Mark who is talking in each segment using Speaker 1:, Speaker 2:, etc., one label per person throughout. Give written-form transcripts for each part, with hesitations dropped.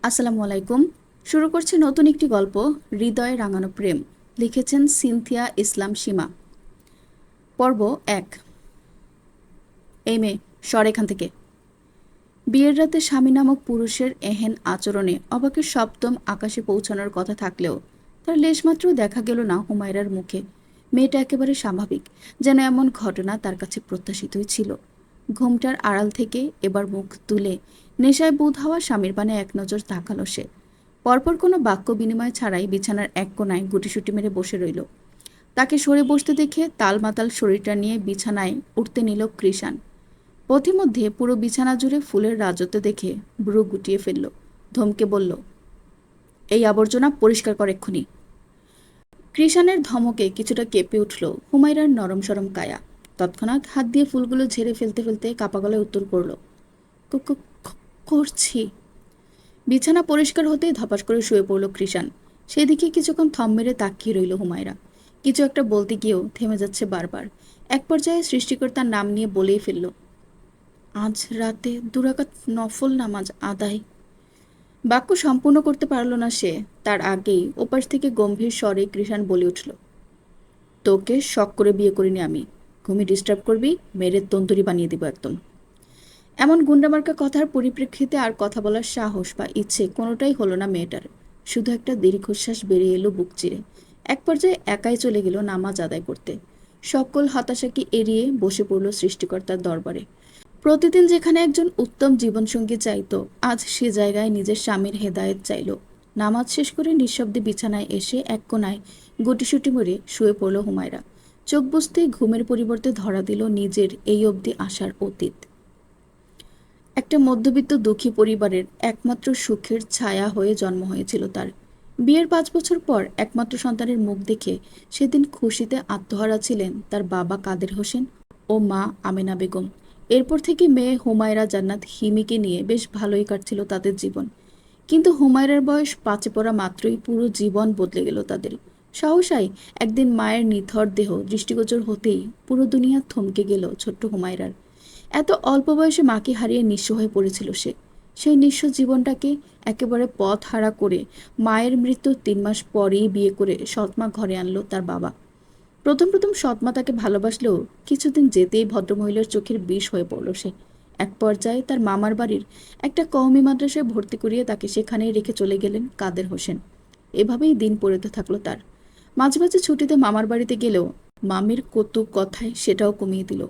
Speaker 1: আসসালামু আলাইকুম। শুরু করছি নতুন একটি গল্প, হৃদয় রাঙানো প্রেম। লিখেছেন সিনথিয়া ইসলাম সীমা। পর্ব ১। এই মেয়ে, সর এখান থেকে। বিয়ের রাতে স্বামী নামক পুরুষের এহেন আচরণে অবাকের সপ্তম আকাশে পৌঁছানোর কথা থাকলেও তার লেশমাত্র দেখা গেল না হুমায়রার মুখে। মেয়েটা একেবারে স্বাভাবিক, যেন এমন ঘটনা তার কাছে প্রত্যাশিতই ছিল। ঘুমটার আড়াল থেকে এবার মুখ তুলে নেশায় বুঁদ হওয়া স্বামীর পানে এক নজর তাকালো সে। পরপর কোনো বাক্য বিনিময় ছাড়াই বিছানার এক কোণায় গুটিসুটি মেরে বসে রইল। তাকে সরে বসতে দেখে তালমাতাল শরীরটা নিয়ে বিছানায় উঠতে নিল কৃষাণ। পথিমধ্যে পুরো বিছানা জুড়ে ফুলের রাজত্ব দেখে ভ্রু গুটিয়ে ফেলল। ধমকে বলল, এই আবর্জনা পরিষ্কার কর এক্ষুনি। কৃষাণের ধমকে কিছুটা কেঁপে উঠল হুমায়রার নরম সরম কায়া। তৎক্ষণাৎ হাত দিয়ে ফুলগুলো ঝেড়ে ফেলতে ফেলতে কাপা গলায় উত্তর করল, করছি। বিছানা পরিষ্কার হতেই ধপাস করে শুয়ে পড়ল কৃষাণ। সেদিকে কিছুক্ষণ থম মেরে তাকিয়ে রইল হুমায়রা। কিছু একটা বলতে গিয়েও থেমে যাচ্ছে বারবার। এক পর্যায়ে সৃষ্টিকর্তার নাম নিয়ে বলেই ফেলল, আজ রাতে 2 রাকাত নফল নামাজ আদায়। বাক্য সম্পূর্ণ করতে পারল না সে, তার আগেই ওপাশ থেকে গম্ভীর স্বরে কৃষাণ বলে উঠল, তোকে শখ করে বিয়ে করিনি আমি। ঘুমি ডিস্টার্ব করবি, মেরে তন্দুরি বানিয়ে দিব একদম। এমন গুন্ডামার্কা কথার পরিপ্রেক্ষিতে আর কথা বলার সাহস বা ইচ্ছে কোনোটাই হলো না মেয়েটার। শুধু একটা দীর্ঘশ্বাস বেরিয়ে এলো বুক চিরে। এক পর্যায়ে একাই চলে গেল নামাজ আদায় করতে। সকল হতাশাকে এড়িয়ে বসে পড়ল সৃষ্টিকর্তার দরবারে। প্রতিদিন যেখানে একজন উত্তম জীবনসঙ্গী চাইতো, আজ সে জায়গায় নিজের স্বামীর হেদায়েত চাইল। নামাজ শেষ করে নিঃশব্দে বিছানায় এসে এক কোণায় গুটিসুটি মরে শুয়ে পড়ল হুমায়রা। চোখ বুজতেই ঘুমের পরিবর্তে ধরা দিল নিজের এই অবধি আসার অতীত। একটা মধ্যবিত্ত দুঃখী পরিবারের একমাত্র সুখের ছায়া হয়ে জন্ম হয়েছিল তার। বিয়ের 5 বছর পর একমাত্র সন্তানের মুখ দেখে সেদিন খুশিতে আত্মহারা ছিলেন তার বাবা কাদের হোসেন ও মা আমেনা বেগম। এরপর থেকে মেয়ে হুমায়রা জান্নাত হিমিকে নিয়ে বেশ ভালোই কাটছিল তাদের জীবন। কিন্তু হুমায়রার বয়স 5-এ পড়া মাত্রই পুরো জীবন বদলে গেল তাদের। সহসাই একদিন মায়ের নিথর দেহ দৃষ্টিগোচর হতেই পুরো দুনিয়া থমকে গেল ছোট্ট হুমায়রার। এত অল্প বয়সে মাকে হারিয়ে নিঃস্ব হয়ে পড়েছিল সে। সেই নিঃস্ব জীবনটাকে একেবারে পথ হারা করে মায়ের মৃত্যুর 3 মাস পরেই বিয়ে করে সৎমা ঘরে আনলো তার বাবা। প্রথম প্রথম সৎমা তাকে ভালোবাসলেও কিছুদিন যেতেই ভদ্রমহিলার চোখের বিষ হয়ে পড়ল সে। এক পর্যায়ে তার মামার বাড়ির একটা কওমি মাদ্রাসায় ভর্তি করিয়ে তাকে সেখানেই রেখে চলে গেলেন কাদের হোসেন। এভাবেই দিন পড়তে থাকলো তার। মাঝে মাঝে ছুটিতে মামার বাড়িতে গেলেও মামির কৌতুক কথায় সেটাও কমিয়ে দিল।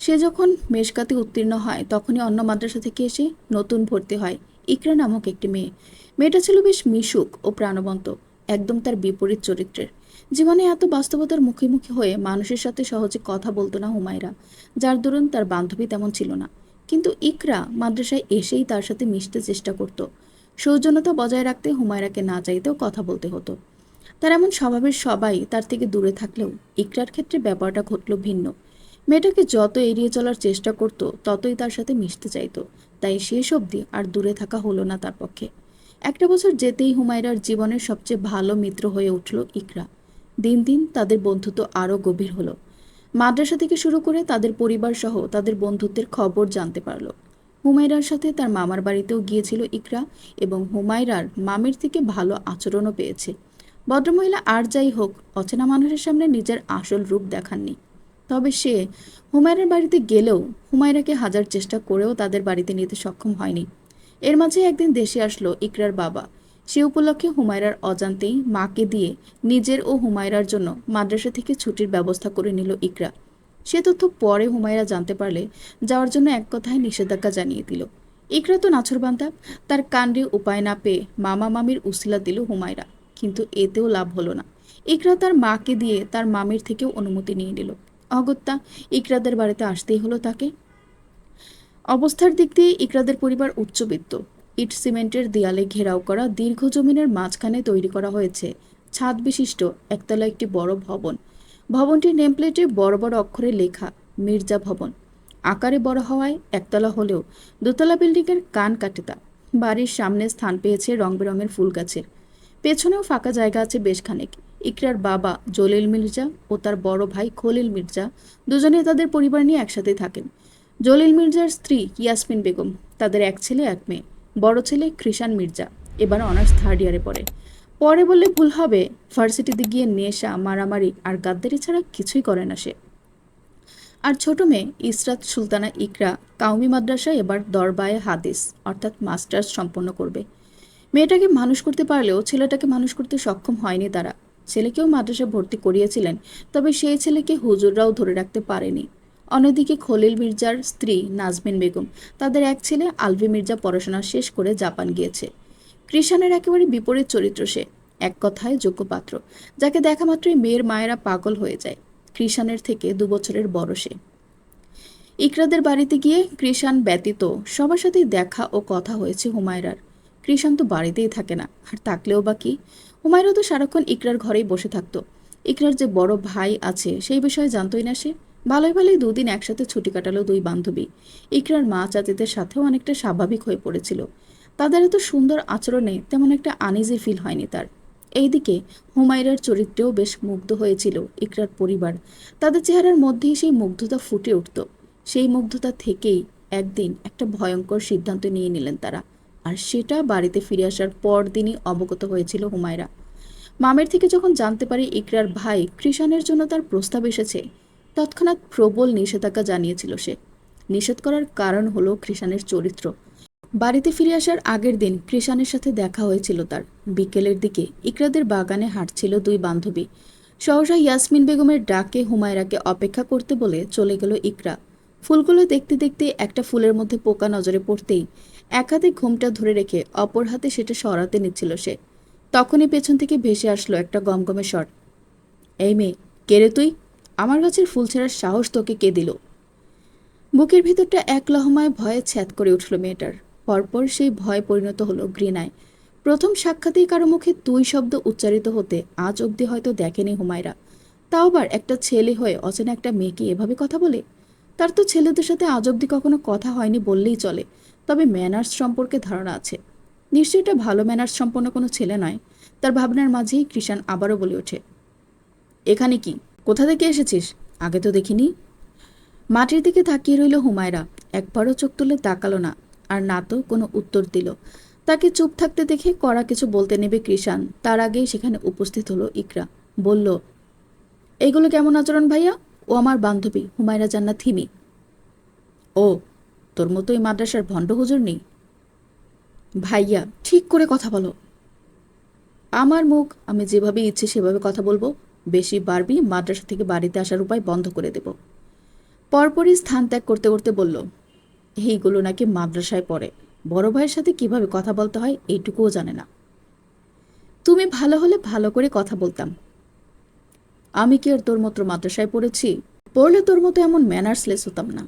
Speaker 1: সে যখন মেশকাতে উত্তীর্ণ হয় তখনই অন্য মাদ্রাসা থেকে এসে নতুন ভর্তি হয় ইকরা নামক একটি মেয়ে। মেয়েটা ছিল বেশ মিশুক ও প্রাণবন্ত, একদম তার বিপরীত চরিত্রের। জীবনে এত বাস্তবতার মুখোমুখি হয়ে মানুষের সাথে সহজে কথা বলতো না হুমায়রা, যার দরুন তার বান্ধবী তেমন ছিল না। কিন্তু ইকরা মাদ্রাসায় এসেই তার সাথে মিশতে চেষ্টা করত। সৌজন্যতা বজায় রাখতে হুমায়রাকে না চাইতেও কথা বলতে হতো। তার এমন স্বভাবের সবাই তার থেকে দূরে থাকলেও ইকরার ক্ষেত্রে ব্যাপারটা ঘটল ভিন্ন। মেয়েটাকে যত এড়িয়ে চলার চেষ্টা করত ততই তার সাথে মিশতে চাইতো, তাই শেষ অবধি আর দূরে থাকা হলো না তার পক্ষে। একটা বছর যেতেই হুমায়রার জীবনের সবচেয়ে ভালো মিত্র হয়ে উঠল ইকরা। দিন দিন তাদের বন্ধুত্ব আরও গভীর হলো। মাদ্রাসা থেকে শুরু করে তাদের পরিবার সহ তাদের বন্ধুত্বের খবর জানতে পারল। হুমায়রার সাথে তার মামার বাড়িতেও গিয়েছিল ইকরা এবং হুমায়রার মামির থেকে ভালো আচরণও পেয়েছে। ভদ্রমহিলা আর যাই হোক, অচেনা মানুষের সামনে নিজের আসল রূপ দেখাননি। তবে সে হুমায়রার বাড়িতে গেলেও হুমায়রাকে হাজার চেষ্টা করেও তাদের বাড়িতে নিতে সক্ষম হয়নি। এর মাঝে একদিন দেশে আসলো ইকরার বাবা। সে উপলক্ষে হুমায়রার অজান্তেই মাকে দিয়ে নিজের ও হুমায়রার জন্য মাদ্রাসা থেকে ছুটির ব্যবস্থা করে নিল ইকরা। সে তথ্য পরে হুমায়রা জানতে পারলে যাওয়ার জন্য এক কথায় নিষেধাজ্ঞা জানিয়ে দিল। ইকরা তো নাছরবান্দা, তার কাণ্ডে উপায় না পেয়ে মামা মামির উসিলা দিল হুমায়রা। কিন্তু এতেও লাভ হলো না। ইকরা তার মাকে দিয়ে তার মামির থেকেও অনুমতি নিয়ে নিল। অগত্যা ইকরাদের বাড়িতে আসতেই হলো তাকে। অবস্থার দিক দিয়ে ইকরাদের পরিবার উচ্চবিত্ত। ইট সিমেন্টের দেয়ালে ঘেরাও করা দীর্ঘ জমিনের মাঝখানে তৈরি করা হয়েছে ছাদ বিশিষ্ট একতলা একটি বড় ভবন। ভবনটির নেমপ্লেটে বড় বড় অক্ষরে লেখা মির্জা ভবন। আকারে বড় হওয়ায় একতলা হলেও দোতলা বিল্ডিংয়ের কান কাটে তা। বাড়ির সামনে স্থান পেয়েছে রং বেরঙের ফুল গাছের। পেছনেও ফাঁকা জায়গা আছে বেশ খানেক। ইকরার বাবা জলিল মির্জা ও তার বড় ভাই খলিল মির্জা দুজনে তাদের পরিবার নিয়ে একসাথে থাকেন। জলিল মির্জার স্ত্রী ইয়াসমিন বেগম, তাদের এক ছেলে এক মেয়ে। বড় ছেলে কৃষাণ মির্জা, এবার অনার্স থার্ড ইয়ারে পড়ে। পরে বললে ভুল হবে, ভার্সিটিতে গিয়ে নেশা, মারামারি আর গাদ্দারি ছাড়া কিছুই করে না সে। আর ছোট মেয়ে ইসরাত সুলতানা ইকরা কাউমি মাদ্রাসায় এবার দরবায়ে হাদিস অর্থাৎ মাস্টার্স সম্পন্ন করবে। মেয়েটাকে মানুষ করতে পারলেও ছেলেটাকে মানুষ করতে সক্ষম হয়নি তারা। ছেলেকেও মাদ্রাসায় ভর্তি করিয়েছিলেন, তবে সেই ছেলেকে হুজুররাও ধরে রাখতে পারেনি। অন্যদিকে খলিল মির্জার স্ত্রী নাজমিন বেগম, তাদের এক ছেলে আলভি মির্জা পড়াশোনা শেষ করে জাপান গিয়েছে। কৃষাণের একেবারে বিপরীত চরিত্র সে, এক কথায় যোগ্য পাত্র, যাকে দেখা মাত্রই মেয়ের মায়েরা পাগল হয়ে যায়। কৃষাণের থেকে 2 বছরের বড় সে। ইকরাদের বাড়িতে গিয়ে কৃষাণ ব্যতীত সবার সাথেই দেখা ও কথা হয়েছে হুমায়রার। কৃষাণ তো বাড়িতেই থাকে না, আর থাকলেও বা কি, হুমায়রা তো সারাক্ষণ ইকরার ঘরেই বসে থাকতো। ইকরার যে বড় ভাই আছে সেই বিষয়ে জানতোই না সে। ভালোই ভালোই 2 দিন একসাথে ছুটি কাটালো দুই বান্ধবী। ইকরার মা চাচিদের সাথেও অনেকটা স্বাভাবিক হয়ে পড়েছিল। তাদের এত সুন্দর আচরণে তেমন একটা আনইজি ফিল হয়নি তার। এইদিকে হুমায়রার চরিত্রেও বেশ মুগ্ধ হয়েছিল ইকরার পরিবার। তাদের চেহারার মধ্যেই সেই মুগ্ধতা ফুটে উঠত। সেই মুগ্ধতা থেকেই একদিন একটা ভয়ঙ্কর সিদ্ধান্ত নিয়ে নিলেন তারা, আর সেটা বাড়িতে ফিরে আসার পর দিনই অবগত হয়েছিল হুমায়রা। মামের থেকে যখন জানতে পারে ইকরার ভাই কৃষাণের জন্য তার প্রস্তাব এসেছে, তৎক্ষণাৎ প্রবল নিষেধাজ্ঞা জানিয়েছিল সে। নিষেধ করার কারণ হলো কৃষাণের চরিত্র। বাড়িতে ফিরে আসার আগের দিন কৃষাণের সাথে দেখা হয়েছিল তার। বিকেলের দিকে ইকরাদের বাগানে হাঁটছিল দুই বান্ধবী। সহসা ইয়াসমিন বেগমের ডাকে হুমায়রাকে অপেক্ষা করতে বলে চলে গেল ইকরা। ফুলগুলো দেখতে দেখতে একটা ফুলের মধ্যে পোকা নজরে পড়তেই এক হাতে ঘুমটা ধরে রেখে অপর হাতে সেটা সরাতে নিচ্ছিল সে। তখনই পেছন থেকে ভেসে আসলো একটা গমগমে স্বর। এই মেয়ে, কে রে তুই? আমার গাছের ফুল ছেঁড়ার সাহস তোকে কে দিল? বুকের ভিতরটা এক লহমায় ভয়ে ছ্যাদ করে উঠল মেয়েটার। পরপর সেই ভয় পরিণত হলো ঘৃণায়। প্রথম সাক্ষাতেই কারো মুখে তুই শব্দ উচ্চারিত হতে আজ অবধি হয়তো দেখেনি হুমায়রা। তাও আবার একটা ছেলে হয়ে অচেনা একটা মেয়েকে এভাবে কথা বলে। তার তো ছেলেদের সাথে আজ অবধি কখনো কথা হয়নি বললেই চলে, তবে ম্যানার্স সম্পর্কে ধারণা আছে। নিশ্চয়ই এটা ভালো ম্যানার্স সম্পন্ন কোনো ছেলে নয়। তার ভাবনার মাঝেই কৃষাণ আবারও বলে ওঠে, এখানে কি? কোথা থেকে এসেছিস? আগে তো দেখিনি। মাটির দিকে তাকিয়ে রইল হুমায়রা। একবারও চোখ তুলে তাকালো না, আর না তো কোনো উত্তর দিল। তাকে চুপ থাকতে দেখে কড়া কিছু বলতে নেবে কৃষাণ, তার আগেই সেখানে উপস্থিত হলো ইকরা। বলল, এইগুলো কেমন আচরণ ভাইয়া? ও আমার বান্ধবী হুমায়রা জান্নাত হিমি। ও, তোর মতো এই মাদ্রাসার ভণ্ড হুজুর নেই? ভাইয়া, ঠিক করে কথা বলো। আমার মুখ, আমি যেভাবে ইচ্ছে সেভাবে কথা বলবো। বেশি বাড়বি, মাদ্রাসা থেকে বাড়িতে আসার উপায় বন্ধ করে দেব। পরপরই স্থান ত্যাগ করতে করতে বলল, এইগুলো নাকি মাদ্রাসায় পড়ে, বড় ভাইয়ের সাথে কিভাবে কথা বলতে হয় এইটুকুও জানে না। তুমি ভালো হলে ভালো করে কথা বলতাম। আমি কি আর তোর মতো মাদ্রাসায় পড়েছি? পড়লে তোর মতো এমন ম্যানার্সলেস হতাম না।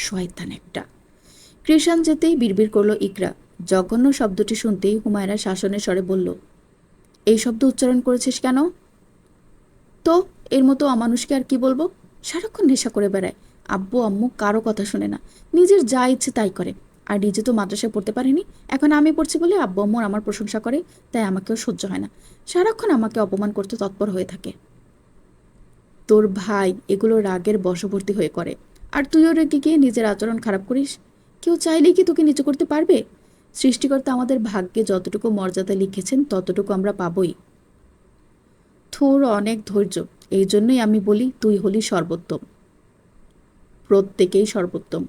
Speaker 1: শয়তান একটা। কৃষাণ যেতেই বিড়বিড় করলো ইকরা। জঘন্য শব্দটি শুনতেই হুমায়রা শাসনের স্বরে বলল, এই শব্দ উচ্চারণ করেছিস কেন? তো এর মতো অমানুষকে আর কি বলবো? সারাক্ষণ নেশা করে বেড়ায়, আব্বু আম্মু কারো কথা শুনে না, নিজের যা ইচ্ছে তাই করে। আর নিজে তো মাদ্রাসায় পড়তে পারেনি, এখন আমি পড়ছি বলে আব্বু আম্মুর আমার প্রশংসা করে, তাই আমাকেও সহ্য হয় না। সারাক্ষণ আমাকে অপমান করতে তৎপর হয়ে থাকে। তোর ভাই এগুলো রাগের বশবর্তী হয়ে করে, আর তুইও রেগে গিয়ে নিজের আচরণ খারাপ করিস। কেউ চাইলেই কি তোকে নিচু করতে পারবে? সৃষ্টিকর্তা আমাদের ভাগ্যে যতটুকু মর্যাদা লিখেছেন ততটুকু আমরা পাবই। তোর অনেক ধৈর্য, এই জন্যই আমি বলি তুই হলি সর্বোত্তম। প্রত্যেকেই সর্বোত্তম।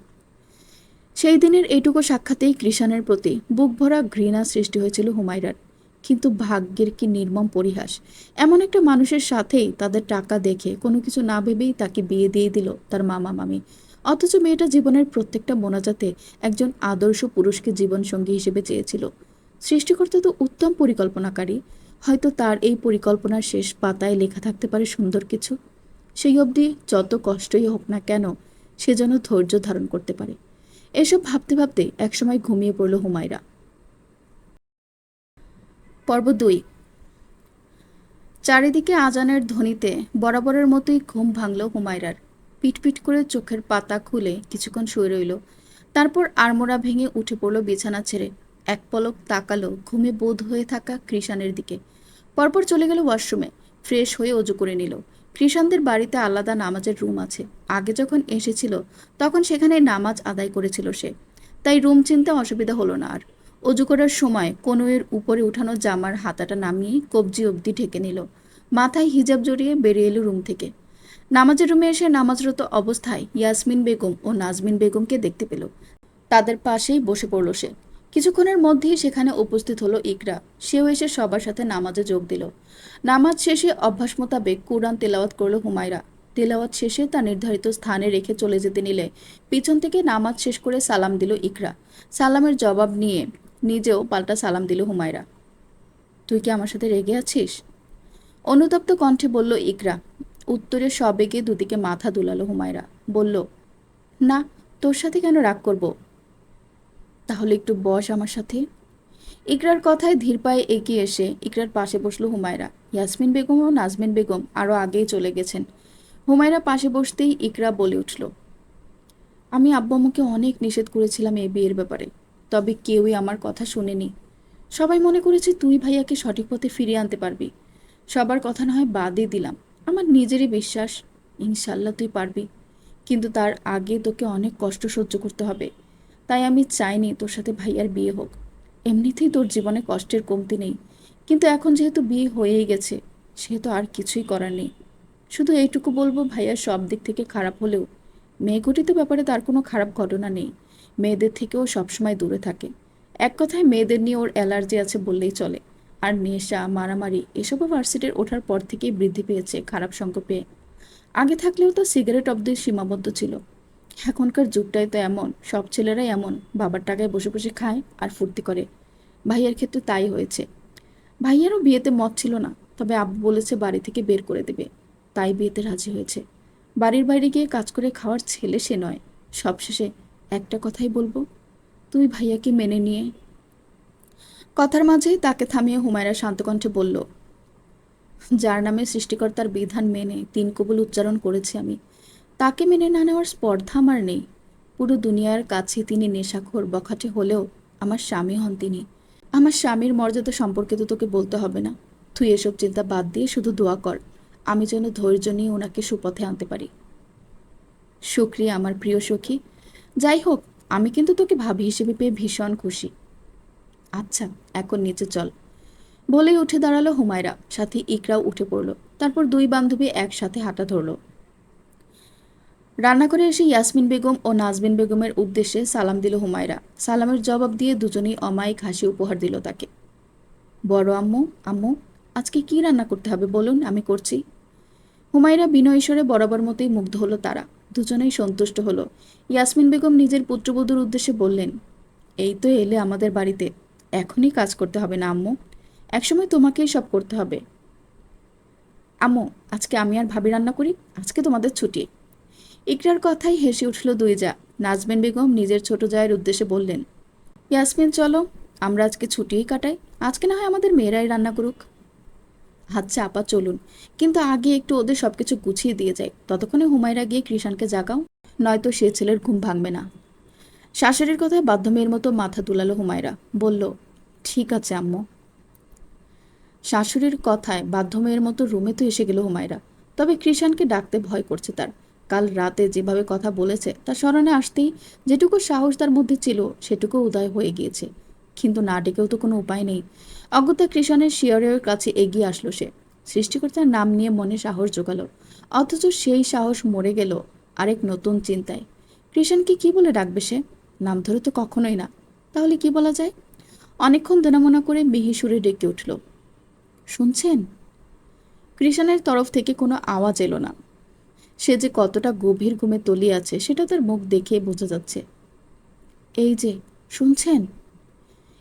Speaker 1: সেই দিনের এইটুকু সাক্ষাতেই কৃষাণের প্রতি বুক ভরা ঘৃণা সৃষ্টি হয়েছিল হুমায়রার। কিন্তু ভাগ্যের কি নির্মম পরিহাস! এমন একটা মানুষের সাথেই তাদের টাকা দেখে কোনো কিছু না ভেবেই তাকে বিয়ে দিয়ে দিল তার মামা মামি। অথচ মেয়েটা জীবনের প্রত্যেকটা মোনাজাতে একজন আদর্শ পুরুষকে জীবনসঙ্গী হিসেবে চেয়েছিল। সৃষ্টিকর্তা তো উত্তম পরিকল্পনাকারী। হয়তো তার এই পরিকল্পনার শেষ পাতায় লেখা থাকতে পারে সুন্দর কিছু। সেই অবধি যত কষ্টই হোক না কেন, সে যেন ধৈর্য ধারণ করতে পারে। এসব ভাবতে ভাবতে একসময় ঘুমিয়ে পড়ল হুমায়রা। পর্ব 2। চারিদিকে আজানের ধ্বনিতে বরাবরের মতোই ঘুম ভাঙল হুমায়রার। পিটপিট করে চোখের পাতা খুলে কিছুক্ষণ শুয়ে রইল। তারপর আড়মোড়া ভেঙে উঠে পড়ল বিছানা ছেড়ে। এক পলক তাকালো ঘুমে বোধ হয়ে থাকা কৃষাণের দিকে। পরপর চলে গেল ওয়াশরুমে, ফ্রেশ হয়ে অজু করে নিল। কৃষাণদের বাড়িতে আলাদা নামাজের রুম আছে। আগে যখন এসেছিল তখন সেখানে নামাজ আদায় করেছিল সে, তাই রুম চিনতে অসুবিধা হলো না আর। অজু করার সময় কনুয়ের উপরে উঠানো জামার হাতাটা নামিয়ে কবজি অবধি ঢেকে নিল। মাথায় হিজাব জড়িয়ে বেরিয়ে এলো রুম থেকে। নামাজের রুমে এসে নামাজরত অবস্থায় ইয়াসমিন বেগম ও নাজমিন বেগমকে দেখতে পেল। তাদের পাশেই বসে পড়ল সে। কিছুক্ষণের মধ্যেই সেখানে উপস্থিত হলো ইকরা। সেও এসে সবার সাথে নামাজে যোগ দিল। নামাজ শেষে অভ্যাস মোতাবেক কুরআন তেলাওয়াত করল হুমায়রা। তেলাওয়াত শেষে তা নির্ধারিত স্থানে রেখে চলে যেতে নিলে পিছন থেকে নামাজ শেষ করে সালাম দিল ইকরা। সালামের জবাব নিয়ে নিজেও পাল্টা সালাম দিল হুমায়রা। তুই কি আমার সাথে রেগে আছিস? অনুতপ্ত কণ্ঠে বলল ইকরা। উত্তরে সবেগে দুদিকে মাথা দুলালো হুমায়রা। বলল, না, তোর সাথে কেন রাগ করব? তাহলে একটু বস আমার সাথে। ইকরার কথায় ধীর পায়ে এগিয়ে এসে ইকরার পাশে বসলো হুমায়রা। ইয়াসমিন বেগম ও নাজমিন বেগম আরও আগেই চলে গেছেন। হুমায়রা পাশে বসতেই ইকরা বলে উঠল, আমি আব্বু আম্মুকে অনেক নিষেধ করেছিলাম এই বিয়ের ব্যাপারে, তবে কেউই আমার কথা শুনেনি। সবাই মনে করেছে তুই ভাইয়াকে সঠিক পথে ফিরিয়ে আনতে পারবি। সবার কথা না হয় বাদই দিলাম। আমার নিজেরই বিশ্বাস ইনশাল্লাহ তুই পারবি, কিন্তু তার আগে তোকে অনেক কষ্ট সহ্য করতে হবে। তাই আমি চাইনি তোর সাথে ভাইয়ার বিয়ে হোক। এমনিতেই তোর জীবনে কষ্টের কমতি নেই, কিন্তু এখন যেহেতু বিয়ে হয়েই গেছে সেহেতু আর কিছুই করার নেই। শুধু এইটুকু বলবো, ভাইয়া সব দিক থেকে খারাপ হলেও মেয়ে ঘটিত ব্যাপারে তার কোনো খারাপ ঘটনা নেই। মেয়েদের থেকেও সবসময় দূরে থাকে। এক কথায় মেয়েদের নিয়ে ওর অ্যালার্জি আছে বললেই চলে। আর নেশা, মারামারি এসবও ভার্সিটির ওঠার পর থেকেই বৃদ্ধি পেয়েছে খারাপ সঙ্গ পেয়ে। আগে থাকলেও তো সিগারেট অব্দি সীমাবদ্ধ ছিল। এখনকার যুগটাই তো এমন, সব ছেলেরাই এমন, বাবার টাকায় বসে বসে খায় আর ফুর্তি করে। ভাইয়ার ক্ষেত্রে তাই হয়েছে। ভাইয়ারও বিয়েতে মত ছিল না, তবে আব্বু বলেছে বাড়ি থেকে বের করে দেবে, তাই বিয়েতে রাজি হয়েছে। বাড়ির বাইরে গিয়ে কাজ করে খাওয়ার ছেলে সে নয়। সবশেষে একটা কথাই বলবো, তুই ভাইয়াকে মেনে নিয়ে। কথার মাঝেই তাকে থামিয়ে হুমায়রা শান্ত কণ্ঠে বলল, যার নামে সৃষ্টিকর্তার বিধান মেনে তিন কবুল উচ্চারণ করেছি আমি, তাকে মেনে না নেওয়ার স্পর্ধা আমার নেই। পুরো দুনিয়ার কাছে তিনি নেশাখোর বখাটে হলেও আমার স্বামী হন তিনি। আমার স্বামীর মর্যাদা সম্পর্কে তো তোকে বলতে হবে না। তুই এসব চিন্তা বাদ দিয়ে শুধু দোয়া কর আমি যেন ধৈর্য নিয়ে ওনাকে সুপথে আনতে পারি। শুক্রিয়া আমার প্রিয় সখী। যাই হোক, আমি কিন্তু তোকে ভাবি হিসেবে পেয়ে ভীষণ খুশি। আচ্ছা, এখন নিচে চল। বলেই উঠে দাঁড়ালো হুমায়রা। সাথে ইকরাও উঠে পড়ল। তারপর দুই বান্ধবী একসাথে হাঁটা ধরল। রান্নাঘরে এসে ইয়াসমিন বেগম ও নাজমিন বেগমের উদ্দেশ্যে সালাম দিল হুমায়রা। সালামের জবাব দিয়ে দুজনেই অমায়িক হাসি উপহার দিল তাকে। বড় আম্মু, আম্মু আজকে কি রান্না করতে হবে বলুন, আমি করছি। হুমায়রা বিনয় ঈশ্বরে বরাবর মতোই মুগ্ধ হলো তারা। দুজনেই সন্তুষ্ট হলো। ইয়াসমিন বেগম নিজের পুত্রবধূর উদ্দেশ্যে বললেন, এই তো এলে আমাদের বাড়িতে, এখনই কাজ করতে হবে না আম্মু, একসময় তোমাকেই সব করতে হবে। আম্মু, আজকে আমি আর ভাবি রান্না করি, আজকে তোমাদের ছুটি। ইকরার কথাই হেসে উঠল দুই যা। নাজমিন বেগম নিজের ছোট জায়ের উদ্দেশ্যে বললেন, ইয়াসমিন চলো, আমরা আজকে ছুটিই কাটাই, আজকে না হয় আমাদের মেয়েরাই রান্না করুক। আচ্ছা আপা চলুন, কিন্তু আগে একটু ওদের সবকিছু গুছিয়ে দিয়ে যাই, ততক্ষণে হুমায়রা গিয়ে কৃষাণকে জাগাও, নয়তো সে ছেলের ঘুম ভাঙবে না। শাশুড়ির কথায় বাধ্য মেয়ের মতো মাথা তুলালো হুমায়রা। বলল, ঠিক আছে আম্মু। শাশুড়ির কথায় বাধ্য মেয়ের মতো রুমে তো এসে গেল হুমায়রা। তবে কৃষাণকে ডাকতে ভয় করছে তার। কাল রাতে যেভাবে কথা বলেছে তার স্মরণে আসতেই যেটুকু সাহস তার মধ্যে ছিল সেটুকু উদয় হয়ে গিয়েছে। কিন্তু না ডেকেও তো কোনো উপায় নেই। অগত্যা কৃষাণের শিয়রের কাছে এগিয়ে আসলো সে। সৃষ্টিকর্তার নাম নিয়ে মনে সাহস জোগালো। অথচ সেই সাহস মরে গেল আরেক নতুন চিন্তায়। কৃষাণকে কি বলে ডাকবে সে? নাম ধরে তো কখনোই না। তাহলে কি বলা যায়? অনেকক্ষণ দেনামোনা করে মিহি সুরে ডেকে উঠল, শুনছেন? কৃষাণের তরফ থেকে কোনো আওয়াজ এলো না। সে যে কতটা গভীর ঘুমে তলিয়ে আছে সেটা তার মুখ দেখে বোঝা যাচ্ছে। এই যে, শুনছেন?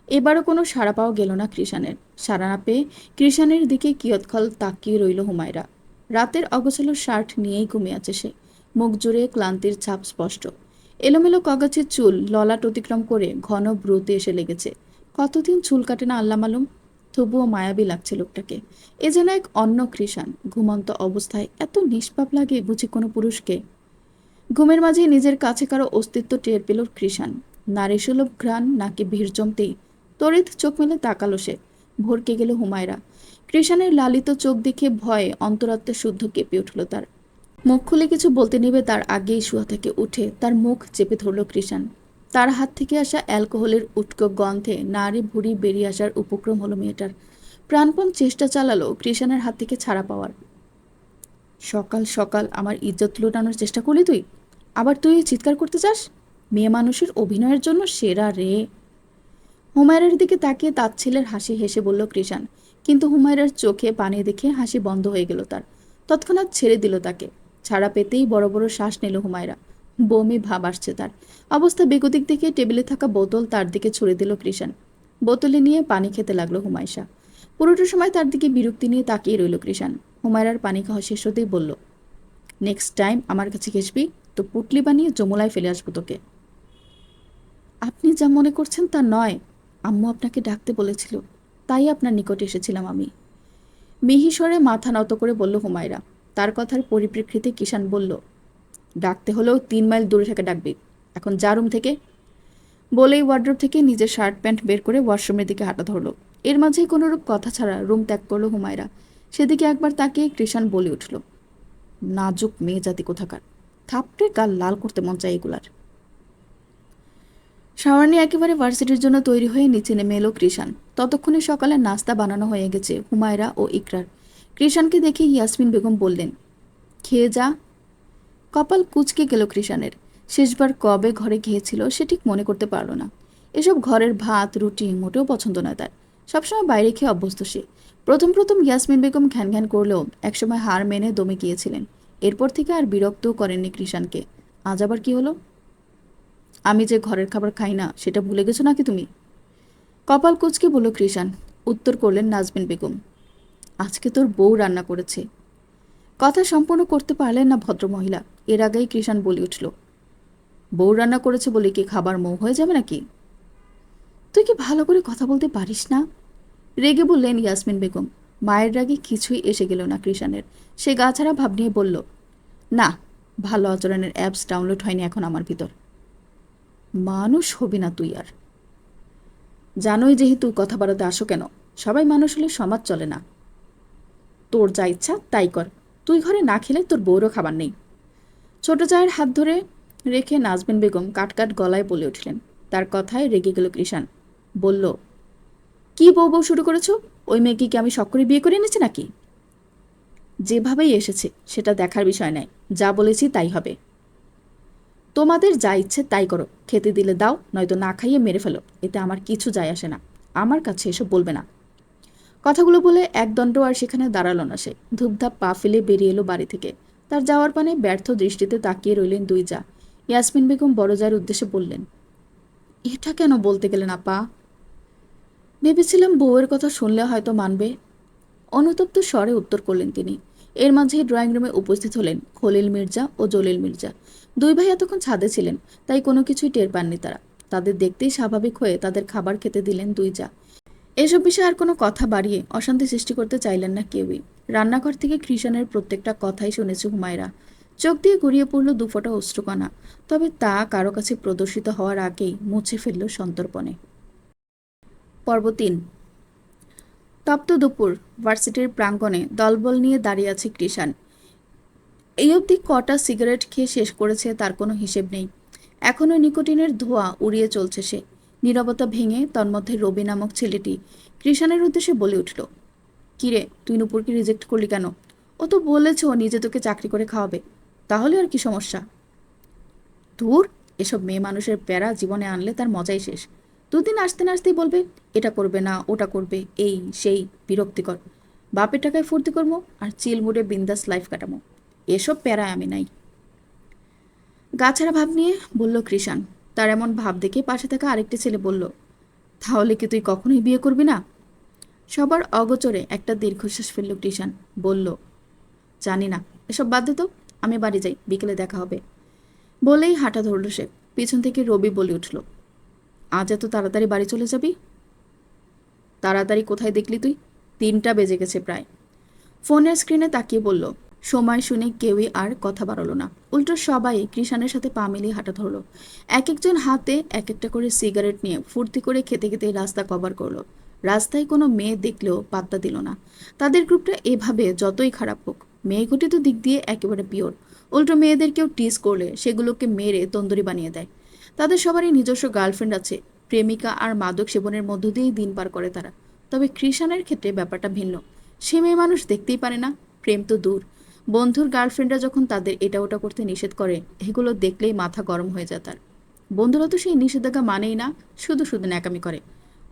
Speaker 1: এবারও কোনো সাড়া পাওয়া গেল না কৃষাণের। সাড়া না পেয়ে কৃষাণের দিকে কিয়ৎকাল তাকিয়ে রইল হুমায়রা। রাতের অগোছালো শার্ট নিয়েই ঘুমিয়ে আছে সে। মুখ জুড়ে ক্লান্তির ছাপ স্পষ্ট। এলোমেলো কগাছের চুল ললাট অতিক্রম করে ঘন ভ্রুতে এসে লেগেছে। কতদিন চুল কাটে না আল্লাহ মালুম। তবুও মায়াবী লাগছে লোকটাকে। এ যেন এক অন্য কৃষাণ। ঘুমন্ত অবস্থায় এত নিষ্পাপ লাগে বুঝি কোনো পুরুষকে? ঘুমের মাঝে নিজের কাছে কারো অস্তিত্ব টের পেল কৃষাণ। নারীসুলভ ঘ্রাণ নাকি ভিড় জমতেই তড়িৎ চোখ মেলে তাকালো সে। ভরকে গেল হুমায়রা। কৃষাণের লালিত চোখ দেখে ভয়ে অন্তরাত্মা শুদ্ধ কেঁপে উঠল তার। মুখ খুলে কিছু বলতে নেবে তার আগেই শুয়া থেকে উঠে তার মুখ চেপে ধরল কৃষাণ। তার হাত থেকে আসা অ্যালকোহলের উটকো গন্ধে নাড়ি ভুড়ি বেরিয়ে আসার উপক্রম হলো মেয়েটার। প্রাণপণ চেষ্টা চালালো কৃষাণের হাত থেকে ছাড়া পাওয়ার। সকাল সকাল আমার ইজ্জত লুটানোর চেষ্টা করলি তুই, আবার তুই চিৎকার করতে চাস? মেয়ে মানুষের অভিনয়ের জন্য সেরা রে। হুমায়রার দিকে তাকিয়ে তাচ্ছিলের হাসি হেসে বলল কৃষাণ, কিন্তু হুমায়রার চোখে পানি দেখে হাসি বন্ধ হয়ে গেল তার। তৎক্ষণাৎ ছেড়ে দিল তাকে। ছাড়া পেতেই বড় বড় শ্বাস নিল হুমায়রা। বমি ভাব আসছে তার। অবস্থা বেগতিক দেখে টেবিলে থাকা বোতল তার দিকে ছুড়ে দিল কৃষাণ। বোতলে নিয়ে পানি খেতে লাগলো হুমায়শা। পুরোটা সময় তার দিকে বিরক্তি নিয়ে তাকিয়ে রইল কৃষাণ। হুমায়রার পানি খাওয়া শেষ হতেই বলল, নেক্সট টাইম আমার কাছে ঘেসবি তো পুটলি বানিয়ে যমুনায় ফেলে আসবো তোকে। আপনি যা মনে করছেন তা নয়। আম্মু আপনাকে ডাকতে বলেছিল, তাই আপনার নিকটে এসেছিলাম আমি। মিহিস্বরে মাথা নত করে বলল হুমায়রা। তার কথার পরিপ্রেক্ষিতে কিষাণ বলল, ডাকতে হলেও 3 মাইল দূরে থেকে ডাকবি। এখন যা রুম থেকে। বলেই ওয়ার্ড্রোব থেকে নিজের শার্ট প্যান্ট বের করে ওয়াশরুমের দিকে হাঁটা ধরল। এর মাঝেই কোনোরূপ কথা ছাড়া রুম ত্যাগ করলো হুমায়রা। সেদিকে একবার তাকিয়ে কৃষাণ বলে উঠল, নাজুক মেয়ে জাতি কোথাকার, থাপড়ে গাল লাল করতে মন চায় এগুলার। শাওয়ার একেবারে ভার্সিটির জন্য তৈরি হয়ে নিচে নেমে এলো কৃষাণ। ততক্ষণে সকালে নাস্তা বানানো হয়ে গেছে হুমায়রা ও ইকরার। কৃষাণকে দেখে ইয়াসমিন বেগম বললেন, খেয়ে যা। কপাল কুঁচকে গেল কৃষাণের। শেষবার কবে ঘরে খেয়েছিল সে ঠিক মনে করতে পারল না। এসব ঘরের ভাত রুটি মোটেও পছন্দ নয় তার। সবসময় বাইরে খেয়ে অভ্যস্ত সে। প্রথম প্রথম ইয়াসমিন বেগম ঘ্যান ঘ্যান করলেও একসময় হার মেনে দমে গিয়েছিলেন। এরপর থেকে আর বিরক্তও করেননি কৃষাণকে। আজ আবার কি হলো? আমি যে ঘরের খাবার খাই না সেটা ভুলে গেছো নাকি তুমি? কপাল কুঁচকে বলল কৃষাণ। উত্তর করলেন নাজমিন বেগম, আজকে তোর বউ রান্না করেছে। কথা সম্পূর্ণ করতে পারলেন না ভদ্রমহিলা। এর আগেই কৃষাণ বলে উঠল, বউ রান্না করেছে বলে কি খাবার মৌ হয়ে যাবে নাকি? তুই কি ভালো করে কথা বলতে পারিস না? রেগে বললেন ইয়াসমিন বেগম। মায়ের রাগে কিছুই এসে গেল না কৃষাণের। সে গা ছাড়া ভাব নিয়ে বলল, না, ভালো আচরণের অ্যাপস ডাউনলোড হয়নি এখন আমার ভিতর। মানুষ হবি না তুই আর। জানোই যেহেতু কথা বাড়াতে আসো কেন। সবাই মানুষ হলে সমাজ চলে না। তোর যা ইচ্ছা তাই কর। তুই ঘরে না খেলে তোর বউরও খাবার নেই। ছোট চায়ের হাত ধরে রেখে নাজমিন বেগম কাট গলায় বলে উঠলেন। তার কথায় রেগে গেল কৃষাণ। বলল, কি বউ বউ শুরু করেছ? ওই মেয়েকে কি আমি শখ করে বিয়ে করে এনেছি নাকি? যেভাবেই এসেছে সেটা দেখার বিষয় নয়। যা বলেছি তাই হবে। তোমাদের যা ইচ্ছে তাই করো। খেতে দিলে দাও, নয়তো না খাইয়ে মেরে ফেলো। এতে আমার কিছু যায় আসে না। আমার কাছে এসব বলবে না। কথাগুলো বলে একদণ্ড আর সেখানে দাঁড়ালো না সে। ধূপধাপ পা ফেলে বেরিয়ে এলো বাড়ি থেকে। তার যাওয়ার পানে ব্যর্থ দৃষ্টিতে তাকিয়ে রইলেন দুই যা। ইয়াসমিন বেগম বড় জায়ের উদ্দেশ্যে বললেন, এটা কেন বলতে গেলেন আপা? ভেবেছিলাম বউয়ের কথা শুনলে হয়তো মানবে। অনুতপ্ত স্বরে উত্তর করলেন তিনি। এর মাঝেই ড্রয়িং রুমে উপস্থিত হলেন খলিল মির্জা ও জলিল মির্জা। দুই ভাই এতক্ষণ ছাদে ছিলেন, তাই কোনো কিছুই টের পাননি তারা। তাদের দেখতেই স্বাভাবিক হয়ে তাদের খাবার খেতে দিলেন দুই যা। এসব বিষয়ে আর কোনো কথা বাড়িয়ে অশান্তি সৃষ্টি করতে চাইলেন না কেউই। রান্নাঘর থেকে কৃষাণের প্রত্যেকটা কথাই শুনেছে হুমায়রা। চোখ দিয়ে গড়িয়ে পড়ল দুফোঁটা অশ্রুকণা। তবে তা কারো কাছে প্রদর্শিত হওয়ার আগেই মুছে ফেলল সন্তর্পণে। পর্ব ৩। তপ্ত দুপুর। ভার্সিটির প্রাঙ্গণে দলবল নিয়ে দাঁড়িয়ে আছে কৃষাণ। এই অবধি কটা সিগারেট খেয়ে শেষ করেছে তার কোনো হিসেব নেই। এখনও নিকোটিনের ধোঁয়া উড়িয়ে চলছে সে। নীরবতা ভেঙে তন্মধ্যে রবি নামক ছেলেটি কৃষাণের উদ্দেশ্যে বলে উঠল, কিরে, তুই নূপুরকে রিজেক্ট করলি কেন? ও তো বলেছে ও নিজে তোকে চাকরি করে খাওয়াবে। তাহলে আর কি সমস্যা? ধুর, এসব মেয়ে মানুষের প্যারা জীবনে আনলে তার মজাই শেষ। দুদিন আসতে না আসতেই বলবে এটা করবে না ওটা করবে, এই সেই, বিরক্তিকর। বাপের টাকায় ফুর্তি করবো আর চিল মুডে বিন্দাস লাইফ কাটাবো। এসব প্যারায় আমি নাই। গাছাড়া ভাব নিয়ে বলল কৃষাণ। তার এমন ভাব দেখে পাশে থাকা আরেকটি ছেলে বলল, তাহলে কি তুই কখনোই বিয়ে করবি না? সবার অগোচরে একটা দীর্ঘশ্বাস ফেলল কৃষাণ। বলল, জানি না, এসব বাদ দে তো। আমি বাড়ি যাই, বিকেলে দেখা হবে। বলেই হাঁটা ধরল সে। পিছন থেকে রবি বলে উঠল, আজ এত তাড়াতাড়ি বাড়ি চলে যাবি? তাড়াতাড়ি কোথায় দেখলি তুই? 3টা বেজে গেছে প্রায়। ফোনের স্ক্রিনে তাকিয়ে বলল। সময় শুনে কেউই আর কথা বাড়ালো না। উল্টো সবাই কৃষাণের সাথে পা মিলিয়ে হাঁটা ধরলো। এক একজন হাতে এক একটা করে সিগারেট নিয়ে ফুর্তি করে খেতে খেতে রাস্তা কভার করলো। রাস্তায় কোনো মেয়ে দেখলেও পাত্তা দিল না। তাদের গ্রুপটা এভাবে যতই খারাপ হোক, মেয়ে ঘটিত দিক দিয়ে একেবারে পিওর। উল্টো মেয়েদের কেউ টিজ করলে সেগুলোকে মেরে তন্দুরি বানিয়ে দেয়। তাদের সবারই নিজস্ব গার্লফ্রেন্ড আছে, প্রেমিকা আর মাদক সেবনের মধ্য দিয়েই দিন পার করে তারা। তবে কৃষাণের ক্ষেত্রে ব্যাপারটা ভিন্ন। সে মেয়ে মানুষ দেখতেই পারে না, প্রেম তো দূর। বন্ধুর গার্লফ্রেন্ডরা যখন তাদের এটা ওটা করতে নিষেধ করে, এগুলো দেখলেই মাথা গরম হয়ে যায় তার। বন্ধুরা তো সেই নিষেধাজ্ঞা মানেই না, শুধু শুধু ন্যাকামি করে।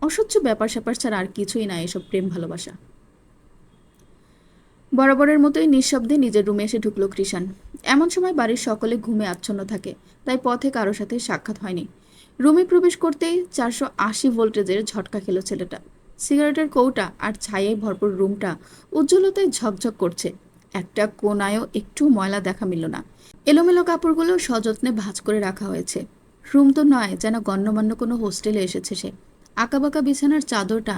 Speaker 1: অসহ্য ব্যাপার স্যাপার ছাড়া আর কিছুই না এসব প্রেম ভালোবাসা। বরাবরের মতোই নিঃশব্দে নিজের রুমে এসে ঢুকলো কৃষাণ। এমন সময় বাড়ির সকলে ঘুমে আচ্ছন্ন থাকে, তাই পথে কারো সাথে সাক্ষাৎ হয়নি। রুমে প্রবেশ করতেই 480 ভোল্টেজের ঝটকা খেলো ছেলেটা। সিগারেটের কৌটা আর ছায়ায় ভরপুর রুমটা উজ্জ্বলতায় ঝকঝক করছে। একটা কোনায়ও একটু ময়লা দেখা মিলল না। এলোমেলো কাপড়গুলো সযত্নে ভাঁজ করে রাখা হয়েছে। রুম তো নয়, যেন গণ্যমান্য কোনো হোস্টেলে এসেছে সে। আঁকাবাঁকা বিছানার চাদরটা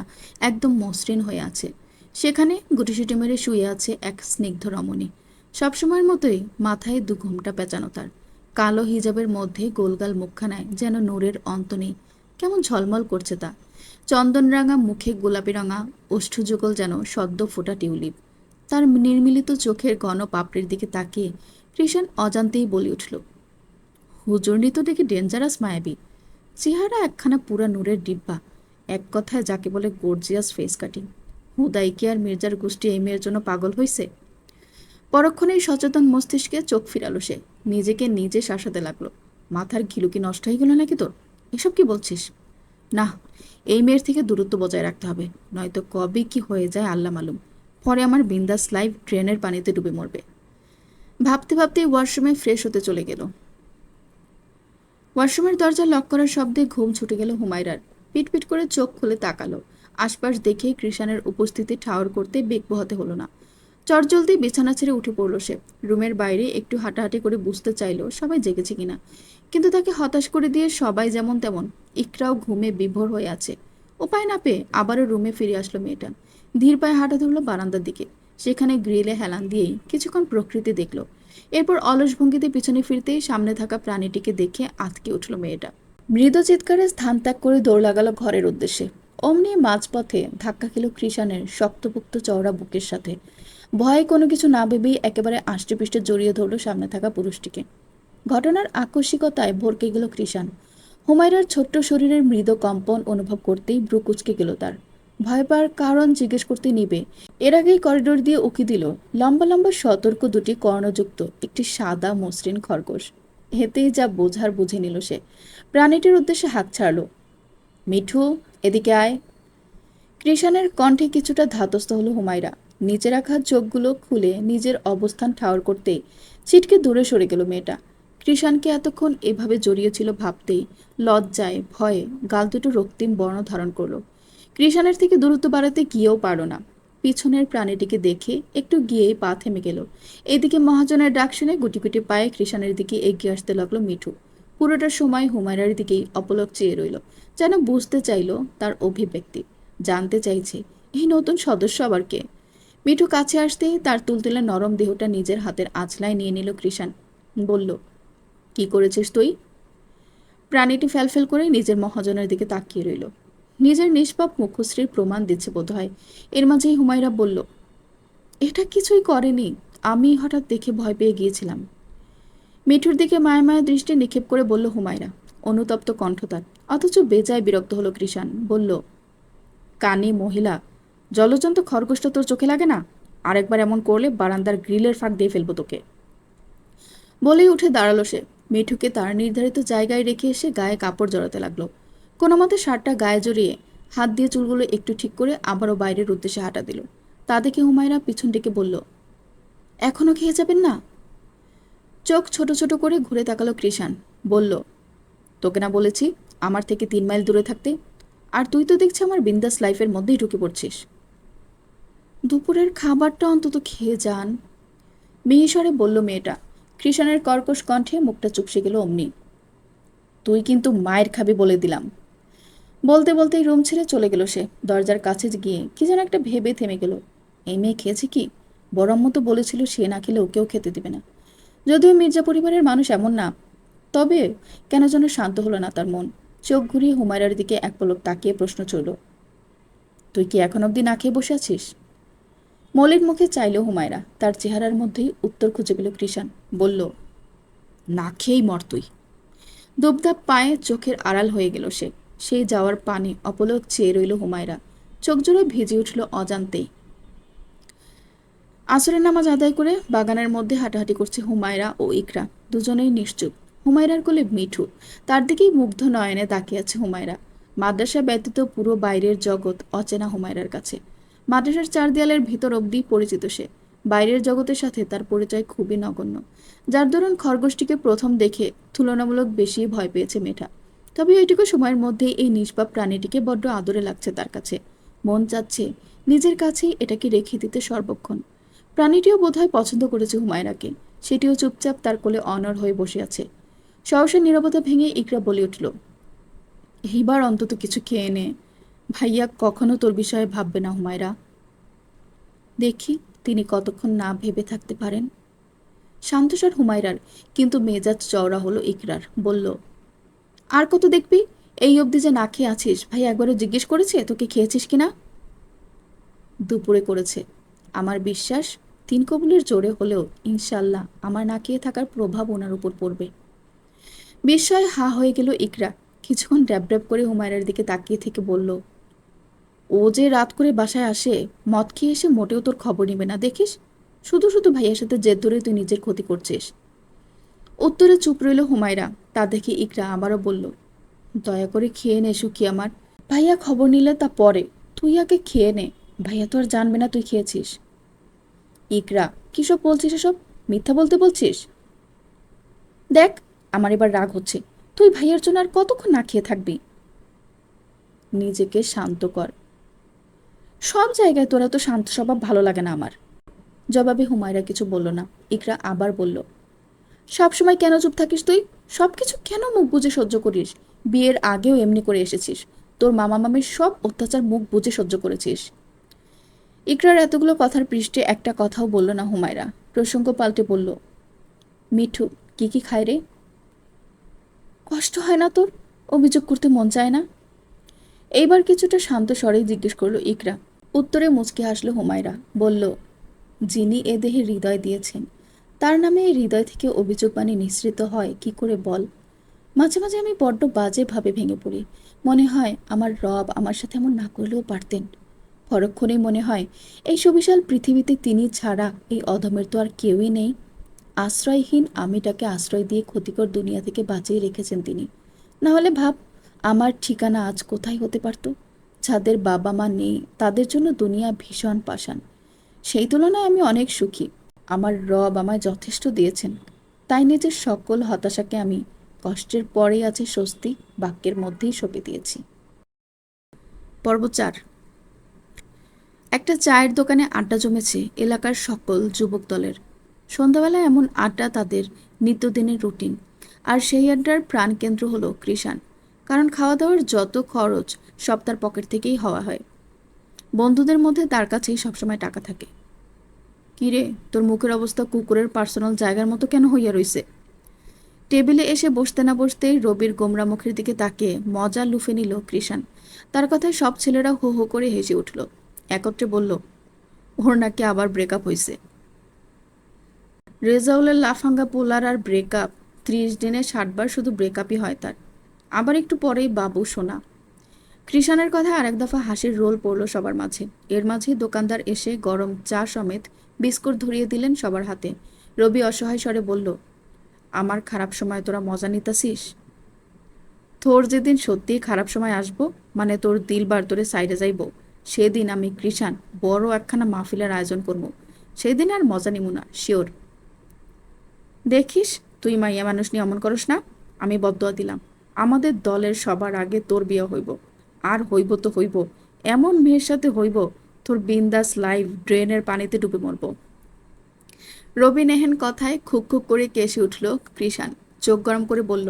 Speaker 1: একদম মসৃণ হয়ে আছে। সেখানে গুটিসুটি মেরে শুয়ে আছে এক স্নিগ্ধ রমণী। সবসময়ের মতোই মাথায় ঘোমটা পেঁচানো তার। কালো হিজাবের মধ্যে গোলগাল মুখখানায় যেন নূরের অন্ত নেই, কেমন ঝলমল করছে তা। চন্দনরাঙা মুখে গোলাপি রাঙা ওষ্ঠযুগল যেন সদ্য ফোটা টিউলিপ। তার নির্মিলিত চোখের ঘন পাপড়ির দিকে তাকিয়ে কৃষাণ অজান্তেই বলে উঠল, হুজুরনি তো দেখি ডেঞ্জারাস মায়াবী। চেহারা একখানা পুরা নূরের ডিব্বা। এক কথায় যাকে বলে গর্জিয়াস ফেস কাটিং। হুদাই কি আর মির্জার গোষ্ঠী এই মেয়ের জন্য পাগল হয়েছে? পরক্ষণেই সচেতন মস্তিষ্কে চোখ ফিরালো সে। নিজেকে নিজে শাসাতে লাগলো। মাথার ঘিলু কি নষ্ট হয়ে গেল নাকি তোর? এসব কি বলছিস? না, এই মেয়ের থেকে দূরত্ব বজায় রাখতে হবে, নয়তো কবে কি হয়ে যায় আল্লাহ মালুম। পরে আমার বিন্দাস লাইফ ড্রেনের পানিতে ডুবে মরবে। ভাবতে ভাবতে ওয়াশরুমে ফ্রেশ হতে চলে গেল। ওয়াশরুমের দরজা লক করার শব্দে ঘুম ছুটে গেল হুমায়রার। পিটপিট করে চোখ খুলে তাকালো। আশপাশ দেখে কৃষাণের উপস্থিতি ঠাওর করতে বেগ পোহাতে হলো না। চটজলদি বিছানা ছেড়ে উঠে পড়ল সে। রুমের বাইরে একটু হাঁটাহাঁটি করে বুঝতে চাইল সবাই জেগেছে কিনা, কিন্তু তাকে হতাশ করে দিয়ে সবাই যেমন তেমন। ইকরাও ঘুমে বিভোর হয়ে আছে। উপায় না পেয়ে আবারও রুমে ফিরে আসলো মেয়েটা। ধীর পায়ে হাঁটা ধরলো বারান্দার দিকে। সেখানে গ্রিলে হেলান দিয়েই কিছুক্ষণ প্রকৃতি দেখল। এরপর অলস ভঙ্গিতে পিছনে ফিরতেই সামনে থাকা প্রাণীটিকে দেখে আঁতকে উঠল মেয়েটা। মৃদু চিৎকারে স্থান ত্যাগ করে দৌড় লাগালো ঘরের উদ্দেশ্যে। অমনি মাঝপথে ধাক্কা খেল কৃষাণের শক্তপোক্ত চওড়া বুকের সাথে। ভয়ে কোনো কিছু না ভেবেই একেবারে আষ্টেপৃষ্টে জড়িয়ে ধরল সামনে থাকা পুরুষটিকে। ঘটনার আকস্মিকতায় ভরকে গেল কৃষাণ। হুমায়রার ছোট্ট শরীরের মৃদু কম্পন অনুভব করতেই ভ্রু কুঁচকে গেল তার। ভয় পাওয়ার কারণ জিজ্ঞেস করতে নিবে এর আগেই করিডোর দিয়ে উকি দিল লম্বা লম্বা সতর্ক দুটি কর্ণযুক্ত একটি সাদা মসৃণ খরগোশ। এতেই যা বোঝার বুঝে নিল সে। প্রাণীটির উদ্দেশ্যে হাঁক ছাড়ল, মিঠু, এদিকে আয়। কৃষাণের কণ্ঠে কিছুটা ধাতস্থ হলো হুমায়রা। নিচে রাখা চোখগুলো খুলে নিজের অবস্থান ঠাওর করতেই ছিটকে দূরে সরে গেল মেয়েটা। কৃষাণকে এতক্ষণ এভাবে জড়িয়েছিল ভাবতেই লজ্জায় ভয়ে গাল দুটো রক্তিম বর্ণ ধারণ করলো। কৃষাণের থেকে দূরত্ব বাড়াতে গিয়েও পারল না। পিছনের প্রাণীটিকে দেখে একটু গিয়েই পা থেমে গেল। এদিকে মহাজনের ডাক শুনে গুটি গুটি পায়ে কৃষাণের দিকে এগিয়ে আসতে লাগলো মিঠু। পুরোটা সময় হুমায়রার দিকেই অপলক চেয়ে রইল, যেন বুঝতে চাইল তার অভিব্যক্তি। জানতে চাইছে এই নতুন সদস্য আবার কে। মিঠু কাছে আসতেই তার তুলতুলে নরম দেহটা নিজের হাতের আঁচলায় নিয়ে নিল কৃষাণ। বলল, কি করেছিস তুই? প্রাণীটি ফ্যালফেল করে নিজের মহাজনের দিকে তাকিয়ে রইল। নিজের নিষ্পাপ মুখশ্রীর প্রমাণ দিচ্ছে বোধ হয়। এর মাঝেই হুমায়রা বলল, এটা কিছুই করেনি, আমি হঠাৎ দেখে ভয় পেয়ে গিয়েছিলাম। মিঠুর দিকে মায়া মায়া দৃষ্টি নিক্ষেপ করে বলল হুমায়রা, অনুতপ্ত কণ্ঠ তার। অথচ বেজায় বিরক্ত হলো কৃষাণ। বলল, কানি মহিলা, জলজন্ত খরগোশটা তোর চোখে লাগে না? আরেকবার এমন করলে বারান্দার গ্রিলের ফাঁক দিয়ে ফেলবো তোকে। বলেই উঠে দাঁড়ালো সে। মিঠুকে তার নির্ধারিত জায়গায় রেখে এসে গায়ে কাপড় জড়াতে লাগলো। কোনো মতে শার্টটা গায়ে জড়িয়ে হাত দিয়ে চুলগুলো একটু ঠিক করে আবারও বাইরের উদ্দেশ্যে হাঁটা দিল। তা দেখে হুমায়রা পিছন দিকে বলল, এখনো খেয়ে যাবেন না? চোখ ছোট ছোট করে ঘুরে তাকালো কৃষাণ। বলল, তোকে না বলেছি আমার থেকে 3 মাইল দূরে থাকতে? আর তুই তো দেখছি আমার বিন্দাস লাইফের মধ্যেই ঢুকে পড়ছিস। দুপুরের খাবারটা অন্তত খেয়ে যান, মিহিস্বরে বলল মেয়েটা। কৃষাণের কর্কশ কণ্ঠে মুখটা চুপসে গেল অমনি। তুই কিন্তু মায়ের খাবি বলে দিলাম। বলতে বলতেই রুম ছেড়ে চলে গেল সে। দরজার কাছে গিয়ে কি যেন একটা ভেবে থেমে গেল। এই মেয়ে খেয়েছে কি? বড় আম্মু তো বলেছিল সে না খেলে ওকেও খেতে দিবে না। যদিও মির্জা পরিবারের মানুষ এমন না, তবে কেন যেন শান্ত হলো না তার মন। চোখ ঘুরিয়ে হুমায়রার দিকে এক পলক তাকিয়ে প্রশ্ন চলল, তুই কি এখন অবধি না খেয়ে বসে আছিস? মলিন মুখে চাইল হুমায়রা। তার চেহারার মধ্যেই উত্তর খুঁজে পেল কৃষাণ। বলল, না খেয়েই মর তুই। দুবদাব পায়ে চোখের আড়াল হয়ে গেল সে। সেই যাওয়ার পানি অপলক চেয়ে রইল হুমায়রা। চোখ জোড়া ভিজে উঠল অজান্তেই। আসরের নামাজ আদায় করে বাগানের মধ্যে হাঁটাহাঁটি করছে হুমায়রা ও ইকরা। দুজনেই নিশ্চুপ। হুমায়রার কোলে মিঠু। তার দিকেই মুগ্ধ নয়নে তাকিয়ে আছে হুমায়রা। মাদ্রাসা ব্যতীত পুরো বাইরের জগৎ অচেনা হুমায়রার কাছে। মাদ্রাসার চার দেয়ালের ভিতর অবধি পরিচিত সে। বাইরের জগতের সাথে তার পরিচয় খুবই নগণ্য। যার দরুন খরগোশটিকে প্রথম দেখে তুলনামূলক বেশি ভয় পেয়েছে মেঠা। তবে ওইটুকু সময়ের মধ্যেই এই নিষ্পাপ প্রাণীটিকে বড্ড আদরে লাগছে তার কাছে। মন চাচ্ছে নিজের কাছেই এটাকে রেখে দিতে সর্বক্ষণ। প্রাণীটিও বোধহয় পছন্দ করেছে হুমায়রাকে। সেটিও চুপচাপ তার কোলে অনড় হয়ে বসে আছে। সহসা নীরবতা ভেঙে ইকরা বলে উঠল, এইবার অন্তত কিছু খেয়ে নে। ভাইয়া কখনো তোর বিষয়ে ভাববে না হুমায়রা। দেখি তিনি কতক্ষণ না ভেবে থাকতে পারেন। শান্তস্বর হুমায়রার, কিন্তু মেজাজ চওড়া হলো ইকরার। বলল, আর কত দেখবি? এই অবধি যে না খেয়ে আছিস, ভাই একবারও জিজ্ঞেস করেছে তোকে খেয়েছিস কিনা? দুপুরে করেছে। আমার বিশ্বাস তিন কবুলের জোরে হলেও ইনশাল্লাহ আমার না খেয়ে থাকার প্রভাব ওনার উপর পড়বে। বিস্ময়ে হা হয়ে গেল ইকরা। কিছুক্ষণ ড্যাব ড্যাব করে হুমায়রার দিকে তাকিয়ে থেকে বলল, ও যে রাত করে বাসায় আসে, মদ খেয়ে এসে মোটেও তোর খবর নিবে না দেখিস। শুধু শুধু ভাইয়ের সাথে জেদ ধরে তুই নিজের ক্ষতি করছিস। উত্তরে চুপ রইল হুমায়রা। তা দেখে ইকরা আবারও বলল, দয়া করে খেয়ে নে সুখী আমার। ভাইয়া খবর নিলে তা পরে, তুই আগে খেয়ে নে। ভাইয়া তো আর জানবে না তুই খেয়েছিস। ইকরা, কিসব বলছিস এসব? মিথ্যা বলতে বলছিস? দেখ, আমার এবার রাগ হচ্ছে। তুই ভাইয়ার জন্য আর কতক্ষণ না খেয়ে থাকবি? নিজেকে শান্ত কর। সব জায়গায় তোরা তো শান্ত স্বভাব ভালো লাগে না আমার। জবাবে হুমায়রা কিছু বলল না। ইকরা আবার বলল, সবসময় কেন চুপ থাকিস তুই? সবকিছু কেন মুখ বুজে সহ্য করিস? বিয়ের আগেও এমনি করে এসেছিস। তোর মামা মামির সব অত্যাচার মুখ বুজে সহ্য করেছিস। ইকরার এতগুলো কথার পৃষ্ঠে একটা কথাও বলল না হুমায়রা। প্রসঙ্গ পাল্টে বলল, মিঠু কি কি খায় রে? কষ্ট হয় না তোর? অভিযোগ করতে মন চায় না? এইবার কিছুটা শান্ত স্বরেই জিজ্ঞেস করলো ইকরা। উত্তরে মুচকি হাসলো হুমায়রা। বলল, যিনি এ দেহে হৃদয় দিয়েছেন, তার নামে এই হৃদয় থেকে অভিযোগ বাণী নিঃসৃত হয় কি করে বল? মাঝে মাঝে আমি বড্ড বাজেভাবে ভেঙে পড়ি। মনে হয় আমার রব আমার সাথে এমন না করলেও পারতেন। পরক্ষণেই মনে হয় এই সুবিশাল পৃথিবীতে তিনি ছাড়া এই অধমের তো আর কেউই নেই। আশ্রয়হীন আমিটাকে আশ্রয় দিয়ে ক্ষতিকর দুনিয়া থেকে বাঁচিয়ে রেখেছেন তিনি। না হলে ভাব, আমার ঠিকানা আজ কোথায় হতে পারত? যাদের বাবা মা নেই তাদের জন্য দুনিয়া ভীষণ পাষাণ। সেই তুলনায় আমি অনেক সুখী। আমার রব আমায় যথেষ্ট দিয়েছেন। তাই নিজের সকল হতাশাকে আমি কষ্টের পরেই আছে স্বস্তি বাক্যের মধ্যেই সঁপে দিয়েছি। পর্ব 4। একটা চায়ের দোকানে আড্ডা জমেছে এলাকার সকল যুবক দলের। সন্ধ্যাবেলায় এমন আড্ডা তাদের নিত্যদিনের রুটিন। আর সেই আড্ডার প্রাণকেন্দ্র হলো কৃষাণ। কারণ খাওয়া দাওয়ার যত খরচ সব তার পকেট থেকেই হওয়া হয়। বন্ধুদের মধ্যে তার কাছেই সবসময় টাকা থাকে। কিরে, তোর মুখের অবস্থা কুকুরের পার্সোনাল জায়গার মতো কেন হইয়া রইছে? টেবিলে এসে বসতে না বসতেই রবির গোমরা মুখের দিকে তাকিয়ে মজা লুফে নিল কৃষাণ। তার কথায় সব ছেলেরা হো হো করে হেসে উঠল। একত্রে বলল, ওর নাকি আবার ব্রেকআপ হয়েছে। রেজাউলের লাফাঙ্গা পোলার আর ব্রেকআপ, 30 দিনে 60 বার শুধু ব্রেকআপই হয় তার। আবার একটু পরেই বাবু সোনা। কৃষাণের কথা আরেক দফা হাসির রোল পড়ল সবার মাঝে। এর মাঝেই দোকানদার এসে গরম চা সমেত বিস্কুট ধরিয়ে দিলেন সবার হাতে। রবি অসহায় স্বরে বলল, আমার খারাপ সময় তোরা মজা নিতাছিস? তোর যেদিন সত্যিই খারাপ সময় আসবো, মানে তোর দিলবার তোরে সাইডে যাইব, সেদিন আমি কৃষাণ বড় একখানা মাহফিলের আয়োজন করব। সেদিন আর মজা নিমু না, শিওর। দেখিস, তুই মাইয়া মানুষ নিয়ে অমন করস না। আমি বদদোয়া দিলাম, আমাদের দলের সবার আগে তোর বিয়ে হইব। আর হইব তো হইব, এমন মেয়ের সাথে হইব তোর বিন্দাস লাইফ ড্রেনের পানিতে ডুবে মরব। রবি নেহেন কথায় খুক খুক করে কেসে উঠল কৃষাণ। চোখ গরম করে বলল,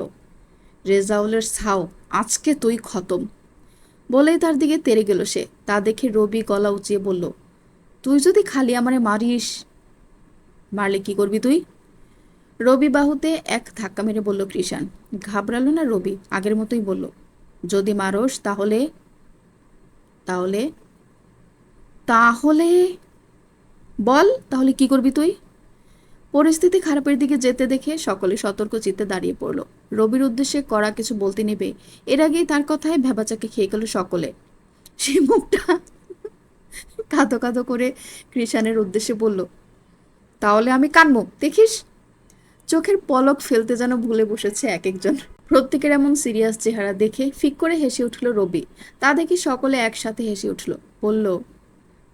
Speaker 1: রেজাউলের ছাও, আজকে তুই খতম। বলেই তার দিকে তেড়ে গেল সে। তা দেখে রবি গলা উঁচিয়ে বলল, তুই যদি খালি আমারে মারিস। মারলে কি করবি তুই? রবি বাহুতে এক ধাক্কা মেরে বলল কৃষাণ। ঘাবড়ালো না রবি, আগের মতোই বলল, যদি মারোস তাহলে? তাহলে তাহলে বল, কি করবি তুই? পরিস্থিতি খারাপের দিকে যেতে দেখে সকলে সতর্ক চিত্তে দাঁড়িয়ে পড়ল। রবির উদ্দেশ্যে করা কিছু বলতে নেবে এর আগেই তার কথায় ভেবাচাকে খেয়ে গেল সকলে। সে মুখটা কাঁদো কাঁদো করে কৃষাণের উদ্দেশ্যে বলল, তাহলে আমি কানবো দেখিস। চোখের পলক ফেলতে যেন ভুলে বসেছে এক একজন। প্রত্যেকের এমন সিরিয়াস চেহারা দেখে ফিক করে হেসে উঠল রবি। তা দেখে সকলে একসাথে হেসে উঠল। বলল,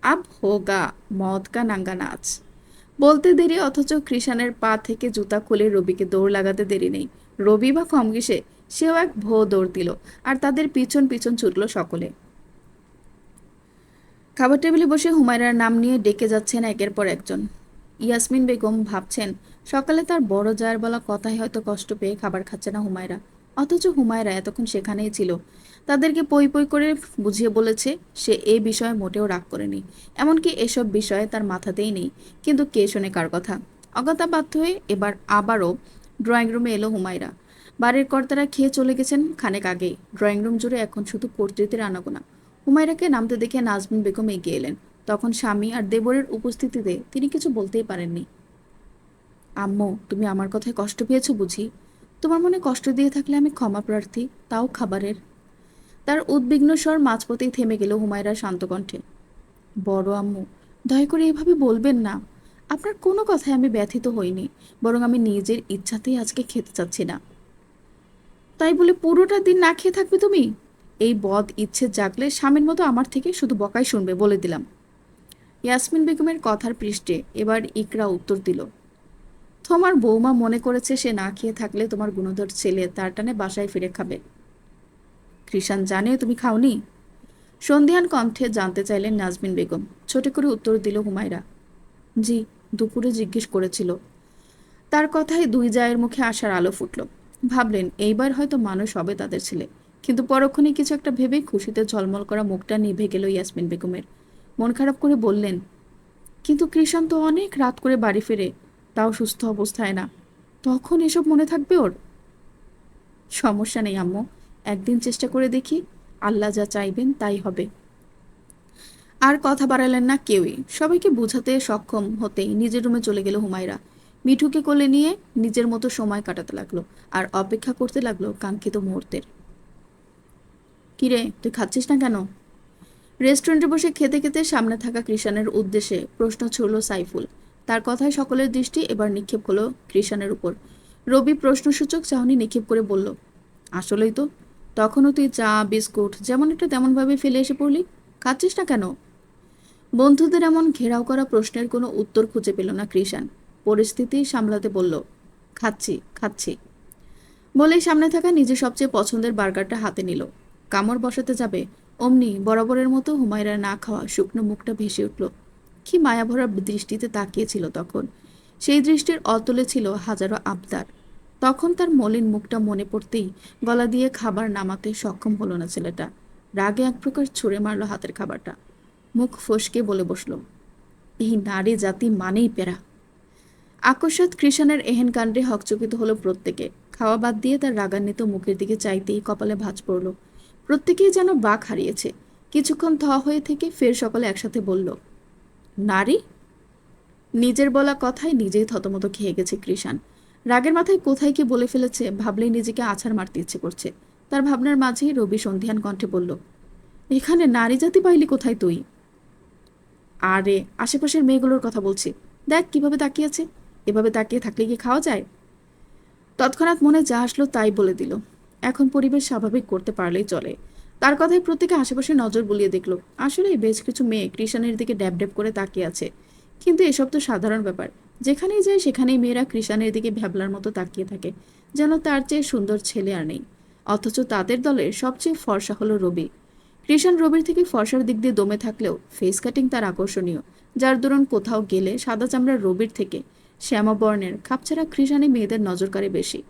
Speaker 1: আব হোগা মদ কা নাঙ্গা নাচ। বলতে দেরি, অথচ কৃষাণের পা থেকে জুতা খুলে রবিকে দৌড় লাগাতে দেরি নেই। রবি বা খমগিসে সেও এক ভো দৌড় দিল, আর তাদের পিছন পিছন ছুটল সকলে। খাবার টেবিলে বসে হুমায়রার নাম নিয়ে ডেকে যাচ্ছেন একের পর একজন। ইয়াসমিন বেগম ভাবছেন সকালে তার বড় জায়ের বলা কথায় হয়তো কষ্ট পেয়ে খাবার খাচ্ছে না হুমায়রা, অথচ হুমায়রা এতক্ষণ সেখানেই ছিল। তাদেরকে পই পই করে বুঝিয়ে বলেছে সে এ বিষয়ে মোটেও রাগ করেনি, এমনকি এসব বিষয়ে তার মাথাতেই নেই। কিন্তু কে শোনে কার কথা। অগত্যা বাধ্য হয়ে এবার আবারও ড্রয়িং রুমে এলো হুমায়রা। বাড়ির কর্তারা খেয়ে চলে গেছেন খানেক আগেই। ড্রয়িং রুম জুড়ে এখন শুধু কর্তৃত্বের আনাগোনা। হুমায়রাকে নামতে দেখে নাজমিন বেগম এগিয়ে এলেন। তখন স্বামী আর দেবরের উপস্থিতিতে তিনি কিছু বলতেই পারেননি। আম্মু, তুমি আমার কথায় কষ্ট পেয়েছো বুঝি? তোমার মনে কষ্ট দিয়ে থাকলে আমি ক্ষমা প্রার্থী, তাও খাবারের। তার উদ্বিগ্ন স্বর মাঝপথেই থেমে গেল হুমায়রার শান্ত কণ্ঠে। বড় আম্মু, দয়া করে এভাবে বলবেন না। আপনার কোনো কথায় আমি ব্যথিত হইনি, বরং আমি নিজের ইচ্ছাতেই আজকে খেতে চাচ্ছি না। তাই বলে পুরোটা দিন না খেয়ে থাকবে তুমি? এই বদ ইচ্ছে জাগলে স্বামীর মতো আমার থেকে শুধু বকাই শুনবে, বলে দিলাম। ইয়াসমিন বেগমের কথার পৃষ্ঠে এবার ইকরা উত্তর দিল, তোমার বৌমা মনে করেছে সে না খেয়ে থাকলে তোমার গুণধর ছেলে তার টানে বাসায় ফিরে খাবে। কৃষাণ জানে তুমি খাওনি? সন্ধিহান কণ্ঠে জানতে চাইলেন নাজমিন বেগম। ছোট করে উত্তর দিল হুমায়রা, জি, দুপুরে জিজ্ঞেস করেছিল। তার কথায় দুই জায়ের মুখে আশার আলো ফুটল। ভাবলেন এইবার হয়তো মানুষ হবে তাদের ছেলে। কিন্তু পরক্ষণে কিছু একটা ভেবে খুশিতে ঝলমল করা মুখটা নিভে গেল ইয়াসমিন বেগমের। মন খারাপ করে বললেন, কিন্তু কৃষাণ তো অনেক রাত করে বাড়ি ফেরে, তাও সুস্থ অবস্থায় না। তখন এসব মনে থাকবে ওর? সমস্যা নেই আম্মু, একদিন চেষ্টা করে দেখি, আল্লাহ যা চাইবেন তাই হবে। আর কথা বাড়ালেন না কেউই। সবাইকে বোঝাতে সক্ষম হতেই নিজের রুমে চলে গেল হুমায়রা। মিঠুকে কোলে নিয়ে নিজের মতো সময় কাটাতে লাগলো, আর অপেক্ষা করতে লাগলো কাঙ্ক্ষিত মুহূর্তের। কিরে, তুই খাচ্ছিস না কেন? রেস্টুরেন্টে বসে খেতে খেতে সামনে থাকা কৃষাণের উদ্দেশ্যে প্রশ্ন ছুড়ল সাইফুল। তার কথায় সকলের দৃষ্টি এবার নিক্ষেপ হলো কৃষাণের উপর। রবি প্রশ্নসূচক চাহনি নিক্ষেপ করে বলল, আসলেই তো, তখনও তুই চা বিস্কুট যেমন একটা তেমনভাবে ফেলে এসে পড়লি। খাচ্ছিস না কেন? বন্ধুদের এমন ঘেরাও করা প্রশ্নের কোনো উত্তর খুঁজে পেল না কৃষাণ। পরিস্থিতি সামলাতে বলল, খাচ্ছি খাচ্ছি বলেই সামনে থাকা নিজের সবচেয়ে পছন্দের বার্গারটা হাতে নিল। কামড় বসাতে যাবে অমনি বরাবরের মতো হুমায়রার না খাওয়া শুকনো মুখটা ভেসে উঠল। কি মায়াভরা দৃষ্টিতে তাকিয়েছিল তখন। সেই দৃষ্টির অতলে ছিল হাজারো আবদার। তখন তার মলিন মুখটা মনে পড়তেই গলা দিয়ে খাবার নামাতে সক্ষম হলো না ছেলেটা। রাগে এক প্রকার ছুঁড়ে মারল হাতের খাবারটা। মুখ ফসকে বলে বসল, এই নারী জাতি মানেই পেরা। আকস্মাৎ কৃষাণের এহেন কাণ্ডে হকচকিত হলো প্রত্যেকে। খাওয়া বাদ দিয়ে তার রাগান্বিত মুখের দিকে চাইতেই কপালে ভাঁজ পড়ল। প্রত্যেকেই যেন বাক হারিয়েছে। কিছুক্ষণ হয়ে থেকে ফের সকলে একসাথে বলল, নারী? নিজের বলা কথায় নিজেই থতমত খেয়ে গেছে কৃষাণ। রাগের মাথায় কোথায় কি বলে ফেলেছে ভাবলেই নিজেকে আছাড় মারতে ইচ্ছে করছে। তার ভাবনার মাঝেই রবি সন্ধিহান কণ্ঠে বলল, এখানে নারী জাতি পাইলি কোথায় তুই? আরে আশেপাশের মেয়েগুলোর কথা বলছি, দেখ কিভাবে তাকিয়ে আছে। এভাবে তাকিয়ে থাকলে কি খাওয়া যায়? তৎক্ষণাৎ মনে যা আসলো তাই বলে দিল। এখন পরিবেশ স্বাভাবিক করতে পারলেই চলে। তার কথায় প্রত্যেকে আশেপাশে নজর বুলিয়ে দেখলো। আসলে বেশ কিছু মেয়ে কৃষাণের দিকে ড্যাব ড্যাব করে তাকিয়ে আছে। কিন্তু এসব তো সাধারণ ব্যাপার। যেখানেই যায় সেখানেই মেয়েরা কৃষাণের দিকে ভ্যাবলার মতো তাকিয়ে থাকে, যেন তার চেয়ে সুন্দর ছেলে আর নেই। অথচ তাদের দলের সবচেয়ে ফর্সা হলো রবি। কৃষাণ রবির থেকে ফর্সার দিক দিয়ে দমে থাকলেও ফেস কাটিং তার আকর্ষণীয়, যার দরুন কোথাও গেলে সাদা চামড়ার রবির থেকে শ্যামাবর্ণের খাপছাড়া কৃষাণী মেয়েদের নজর কাড়ে বেশি।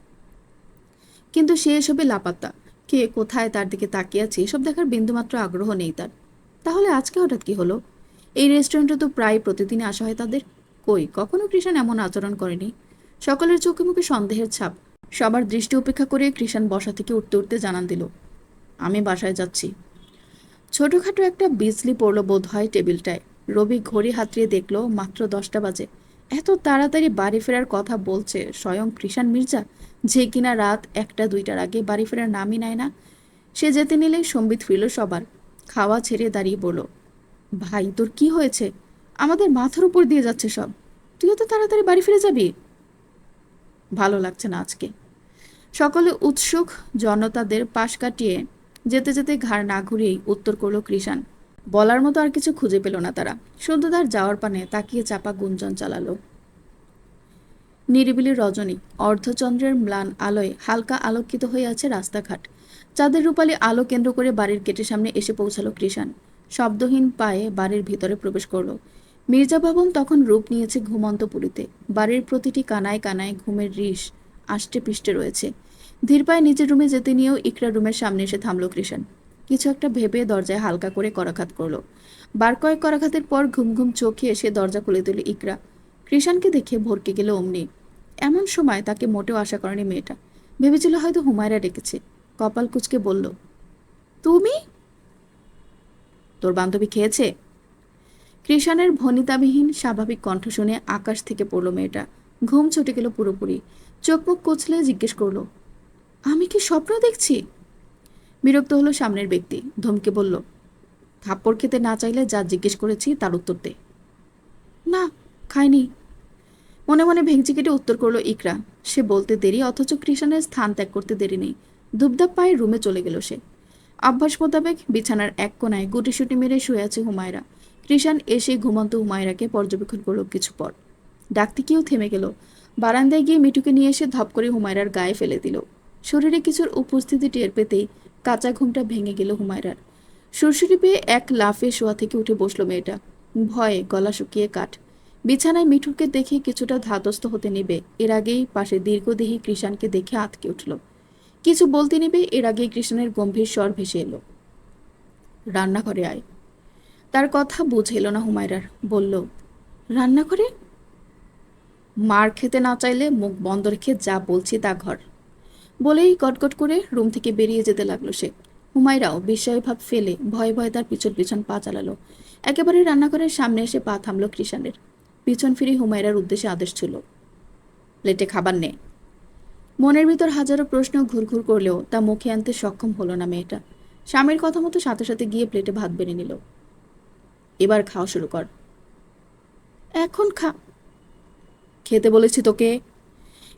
Speaker 1: কিন্তু সে এসবে লাপাত্তা। কে কোথায় তার দিকে তাকিয়ে আছে এসব দেখার বিন্দুমাত্র আগ্রহ নেই তার। তাহলে আজকে হঠাৎ কি হলো? এই রেস্টুরেন্টে তো প্রায় প্রতিদিনই আসা হয় তাদের। কই, কখনো কৃষাণ এমন আচরণ করেনি। সকলের চোখে মুখে সন্দেহের ছাপ। সবার দৃষ্টি উপেক্ষা করে কৃষাণ বসা থেকে উঠতে উঠতে জানান দিল, আমি বাসায় যাচ্ছি। ছোটখাটো একটা বিজলি পড়ল বোধ হয় টেবিলটায়। রবি ঘড়ি হাতড়িয়ে দেখলো মাত্র 10টা বাজে। এত তাড়াতাড়ি বাড়ি ফেরার কথা বলছে স্বয়ং কৃষাণ মির্জা, যে কিনা রাত 1টা-2টার আগে বাড়ি ফেরার নামই নেয় না। সে যেতে নিলেই সম্বিত ফিরল সবার। খাওয়া ছেড়ে দাঁড়িয়ে বলল, ভাই তোর কি হয়েছে? আমাদের মাথার উপর দিয়ে যাচ্ছে সব। তুইও তো তাড়াতাড়ি বাড়ি ফিরে যাবি। ভালো লাগছে না আজকে। সকলে উৎসুক জনতাদের পাশ কাটিয়ে যেতে যেতে ঘাড় না ঘুরিয়েই উত্তর করল কৃষাণ। বলার মতো আর কিছু খুঁজে পেল না তারা। শুধু তার যাওয়ার পানে তাকিয়ে চাপা গুঞ্জন চালালো। নিরিবিলি রজনী, অর্ধচন্দ্রের ম্লান আলোয় হালকা আলোকিত হয়ে আছে রাস্তাঘাট। চাঁদের রূপালী আলো কেন্দ্র করে বাড়ির গেটের সামনে এসে পৌঁছালো কৃষাণ। শব্দহীন পায়ে বাড়ির ভিতরে প্রবেশ করল। মির্জা ভবন তখন রূপ নিয়েছে ঘুমন্ত পুরীতে। বাড়ির প্রতিটি কানায় কানায় ঘুমের রিস আষ্টে পিষ্টে রয়েছে। ধীর পায়ে নিজের রুমে যেতে নিয়েও ইকরা রুমের সামনে এসে থামল কৃষাণ। কিছু একটা ভেবে দরজায় হালকা করে করাঘাত করলো। বার কয়েক করাঘাতের পর ঘুম ঘুম চোখে এসে দরজা খুলে দিল ইকরা। কৃষাণকে দেখে ভরকে গেল অমনি। এমন সময় তাকে মোটেও আশা করেনি মেয়েটা। ভেবেছিল হয়তো হুমায়রা ডেকেছে। কপাল কুঁচকে বলল, তুমি? তোর বান্ধবী খেয়েছে? কৃষাণের ভনিতাবিহীন স্বাভাবিক কণ্ঠ শুনে আকাশ থেকে পড়ল মেয়েটা। ঘুম ছুটে গেল পুরোপুরি। চোখ মুখ কচলে জিজ্ঞেস করলো, আমি কি স্বপ্ন দেখছি? বিরক্ত হলো সামনের ব্যক্তি। ধমকে বলল, থাপ্পড় খেতে না চাইলে যা জিজ্ঞেস করেছি তার উত্তর দে। না, খাইনি। মনে মনে ভেঙচি কেটে উত্তর করলো ইকরা। সে বলতে দেরি, অথচ কৃষাণের স্থান ত্যাগ করতে দেরি নেই। ধুপধাপ পায়ে রুমে চলে গেল সে। অভ্যাস মোতাবেক বিছানার এক কোনায় গুটিসুটি মেরে শুয়ে আছে হুমায়রা। কৃষাণ এসে ঘুমন্ত হুমায়রাকে পর্যবেক্ষণ করল কিছু পর। ডাকতে গিয়েও থেমে গেল। বারান্দায় গিয়ে মিঠুকে নিয়ে এসে ধপ করে হুমায়রার গায়ে ফেলে দিল। শরীরে কিছুর উপস্থিতি টের পেতেই কাঁচা ঘুমটা ভেঙে গেল হুমায়রার। সুরসুরি পেয়ে এক লাফে শোয়া থেকে উঠে বসলো মেয়েটা। ভয়ে গলা শুকিয়ে কাঠ। বিছানায় মিঠুকে দেখে কিছুটা ধাতস্থ হতে নেবে এর আগেই পাশে দীর্ঘদেহী কৃষাণকে দেখে আঁতকে উঠল। কিছু বলতে নেবে এর আগেই কৃষাণের গম্ভীর স্বর ভেসে এলো, রান্নাঘরে আয়। তার কথা বুঝেল না হুমায়রার। বলল, রান্নাঘরে? মার খেতে না চাইলে মুখ বন্ধ রেখে যা বলছি তা ঘর। বলেই গটগট করে রুম থেকে বেরিয়ে যেতে লাগলো সে। হুমায়রাও বিস্ময়ভাব ফেলে ভয়ে ভয়ে তার পিছন পিছন পা চালালো। একেবারে রান্নাঘরের সামনে এসে পা থামলো কৃষাণের। পিছন ফিরে হুমায়রার উদ্দেশ্যে আদেশ ছিল, প্লেটে খাবার নে। মনের ভিতর হাজারো প্রশ্ন ঘুরঘুর করলেও তা মুখে আনতে সক্ষম হলো না মেয়েটা। স্বামীর কথা মতো সাথে সাথে গিয়ে প্লেটে ভাত বেড়ে নিল। এবার খাওয়া শুরু কর। এখন খেতে বলেছি তোকে।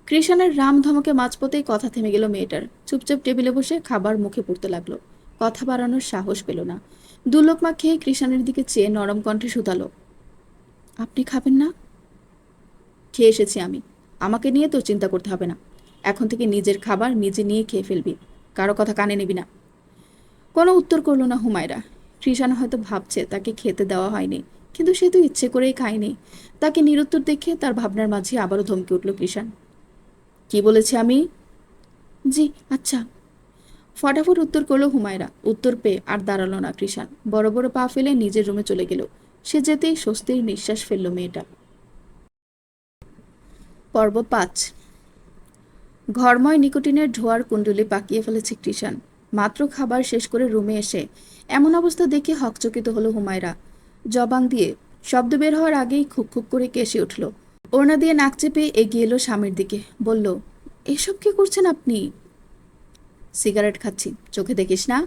Speaker 1: কৃষাণের রাম ধমকে মাঝপথেই কথা থেমে গেল মেয়েটার। চুপচাপ টেবিলে বসে খাবার মুখে পড়তে লাগলো। কথা বাড়ানোর সাহস পেল না। দু লোকমা খেয়ে কৃষাণের দিকে চেয়ে নরম কণ্ঠে শুধালো, আপনি খাবেন না? খেয়ে এসেছি আমি, আমাকে নিয়ে তোর চিন্তা করতে হবে না। এখন থেকে নিজের খাবার নিজে নিয়ে খেয়ে ফেলবি, কারো কথা কানে নিবি না। কোনো উত্তর করলো না হুমায়রা। কৃষাণ হয়তো ভাবছে তাকে খেতে দেওয়া হয়নি, কিন্তু সে তো ইচ্ছে করেই খায়নি। তাকে নিরুত্তর দেখে তার ভাবনার মাঝে আবারও ধমকে উঠল কৃষাণ, কি বলেছি আমি? জি আচ্ছা। ফটাফট উত্তর করলো হুমায়রা। উত্তর পেয়ে আর দাঁড়ালো না কৃষাণ। বড় বড় পা ফেলে নিজের রুমে চলে গেল। সে যেতেই স্বস্তির নিঃশ্বাস ফেলল মেয়েটা। পর্ব 5। ঘরময় নিকোটিনের ধোঁয়ার কুণ্ডলি পাকিয়ে ফেলেছে কৃষাণ। মাত্র খাবার শেষ করে রুমে এসে এমন অবস্থা দেখে হকচকিত হলো হুমায়রা। জবাং দিয়ে শব্দ বের হওয়ার আগেই খুক খুক করে কেসে উঠল। ওড়না দিয়ে নাক চেপে এগিয়ে এলো স্বামীর দিকে। বলল, এসব কি করছেন আপনি? সিগারেট খাচ্ছি, চোখে দেখিস না?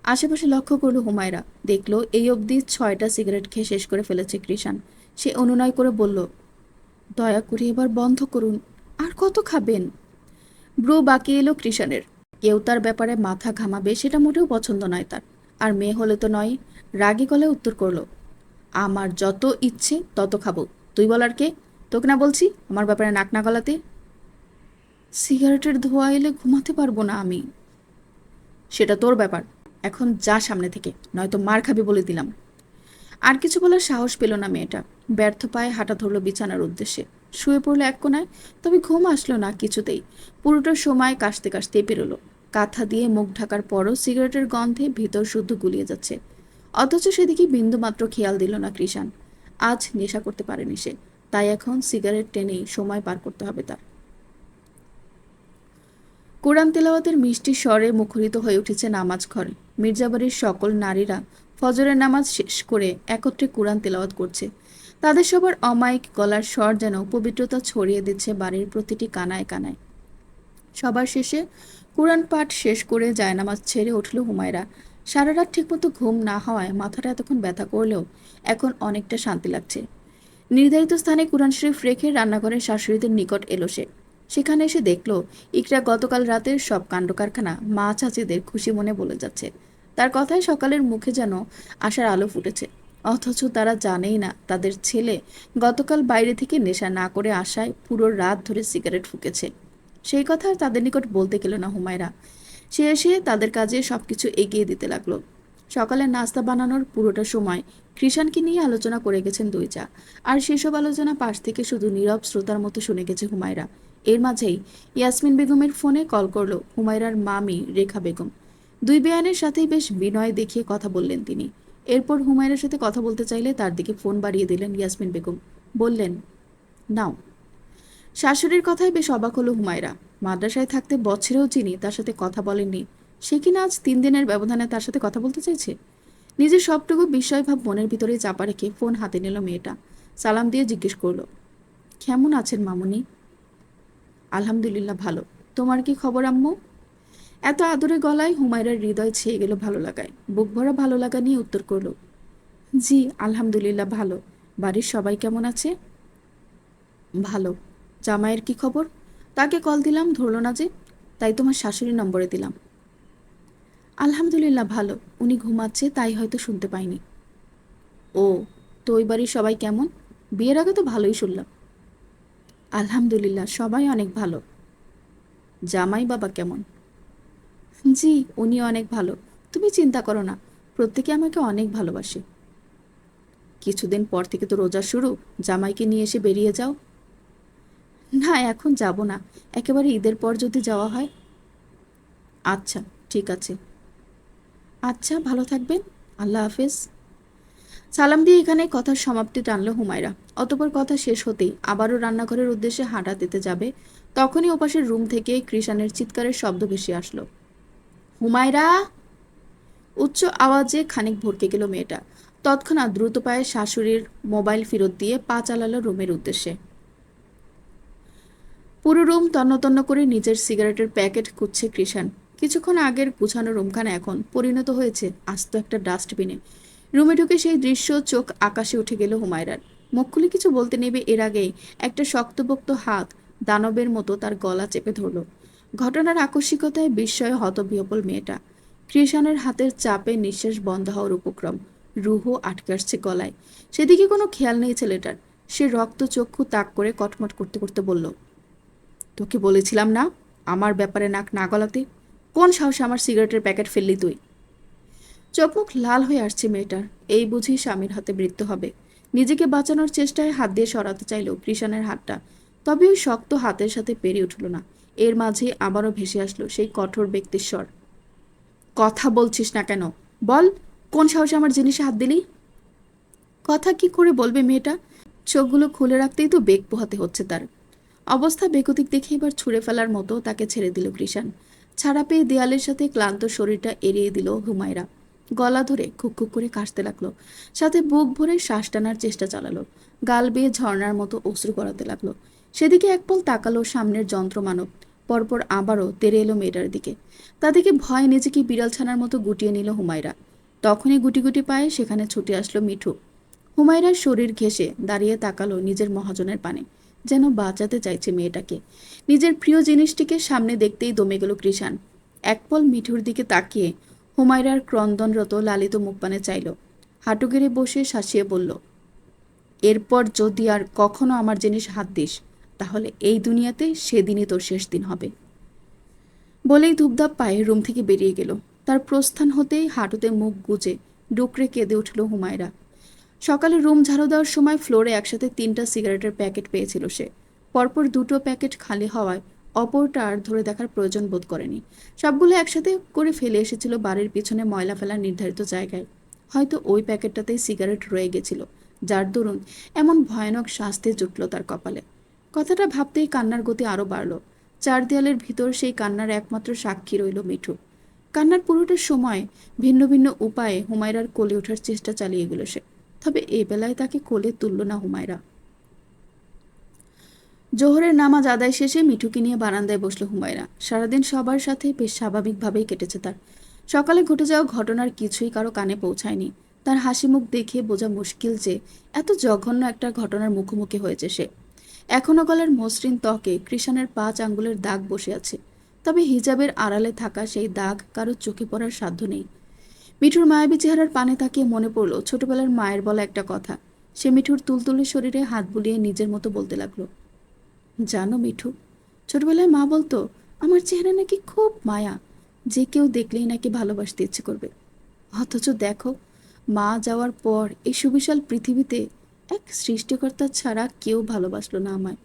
Speaker 1: আশেপাশে লক্ষ্য করলো হুমায়রা। দেখলো এই অবধি 6টা সিগারেট খেয়ে শেষ করে ফেলেছে কৃষাণ। সে অনুনয় করে বলল, দয়া করে এবার বন্ধ করুন, আর কত খাবেন? ব্রু বাকি এলো কৃষাণের। কেউ তার ব্যাপারে মাথা ঘামাবে সেটা মোটেও পছন্দ নয় তার। আর মেয়ে হলে তো নয়। রাগী গলায় উত্তর করলো, আমার যত ইচ্ছে তত খাবো, তুই বলার কে? তোকে না বলছি আমার ব্যাপারে নাক না গলাতে। সিগারেটের ধোঁয়া এলে ঘুমাতে পারবো না আমি। সেটা তোর ব্যাপার, এখন যা সামনে থেকে, নয়তো মার খাবি বলে দিলাম। আর কিছু বলার সাহস পেল না মেয়েটা। ব্যর্থ পায়ে হাঁটা ধরল বিছানার উদ্দেশ্যে। শুয়ে পড়লো এক কোনায়। তবে ঘুম আসলো না কিছুতেই। পুরোটা সময় কাশতে কাশতে পেরোলো। কাঁথা দিয়ে মুখ ঢাকার পরও সিগারেটের গন্ধে ভিতর শুদ্ধ গুলিয়ে যাচ্ছে। অথচ সেদিকে বিন্দুমাত্র খেয়াল দিল না কৃষাণ। আজ নেশা করতে পারেনি সে, তাই এখন সিগারেট টেনেই সময় পার করতে হবে তার। কোরআন তেলাওয়াতের মিষ্টি স্বরে মুখরিত হয়ে উঠেছে নামাজ ঘর। মির্জাবাড়ির সকল নারীরা ফজরের নামাজ শেষ করে একত্রে কোরআন তেলাওয়াত করছে। তাদের সবার অমায়িক গলার স্বর যেন পবিত্রতা ছড়িয়ে দিচ্ছে বাড়ির প্রতিটি কানায় কানায়। সবার শেষে কুরআন পাঠ শেষ করে জায়নামাজ ছেড়ে উঠল হুমায়রা। সারা রাত ঠিকমতো ঘুম না হওয়ায় মাথাটা এতক্ষণ ব্যথা করলেও এখন অনেকটা শান্তি লাগছে। নির্ধারিত স্থানে কুরআন শরীফ রেখে রান্নাঘরের শাশুড়িদের নিকট এলো সে। সেখানে এসে দেখল ইকরা গতকাল রাতের সব কাণ্ডকারখানা মা চাচিদের খুশি মনে বলে যাচ্ছে। তার কথায় সকালের মুখে যেন আশার আলো ফুটেছে। অথচ তারা জানেই না তাদের ছেলে গতকাল বাইরে থেকে নেশা না করে আসায় পুরো রাত ধরে সিগারেট ফুঁকেছে। সেই কথা আর তাদের নিকট বলতে গেল না হুমায়রা। সে এসে তাদের কাজে সবকিছু এগিয়ে দিতে লাগলো। সকালে নাস্তা বানানোর পুরোটা সময় কৃষাণকে নিয়ে আলোচনা করে গেছেন দুই চা। আর সেসব আলোচনা পাশ থেকে শুধু নীরব শ্রোতার মতো শুনে গেছে হুমায়রা। এর মাঝেই ইয়াসমিন বেগমের ফোনে কল করলো হুমায়রার মামি রেখা বেগম। দুই বেয়ানের সাথেই বেশ বিনয় দেখিয়ে কথা বললেন তিনি। এরপর হুমায়রার সাথে কথা বলতে চাইলে তার দিকে ফোন বাড়িয়ে দিলেন ইয়াসমিন বেগম। বললেন, নাও। শাশুড়ির কথায় বেশ অবাক হলো হুমায়রা। মাদ্রাসায় থাকতে বছরেও চিনি তার সাথে কথা বলেননি, সে কিনা আজ 3 দিনের ব্যবধানে তার সাথে কথা বলতে চাইছে। নিজের সবটুকু বিস্ময়ভাব মনের ভিতরেই চাপা রেখে ফোন হাতে নিল মেয়েটা। সালাম দিয়ে জিজ্ঞেস করলো, কেমন আছেন মামুনি? আলহামদুলিল্লাহ ভালো। তোমার কি খবর আম্মু? এত আদরে গলায় হুমায়রার হৃদয় ছেয়ে গেল ভালো লাগায়। বুক ভরা ভালো লাগা নিয়ে উত্তর করলো, জি আলহামদুলিল্লাহ ভালো। বাড়ির সবাই কেমন আছে? ভালো। জামাইয়ের কি খবর? তাকে কল দিলাম, ধরল না যে, তাই তোমার শাশুড়ির নম্বরে দিলাম। আলহামদুলিল্লাহ ভালো, উনি ঘুমাচ্ছে তাই হয়তো শুনতে পাইনি। ও, তো ওই বাড়ির সবাই কেমন? বিয়ের আগে তো ভালোই শুনলাম। আলহামদুলিল্লাহ সবাই অনেক ভালো। জামাই বাবা কেমন? জি, উনিও অনেক ভালো। তুমি চিন্তা করো না, প্রত্যেকে আমাকে অনেক ভালোবাসে। কিছুদিন পর থেকে তো রোজা শুরু, জামাইকে নিয়ে এসে বেরিয়ে যাও। না এখন যাব না, একেবারে ঈদের পর যদি যাওয়া হয়। আচ্ছা, ঠিক আছে। আচ্ছা, ভালো থাকবেন। আল্লাহ হাফেজ। সালাম দিয়ে এখানে কথার সমাপ্তি টানল হুমায়রা। অতপর কথা শেষ হতেই আবারও রান্নাঘরের উদ্দেশ্যে হাঁটা দিতে যাবে, তখনই ওপাশের রুম থেকে কৃষাণের চিৎকারের শব্দ ভেসে আসলো। হুমায়রা! উচ্চ আওয়াজে খানিক ভড়কে গেল মেয়েটা। তৎক্ষণাৎ দ্রুত পায়ে শাশুড়ির মোবাইল ফেরত দিয়ে পা চালালো রুমের উদ্দেশ্যে। পুরো রুম তন্ন করে নিজের সিগারেটের প্যাকেট খুঁজছে কৃষাণ। কিছুক্ষণ আগের গুছানো রুমখানা এখন পরিণত হয়েছে আস্ত একটা ডাস্টবিনে। রুমে ঢুকে সেই দৃশ্য চোখ আকাশে উঠে গেল হুমায়রার। মুখ খুলে কিছু বলতে নেবে এর আগেই একটা শক্তপোক্ত হাত দানবের মতো তার গলা চেপে ধরল। ঘটনার আকস্মিকতায় বিস্ময়ে হতবিহ্বল মেয়েটা। কৃষাণের হাতের চাপে নিঃশ্বাস বন্ধ হওয়ার উপক্রম। রুহও আটকে আসছে গলায়। সেদিকে কোনো খেয়াল নেই ছেলেটার। সে রক্ত চক্ষু তাক করে কটমট করতে করতে বলল, তোকে বলেছিলাম না আমার ব্যাপারে নাক না গলাতে? কোন সাহসে আমার সিগারেটের প্যাকেট ফেললি তুই? চোখ মুখ লাল হয়ে আসছে মেয়েটার। এই বুঝি স্বামীর হাতে মৃত্যু হবে। নিজেকে বাঁচানোর চেষ্টায় হাত দিয়ে সরাতে চাইল কৃষাণের হাতটা, তবে ওই শক্ত হাতের সাথে পেরিয়ে উঠল না। এর মাঝে আবারও ভেসে আসলো সেই কঠোর ব্যক্তির স্বর, কথা বলছিস না কেন? বল, কোন সাহসে আমার জিনিসে হাত দিলি? কথা কি করে বলবে মেয়েটা? চোখগুলো খুলে রাখতেই তো বেগ পোহাতে হচ্ছে তার। অবস্থা বেগতিক দেখে এবার ছুঁড়ে ফেলার মতো তাকে ছেড়ে দিল কৃষাণ। ছাড়া পেয়ে দেয়ালের সাথে ক্লান্ত শরীরটা এড়িয়ে দিল হুমায়রা। গলা ধরে খুক করে কাশতে লাগলো, সাথে বুক ভরে শ্বাস টানার চেষ্টা চালালো। গাল বেয়ে ঝর্ণার মতো অশ্রু গড়াতে লাগলো। সেদিকে একপল তাকালো সামনের যন্ত্রমানব। পরপর আবারও তেড়ে এলো মেয়েটার দিকে। তাদেরকে ভয় নিজেকে বিড়াল ছানার মতো গুটিয়ে নিল হুমায়রা। তখনই গুটি গুটি পায়ে সেখানে ছুটে আসলো মিঠু। হুমায়রার শরীর ঘেঁষে দাঁড়িয়ে তাকালো নিজের মহাজনের পানে, যেন বাঁচাতে চাইছে মেয়েটাকে। নিজের প্রিয় জিনিসটিকে সামনে দেখতেই দমে গেল কৃষাণ। একপল মিঠুর দিকে তাকিয়ে হুমায়রার ক্রন্দনরত লালিত মুখপানে চাইল। হাঁটু গেড়ে বসে শাসিয়ে বলল, এরপর যদি আর কখনো আমার জিনিস হাত দিস, তাহলে এই দুনিয়াতে সেদিনই তোর শেষ দিন হবে। বলেই ধূপধাপ পায়ে রুম থেকে বেরিয়ে গেল। তার প্রস্থান হতেই হাঁটুতে মুখ গুজে ডুকরে কেঁদে উঠল হুমায়রা। সকালে রুম ঝাড়ু দেওয়ার সময় ফ্লোরে একসাথে 3টা সিগারেটের প্যাকেট পেয়েছিল সে। পরপর 2টো প্যাকেট খালি হওয়ায় অপরটা আর ধরে দেখার প্রয়োজন বোধ করেনি। সবগুলো একসাথে করে ফেলে এসেছিল বাড়ির পিছনে ময়লা ফেলার নির্ধারিত জায়গায়। হয়তো ওই প্যাকেটটাতেই সিগারেট রয়ে গেছিল, যার দরুন এমন ভয়ানক শাস্তি জুটল তার কপালে। কথাটা ভাবতেই কান্নার গতি আরও বাড়ল। চার দেয়ালের ভিতর সেই কান্নার একমাত্র সাক্ষী রইল মিঠু। কান্নার পুরোটার সময় ভিন্ন ভিন্ন উপায়ে হুমায়রার কোলে ওঠার চেষ্টা চালিয়ে গেল সে। তবে এ বেলায় তাকে কোলে তুলল না হুমায়রা। জোহরের নামাজ আদায় শেষে মিঠুকে নিয়ে বারান্দায় বসলো হুমায়রা। সারাদিন সবার সাথে বেশ স্বাভাবিকভাবেই কেটেছে তার। সকালে ঘটে যাওয়া ঘটনার কিছুই কারো কানে পৌঁছায়নি। তার হাসি মুখ দেখে বোঝা মুশকিল যে এত জঘন্য একটা ঘটনার মুখোমুখি হয়েছে সে। এখনো গলার মসৃণ ত্বকে কৃষাণের 5 আঙ্গুলের দাগ বসে আছে, তবে হিজাবের আড়ালে থাকা সেই দাগ কারো চোখে পড়ার সাধ্য নেই। মিঠুর মায়াবী চেহারার পানে তাকিয়ে মনে পড়ল ছোটবেলার মায়ের বলা একটা কথা। সে মিঠুর তুলতুলে শরীরে হাত বুলিয়ে নিজের মতো বলতে লাগলো, জানো মিঠু, ছোটবেলায় মা বলতো আমার চেহারা নাকি খুব মায়া, যে কেউ দেখলেই নাকি ভালোবাসতে ইচ্ছে করবে। অথচ দেখো, মা যাওয়ার পর এই সুবিশাল পৃথিবীতে এক সৃষ্টিকর্তা ছাড়া কেউ ভালোবাসলো না আমায়।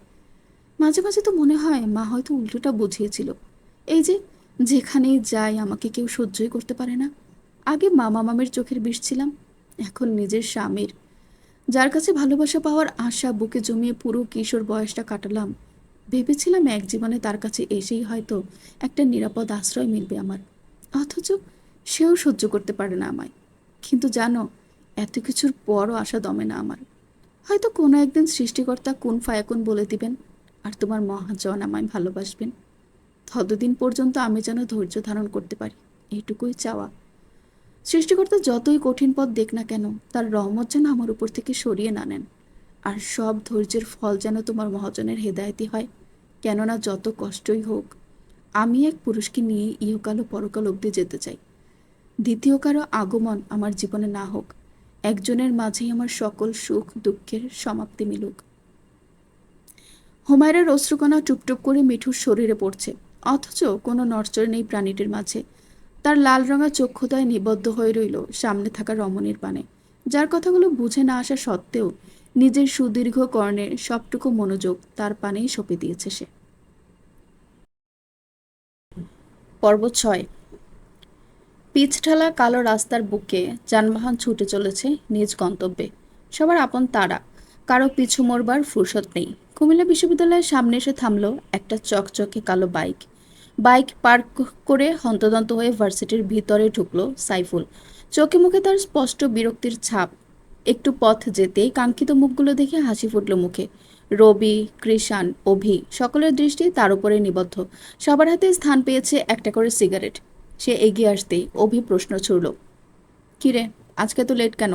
Speaker 1: মাঝে মাঝে তো মনে হয় মা হয়তো উল্টোটা বুঝিয়েছিল। এই যে যেখানেই যাই আমাকে কেউ সহ্যই করতে পারে না। আগে মামা মামের চোখের বিষ ছিলাম, এখন নিজের স্বামীর। যার কাছে ভালোবাসা পাওয়ার আশা বুকে জমিয়ে পুরো কিশোর বয়সটা কাটালাম, ভেবেছিলাম এক জীবনে তার কাছে এসেই হয়তো একটা নিরাপদ আশ্রয় মিলবে আমার। অথচ সেও সহ্য করতে পারে না আমায়। কিন্তু জানো, এত কিছুর পরও আশা দমে না আমার। হয়তো কোনো একদিন সৃষ্টিকর্তা কোন ফায়াকুন বলে দিবেন, আর তোমার মহাজন আমায় ভালোবাসবেন। ততদিন পর্যন্ত আমি যেন ধৈর্য ধারণ করতে পারি, এইটুকুই চাওয়া। সৃষ্টিকর্তা যতই কঠিন পথ দেখ না কেন, তার রহমত যেন আমার উপর থেকে সরিয়ে না নেন। আর সব ধৈর্যের ফল যেন তোমার মহাজনের হেদায়েতই হয়। কেননা যত কষ্টই হোক, আমি এক পুরুষকে নিয়ে ইহকাল ও পরকাল অবধি যেতে চাই। দ্বিতীয় কারো আগমন আমার জীবনে না হোক, একজনের মাঝেই আমার সকল সুখ দুঃখের সমাপ্তি মিলুক। হুমায়রার অশ্রুকণা টুপটুপ করে মিঠুর শরীরে পড়ছে, অথচ কোনো নড়চড় নেই প্রাণীটির মাঝে। তার লাল রঙা চক্ষুদয় নিবদ্ধ হয়ে রইল সামনে থাকা রমণীর পানে, যার কথাগুলো বুঝে না আসা সত্ত্বেও নিজের সুদীর্ঘ কর্ণের সবটুকু মনোযোগ তার পানেই সঁপে দিয়েছে সে। পর্ব 6। পিচঢালা কালো রাস্তার বুকে যানবাহন ছুটে চলেছে নিজ গন্তব্যে। সবার আপন তারা, কারো পিছু মরবার ফুরসত নেই। কুমিল্লা বিশ্ববিদ্যালয়ের সামনে এসে থামল একটা চকচকে কালো বাইক। বাইক পার্ক করে হন্তদন্ত হয়ে ভার্সিটির ভিতরে ঢুকলো সাইফুল। চোখে মুখে তার স্পষ্ট বিরক্তির ছাপ। একটু পথ যেতেই কাঙ্ক্ষিত মুখগুলো দেখে হাসি ফুটল মুখে। রবি, কৃষাণ, অভি সকলের দৃষ্টি তার উপরে নিবদ্ধ। সবার হাতে স্থান পেয়েছে একটা করে সিগারেট। সে এগিয়ে আসতেই অভি প্রশ্ন ছুড়ল, কিরে, আজকে তো লেট কেন?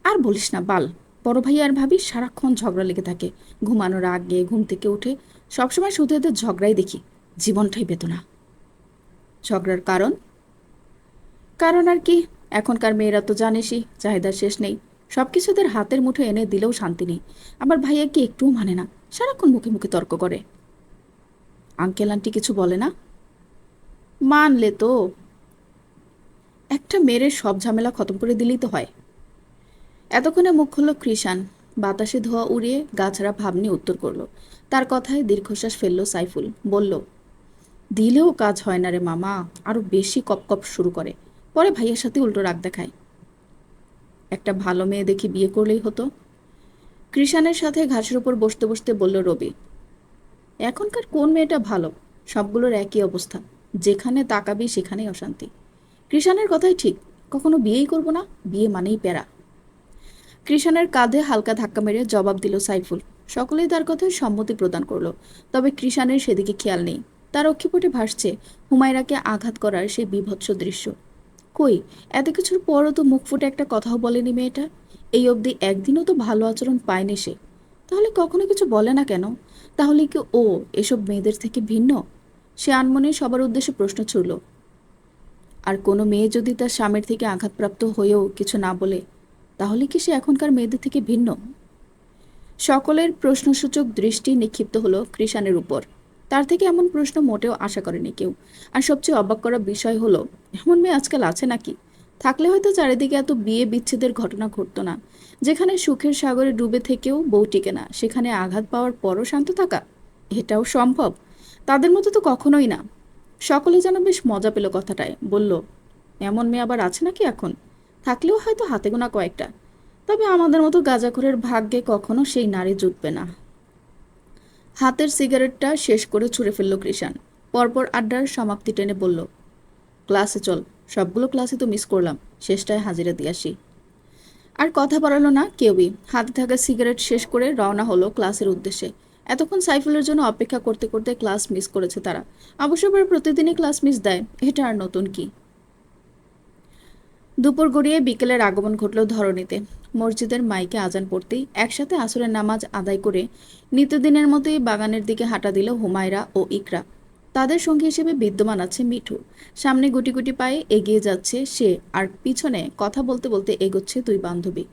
Speaker 1: আর বলিস না বাল, বড় ভাই আর ভাবি সারাক্ষণ ঝগড়া লেগে থাকে। ঘুমানোর আগে ঘুম থেকে উঠে সবসময় শুধু এদের ঝগড়াই দেখি, জীবনটাই বেদনা। ঝগড়ার কারণ? কারণ আর কি, এখনকার মেয়েরা তো জানিসই, চাহিদার শেষ নেই। সব কিছু এদের হাতের মুঠো এনে দিলেও শান্তি নেই। আবার ভাইয়া কি একটুও মানে না, সারাক্ষণ মুখে মুখে তর্ক করে। আঙ্কেল আন্টি কিছু বলে না? মানলে তো একটা মেয়ের সব ঝামেলা খতম করে দিলেই তো হয়। এতক্ষণে মুখ খুলল কৃষাণ। বাতাসে ধোয়া উড়িয়ে গাছড়া ভাব নিয়ে উত্তর করল। তার কথায় দীর্ঘশ্বাস ফেলল সাইফুল। বলল, দিলেও কাজ হয় না রে মামা, আরো বেশি কপ কপ শুরু করে। পরে ভাইয়ের সাথে উল্টো রাগ দেখায়। একটা ভালো মেয়ে দেখে বিয়ে করলেই হতো। কৃষাণের সাথে ঘাসের উপর বসতে বসতে বলল রবি, এখনকার কোন মেয়েটা ভালো? সবগুলোর একই অবস্থা, যেখানে তাকাবি সেখানেই অশান্তি। কৃষাণের কথাই ঠিক, কখনো বিয়েই করব না, বিয়ে মানেই প্যারা। কৃষাণের কাঁধে হালকা ধাক্কা মেরে জবাব দিল সাইফুল। সকলেই তার কথায় সম্মতি প্রদান করলো, তবে কৃষাণের সেদিকে খেয়াল নেই। তার অক্ষিপটে ভাসছে হুমায়রাকে আঘাত করার সেই বীভৎস দৃশ্য। কই, এত কিছুর পরও তো মুখ ফুটে একটা কথাও বলেনি মেয়েটা। এই অবধি একদিনও তো ভালো আচরণ পায়নি সে। তাহলে কখনো কিছু বলে না কেন? তাহলে কি ও এসব মেয়েদের থেকে ভিন্ন? সে আনমনে সবার উদ্দেশ্যে প্রশ্ন ছুড়ল। আর কোনো মেয়ে যদি তার স্বামীর থেকে আঘাতপ্রাপ্ত হয়েও কিছু না বলে, তাহলে কি সে এখনকার মেয়েদের থেকে ভিন্ন? সকলের প্রশ্নসূচক দৃষ্টি নিক্ষিপ্ত হলো কৃষাণের উপর। তার থেকে এমন প্রশ্ন মোটেও আশা করেনি কেউ। আর সবচেয়ে অবাক করা বিষয় হলো, এমন মেয়ে আজকাল আছে নাকি? থাকলে হয়তো চারিদিকে এত বিয়ে বিচ্ছেদের ঘটনা ঘটতো না। যেখানে সুখের সাগরে ডুবে থেকেও বউ টিকে না, সেখানে আঘাত পাওয়ার পরও শান্ত থাকা, এটাও সম্ভব? তাদের মতো তো কখনোই না। সকলে যেন বেশ মজা পেল কথাটায়। বলল, এমন মেয়ে আবার আছে নাকি এখন? থাকলেও হয়তো হাতে গোনা কয়েকটা। তবে আমাদের মতো গাঁজাখোরের ভাগ্যে কখনো সেই নারী জুটবে না। হাতের সিগারেটটা শেষ করে ছুঁড়ে ফেলল কৃষাণ। পরপর আড্ডার সমাপ্তি টেনে বলল, ক্লাসে চল, সবগুলো ক্লাসে তো মিস করলাম, শেষটায় হাজিরা দিয়ে আসি। আর কথা বাড়ালো না কেউই। হাতে থাকা সিগারেট শেষ করে রওনা হলো ক্লাসের উদ্দেশ্যে। এতক্ষণ সাইফুলের জন্য অপেক্ষা করতে করতে ক্লাস মিস করেছে তারা। অবশ্য এবার প্রতিদিনই ক্লাস মিস দেয়, এটা আর নতুন কি। দুপুর গড়িয়ে বিকেলের আগমন ঘটল ধরণীতে। মসজিদের মাইকে আজান পড়তেই একসাথে আসরের নামাজ আদায় করে নিত্যদিনের মতোই বাগানের দিকে হাঁটা দিল হুমায়রা ও ইকরা। তাদের সঙ্গী হিসেবে বিদ্যমান আছে মিঠু। সামনে গুটি গুটি পায়ে এগিয়ে যাচ্ছে সে, আর পিছনে কথা বলতে বলতে এগোচ্ছে দুই বান্ধবী।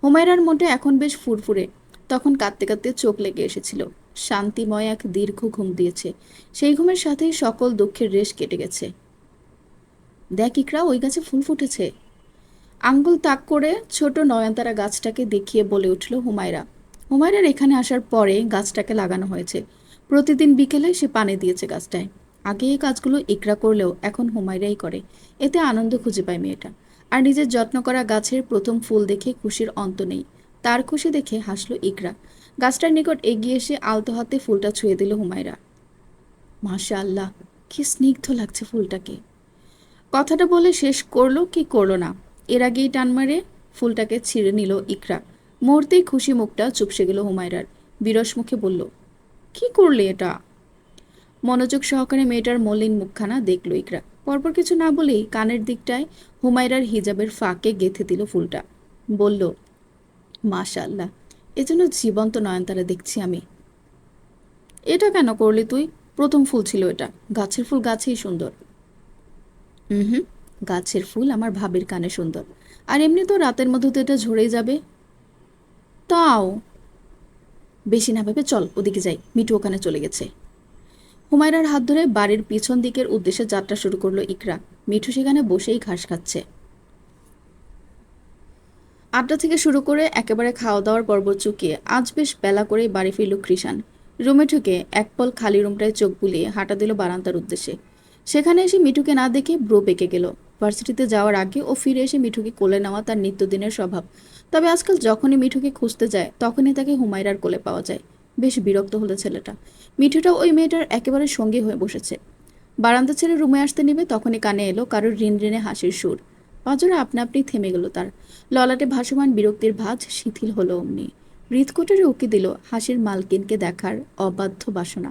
Speaker 1: হুমায়রার মনটা এখন বেশ ফুরফুরে। তখন কাঁদতে কাঁদতে চোখ লেগে এসেছিল। শান্তিময় এক দীর্ঘ ঘুম দিয়েছে। সেই ঘুমের সাথেই সকল দুঃখের রেশ কেটে গেছে। দেখ ইকরা, ওই গাছে ফুল ফুটেছে। আঙ্গুল তাক করে ছোট নয়নতারা গাছটাকে দেখিয়ে বলে উঠল হুমায়রা। হুমায়রার এখানে আসার পরে গাছটাকে লাগানো হয়েছে। প্রতিদিন বিকেলে সে পানি দিয়েছে গাছটায়। আগে এই কাজগুলো ইকরা করলেও এখন হুমায়রাই করে। এতে আনন্দ খুঁজে পায় মেয়েটা। আর নিজের যত্ন করা গাছের প্রথম ফুল দেখে খুশির অন্ত নেই। তার খুশি দেখে হাসলো ইকরা। গাছটার নিকট এগিয়ে এসে আলতো হাতে ফুলটা ছুঁয়ে দিল হুমায়রা। মাশা আল্লাহ, কি স্নিগ্ধ লাগছে ফুলটাকে। কথাটা বলে শেষ করলো কি করলো না, এর আগেই টান মারে ফুলটাকে ছিঁড়ে নিল ইকরা। মুহূর্তেই খুশি মুখটা চুপসে গেল হুমায়রার। বিরস মুখে বলল, কি করলে এটা? মনোযোগ সহকারে মেয়েটার মলিন মুখখানা দেখল ইকরা। পরপর কিছু না বলেই কানের দিকটায় হুমায়রার হিজাবের ফাঁকে গেঁথে দিল ফুলটা। বলল, মাশাআল্লাহ, এজন্য জীবন্ত নয়নতারা দেখছি আমি। এটা কেন করলি তুই? প্রথম ফুল ছিল এটা। গাছের ফুল গাছেই সুন্দর। হুম, গাছের ফুল আমার ভাবির কানে সুন্দর। আর এমনি তো রাতের মধ্যে তো এটা ঝরেই যাবে। তাও বেশি না ভেবে চল ওদিকে যাই, মিঠু ওখানে চলে গেছে। হুমায়রার হাত ধরে বাড়ির পিছন দিকের উদ্দেশ্যে যাত্রা শুরু করলো ইকরা। মিঠু সেখানে বসেই ঘাস খাচ্ছে। আড্ডা থেকে শুরু করে একেবারে খাওয়া দাওয়ার পর্ব চুকিয়ে আজ বেশ বেলা করেই বাড়ি ফিরল কৃষাণ। রুমে ঢুকে এক পল খালি রুমটায় চোখ বুলিয়ে হাঁটা দিল বারান্দার উদ্দেশ্যে। সেখানে এসে মিঠুকে না দেখে ব্রো পেকে গেল। ভার্সিটিতে যাওয়ার আগে ও ফিরে এসে মিঠুকে কোলে নেওয়া তার নিত্যদিনের স্বভাব। তবে আজকাল যখনই মিঠুকে খুঁজতে যায় তখনই তাকে হুমায়রার কোলে পাওয়া যায়। বেশ বিরক্ত হলো ছেলেটা। মিঠুটাও ওই মেয়েটার একেবারে সঙ্গী হয়ে বসেছে। বারান্দা ছেড়ে রুমে আসতে নেবে তখনই কানে এলো কারোর রিন রিনে হাসির সুর। পাঁজরে আপনা আপনি থেমে গেল তার। ললাটে ভাসমান বিরক্তির ভাঁজ শিথিল হলো অমনি। হৃদকোটরে উকি দিল হাসির মালকিনকে দেখার অবাধ্য বাসনা।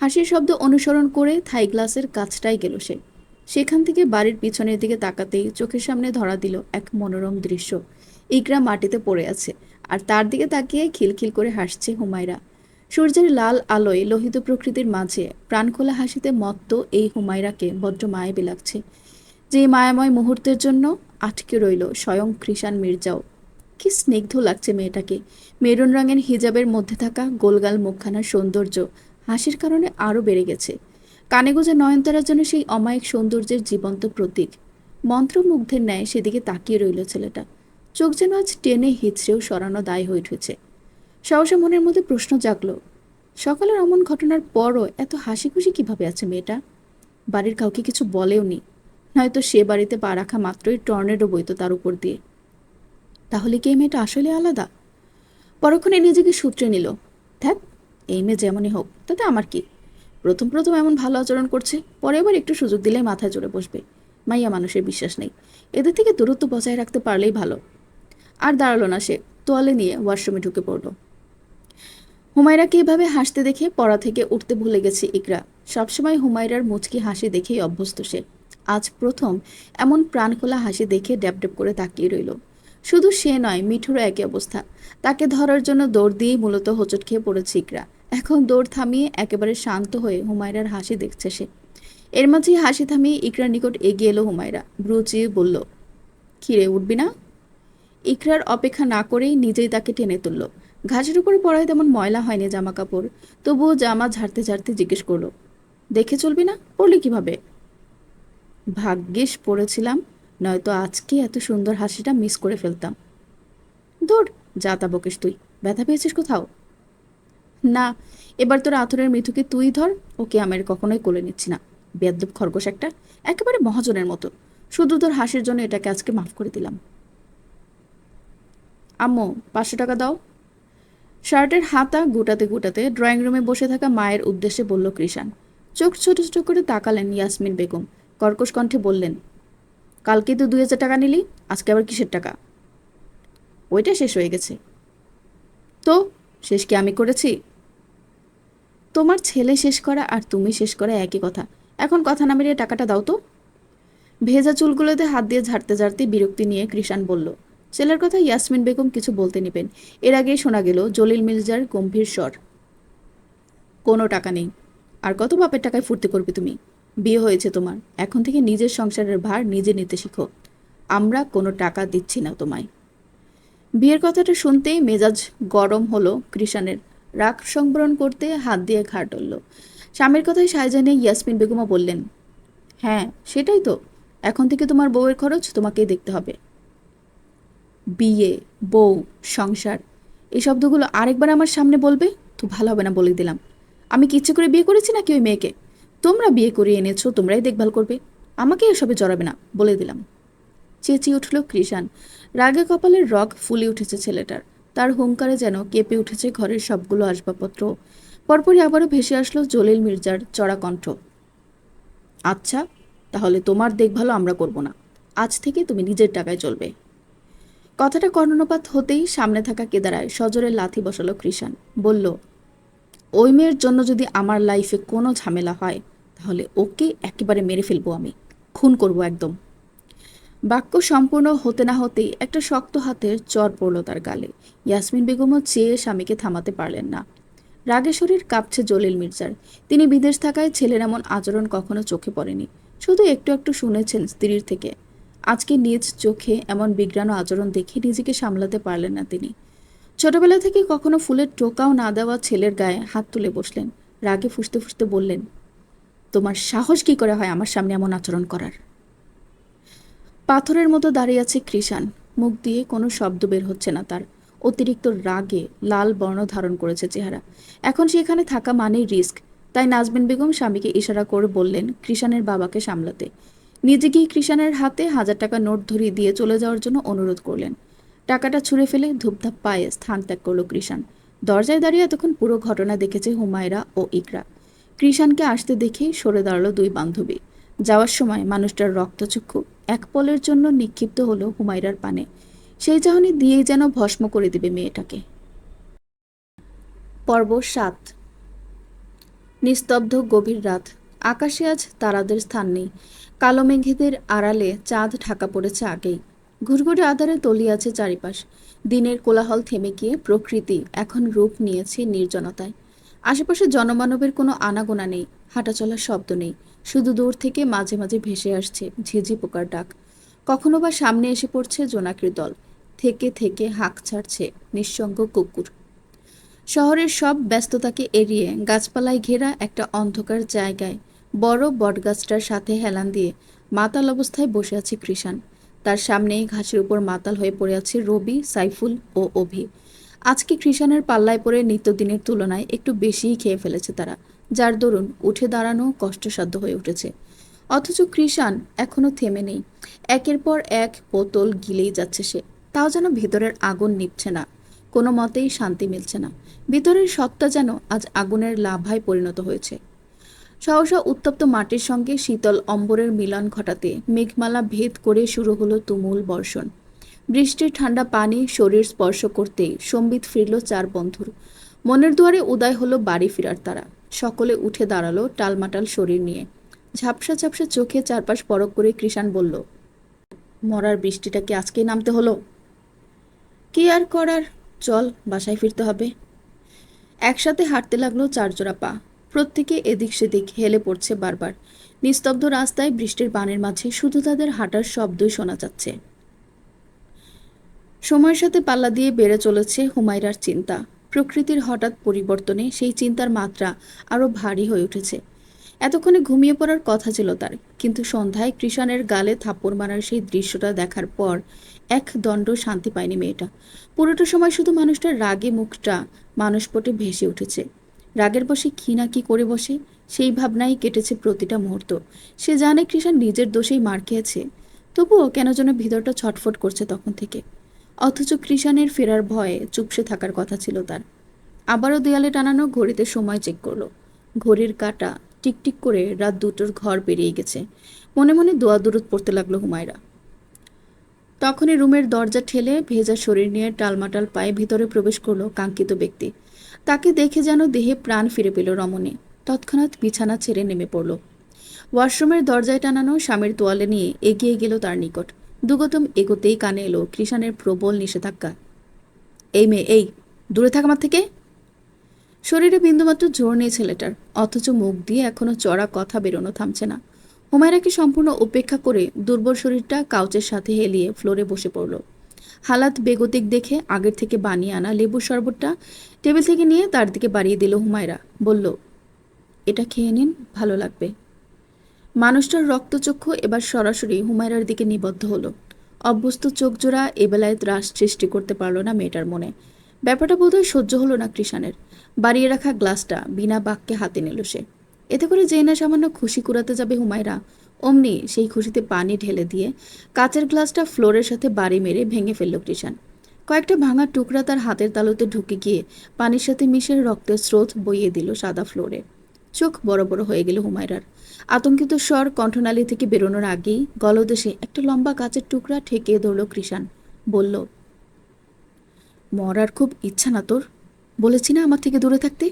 Speaker 1: হাসির শব্দ অনুসরণ করে থাই গ্লাসের কাছটাই গেল সে। সেখান থেকে বাড়ির পিছনের দিকে তাকাতেই চোখের সামনে ধরা দিল এক মনোরম দৃশ্য। ইকরা মাটিতে পড়ে আছে, আর তার দিকে তাকিয়ে খিলখিল করে হাসছে হুমায়রা। সূর্যের লাল আলোয় লোহিত প্রকৃতির মাঝে প্রাণখোলা হাসিতে মত্ত এই হুমায়রাকে বড্ড মায়াবী লাগছে। যে মায়াময় মুহূর্তের জন্য আটকে রইল স্বয়ং কৃষাণ মির্জাও। কি স্নিগ্ধ লাগছে মেয়েটাকে। মেরুন রঙের হিজাবের মধ্যে থাকা গোলগাল মুখখানার সৌন্দর্য হাসির কারণে আরও বেড়ে গেছে। কানে গোজা নয়নতারার জন্য সেই অমায়িক সৌন্দর্যের জীবন্ত প্রতীক। মন্ত্রমুগ্ধের ন্যায় সেদিকে তাকিয়ে রইল ছেলেটা। চোখ যেন আজ টেনে হিচড়েও সরানো দায় হয়ে উঠেছে। সহসা মনের মধ্যে প্রশ্ন জাগলো, সকালের অমন ঘটনার পরও এত হাসি খুশি কিভাবে আছে মেয়েটা? বাড়ির কাউকে কিছু বলেও নি, নয়তো সে বাড়িতে পা রাখা মাত্রই টর্নেডো বইতো তার উপর দিয়ে। তাহলে কি এই মেয়েটা আসলে আলাদা? পরক্ষণে নিজেকে সূত্রে নিল, ধ্যাত, এই মেয়ে যেমনই হোক তাতে আমার কি। প্রথম প্রথম এমন ভালো আচরণ করছে, পরে এবার একটু সুযোগ দিলেই মাথায় চড়ে বসবে। মাইয়া মানুষের বিশ্বাস নেই, এদের থেকে দূরত্ব বজায় রাখতে পারলেই ভালো। আর দাঁড়ালো না সে, তোয়ালে নিয়ে ওয়াশরুমে ঢুকে পড়ল। হুমায়রাকে এভাবে হাসতে দেখে পড়া থেকে উঠতে ভুলে গেছে ইকরা। সবসময় হুমায়রার মুচকি হাসি দেখেই অভ্যস্ত সে। আজ প্রথম এমন প্রাণখোলা হাসি দেখে ড্যাব ড্যাব করে তাকিয়ে রইল। শুধু সে নয়, মিঠুরও একই অবস্থা। তাকে ধরার জন্য দৌড় দিয়েই মূলত হোঁচট খেয়ে পড়েছে ইকরা। এখন দৌড় থামিয়ে একেবারে শান্ত হয়ে হুমায়রার হাসি দেখছে সে। এর মাঝেই হাসি থামিয়ে ইকরার নিকট এগিয়ে এলো হুমায়রা। ভ্রু চেয়ে বলল, কিরে, উঠবি না? ইকরার অপেক্ষা না করেই নিজেই তাকে টেনে তুলল। ঘাসের উপরে পড়ায় তেমন ময়লা হয়নি জামা কাপড়, তবুও জামা ঝাড়তে ঝাড়তে জিজ্ঞেস করলো, দেখে চলবি না? পড়লি কিভাবে? ভাগ্যিস পড়েছিলাম, নয়তো আজকে এত সুন্দর হাসিটা মিস করে ফেলতাম। ধর, যা তা বকিস তুই। ব্যথা পেয়েছিস কোথাও? না, এবার তোর আথরের মিঠুকে তুই ধর, ওকে আমার কখনোই কোলে নিচ্ছি না। বেয়াদ্দপ খরগোশ একটা, একেবারে মহাজনের মতো। শুধু তোর হাসির জন্য এটাকে আজকে মাফ করে দিলাম। আম্মু, 500 টাকা দাও। শার্টের হাতা গুটাতে গুটাতে ড্রয়িং রুমে বসে থাকা মায়ের উদ্দেশ্যে বলল কৃষাণ। চোখ ছোট ছোট করে তাকালেন ইয়াসমিন বেগম। কর্কশ কণ্ঠে বললেন, কালকে তো 2000 টাকা নিলি, আজকে আবার কিসের টাকা? ওইটা শেষ হয়ে গেছে। তো শেষ কি আমি করেছি? তোমার ছেলে শেষ করা আর তুমি শেষ করা একই কথা। এখন কথা না মেরিয়ে টাকাটা দাও তো। ভেজা চুলগুলোতে হাত দিয়ে ঝাড়তে ঝাড়তে বিরক্তি নিয়ে কৃষাণ বলল। ছেলের কথা ইয়াসমিন বেগম কিছু বলতে নেবেন, এর আগেই শোনা গেল জলিল মির্জার গম্ভীর স্বর। কোনো টাকা নেই। আর কত বাপের টাকায় ফুর্তি করবে তুমি? বিয়ে হয়েছে তোমার, এখন থেকে নিজের সংসারের ভার নিজে নিতে শিখো। আমরা কোনো টাকা দিচ্ছি না তোমায়। বিয়ের কথাটা শুনতেই মেজাজ গরম হলো কৃষাণের। রাগ সংবরণ করতে হাত দিয়ে ঘাড় টলল। স্বামীর কথায় সায় জানিয়ে ইয়াসমিন বেগমও বললেন, হ্যাঁ সেটাই তো, এখন থেকে তোমার বউয়ের খরচ তোমাকেই দেখতে হবে। বিয়ে, বউ, সংসার, এই শব্দগুলো আরেকবার আমার সামনে বলবে তো ভালো হবে না, বলে দিলাম। আমি কি ইচ্ছে করে বিয়ে করেছি নাকি ওই মেয়েকে? তোমরা বিয়ে করে এনেছো, তোমরাই দেখভাল করবে, আমাকে এসবে জড়াবে না, বলে দিলাম। চেঁচিয়ে উঠল কৃষাণ। রাগে কপালের রগ ফুলে উঠেছে ছেলেটার। তার হুঙ্কারে যেন কেঁপে উঠেছে ঘরের সবগুলো আসবাবপত্র। পরপরই আবারও ভেসে আসলো জলিল মির্জার চড়া কণ্ঠ। আচ্ছা, তাহলে তোমার দেখভালও আমরা করব না, আজ থেকে তুমি নিজের টাকায় চলবে। কথাটা কর্ণপাত হতেই সামনে থাকা কেদারায় সজোরে লাথি বসালো কৃষাণ। বলল, ওই মেয়ের জন্য যদি আমার লাইফে কোনো ঝামেলা হয় তাহলে ওকে একেবারে মেরে ফেলবো, আমি খুন করব একদম। বাক্য সম্পূর্ণ হতে না হতেই একটা শক্ত হাতের চর পড়ল তার গালে। ইয়াসমিন বেগমও চেয়ে স্বামীকে থামাতে পারলেন না। রাগে শরীর কাঁপছে জলিল মির্জার। তিনি বিদেশ থাকায় ছেলের এমন আচরণ কখনো চোখে পড়েনি, শুধু একটু একটু শুনেছেন স্ত্রীর থেকে। আজকে নিজ চোখে এমন বিগ্রানো আচরণ দেখে নিজেকে সামলাতে পারলেন না তিনি। ছোটবেলা থেকে কখনো ফুলের টোকাও না দেওয়া ছেলের গায়ে হাত তুলে বসলেন। রাগে ফুঁসতে ফুঁসতে বললেন, তোমার সাহস কি করে হয় আমার সামনে এমন আচরণ করার? পাথরের মতো দাঁড়িয়ে আছে কৃষাণ, মুখ দিয়ে কোনো শব্দ বের হচ্ছে না তার। অতিরিক্ত রাগে লাল বর্ণ ধারণ করেছে চেহারা। এখন সেখানে থাকা মানেই রিস্ক। তাই নাজমিন বেগম স্বামীকে ইশারা করে বললেন কৃষাণের বাবাকে সামলাতে। নিজে গিয়ে কৃষাণের হাতে 1000 টাকা নোট ধরিয়ে দিয়ে চলে যাওয়ার জন্য অনুরোধ করলেন। টাকাটা ছুঁড়ে ফেলে ধূপধাপ পায়ে স্থান ত্যাগ করল কৃষাণ। দরজায় দাঁড়িয়ে এতক্ষণ পুরো ঘটনা দেখেছে হুমায়রা ও ইকরা। কৃষাণকে আসতে দেখেই সরে দাঁড়ালো দুই বান্ধবী। যাওয়ার সময় মানুষটার রক্তচক্ষু এক পলের জন্য নিক্ষিপ্ত হলো হুমায়রার পানে। সেই চাহনি দিয়েই যেন ভস্ম করে দিবে মেয়েটাকে। পর্ব 7। নিস্তব্ধ গভীর রাত। আকাশে আজ তারাদের স্থান নেই। কালো মেঘেদের আড়ালে চাঁদ ঢাকা পড়েছে আগেই। ঘুরঘুরে আধারে তলিয়ে আছে চারিপাশ। দিনের কোলাহল থেমে গিয়ে প্রকৃতি এখন রূপ নিয়েছে নির্জনতায়। আশেপাশে জনমানবের কোনো আনাগোনা নেই, হাঁটাচলার শব্দ নেই। শুধু দূর থেকে মাঝে মাঝে ভেসে আসছে ঝিঝি পোকার ডাক। কখনো বা সামনে এসে পড়ছে জোনাকির দল। থেকে থেকে হাঁক ছাড়ছে নিঃসঙ্গ কুকুর। শহরের সব ব্যস্ততাকে এড়িয়ে গাছপালায় ঘেরা একটা অন্ধকার জায়গায় বড় বটগাছটার সাথে হেলান দিয়ে মাতাল অবস্থায় বসে আছে কৃষাণ। তার সামনেই ঘাসের উপর মাতাল হয়ে পড়ে আছে রবি, সাইফুল ও অভি। আজকে কৃষাণের পাল্লায় পড়ে নিত্যদিনের তুলনায় একটু বেশিই খেয়ে ফেলেছে তারা, যার দরুন উঠে দাঁড়ানো কষ্টসাধ্য হয়ে উঠেছে। অথচ কৃষাণ এখনো থেমে নেই। একের পর এক বোতল গিলেই যাচ্ছে সে, তাও যেন ভেতরের আগুন নিভছে না, কোনো মতেই শান্তি মিলছে না। ভিতরের সত্তা যেন আজ আগুনের লাভায় পরিণত হয়েছে। সহসা উত্তপ্ত মাটির সঙ্গে শীতল অম্বরের মিলন ঘটাতে মেঘমালা ভেদ করে শুরু হলো তুমুল বর্ষণ। বৃষ্টির ঠান্ডা পানি শরীর স্পর্শ করতেই সম্বিত ফিরল চার বন্ধুর। মনের দুয়ারে উদয় হলো বাড়ি ফেরার তারা। সকলে উঠে দাঁড়ালো টালমাটাল শরীর নিয়ে। ঝাপসা ঝাপসা চোখে চারপাশ পরক করে কৃষাণ বলল, মরার বৃষ্টিটা কি আজকেই নামতে হলো? কি আর করার, চল বাসায় ফিরতে হবে। একসাথে হাঁটতে লাগলো চারজোড়া পা। প্রত্যেকে এদিক সেদিক হেলে পড়ছে বারবার। নিস্তব্ধ রাস্তায় বৃষ্টির বানের মাঝে শুধু তাদের হাঁটার শব্দই শোনা যাচ্ছে। সময়ের সাথে পাল্লা দিয়ে বেড়ে চলেছে হুমায়রার চিন্তা। প্রকৃতির হঠাৎ পরিবর্তনে সেই চিন্তার মাত্রা আরো ভারী হয়ে উঠেছে। এতক্ষণে ঘুমিয়ে পড়ার কথা ছিল তার, কিন্তু সন্ধ্যায় কৃষাণের গালে থাপ্পড় মারার সেই দৃশ্যটা দেখার পর এক দণ্ড শান্তি পায়নি মেয়েটা। পুরোটা সময় শুধু মানুষটার রাগে মুখটা মানসপটে ভেসে উঠেছে। রাগের বশে কি না কি করে বসে সেই ভাবনাই কেটেছে প্রতিটা মুহূর্ত। সে জানে কৃষাণ নিজের দোষেই মার খেয়েছে, তবুও কেন যেন ভিতরটা ছটফট করছে তখন থেকে। অথচ কৃষাণের ফেরার ভয়ে চুপসে থাকার কথা ছিল তার। আবারও দেয়ালে টানানো ঘড়িতে সময় চেক করলো। ঘড়ির কাঁটা টিকটিক করে রাত 2টোর ঘর পেরিয়ে গেছে। মনে মনে দোয়া দুরুদ পড়তে লাগলো হুমায়রা। তখনই রুমের দরজা ঠেলে ভেজা শরীর নিয়ে টালমাটাল পায়ে ভিতরে প্রবেশ করলো কাঙ্ক্ষিত ব্যক্তি। তাকে দেখে যেন দেহে প্রাণ ফিরে পেল রমণী। তৎক্ষণাৎ বিছানা ছেড়ে নেমে পড়ল। ওয়াশরুমের দরজায় টানানো স্বামীর তোয়ালে নিয়ে এগিয়ে গেল তার নিকট। দুগতম এগোতেই কানে এলো কৃষাণের প্রবল নিষেধাজ্ঞা। এই মেয়ে, এই, দূরে থাক আমার থেকে। শরীরে বিন্দুমাত্র জোর নেই ছেলেটার, অথচ মুখ দিয়ে এখনো চড়া কথা বেরোনো থামছে না। হুমায়রাকে সম্পূর্ণ উপেক্ষা করে দুর্বল শরীরটা কাউচের সাথে হেলিয়ে ফ্লোরে বসে পড়ল। হালাত বেগতিক দেখে আগের থেকে বানিয়ে আনা লেবুর শরবতটা টেবিল থেকে নিয়ে তার দিকে বাড়িয়ে দিল হুমায়রা। বলল, এটা খেয়ে নিন, ভালো লাগবে। মানুষটার রক্তচক্ষু এবার সরাসরি হুমায়রার দিকে নিবদ্ধ হলো। অভ্যস্ত চোখজোড়া এবেলায় ত্রাস সৃষ্টি করতে পারল না মেয়েটার মনে। ব্যাপারটা বোধহয় সহ্য হলো না কৃষাণের। বাড়িয়ে রাখা গ্লাসটা বিনা বাক্যে হাতে নিল সে। এতে করে যেই না সামান্য খুশি কুড়াতে যাবে হুমায়রা, অমনি সেই খুশিতে পানি ঢেলে দিয়ে কাচের গ্লাসটা ফ্লোরের সাথে বাড়ি মেরে ভেঙে ফেলল কৃষাণ। কয়েকটা ভাঙা টুকরা তার হাতের তালুতে ঢুকে গিয়ে পানির সাথে মিশে রক্তের স্রোত বইয়ে দিল সাদা ফ্লোরে। চোখ বড় বড় হয়ে গেল হুমায়রার। আতঙ্কিত স্বর কণ্ঠনালী থেকে বেরোনোর আগেই গলদেশে একটা লম্বা কাচের টুকরা ঠেকিয়ে ধরল কৃষাণ। বলল, মরার খুব ইচ্ছা না তোর? বলেছি না আমার থেকে দূরে থাকতে?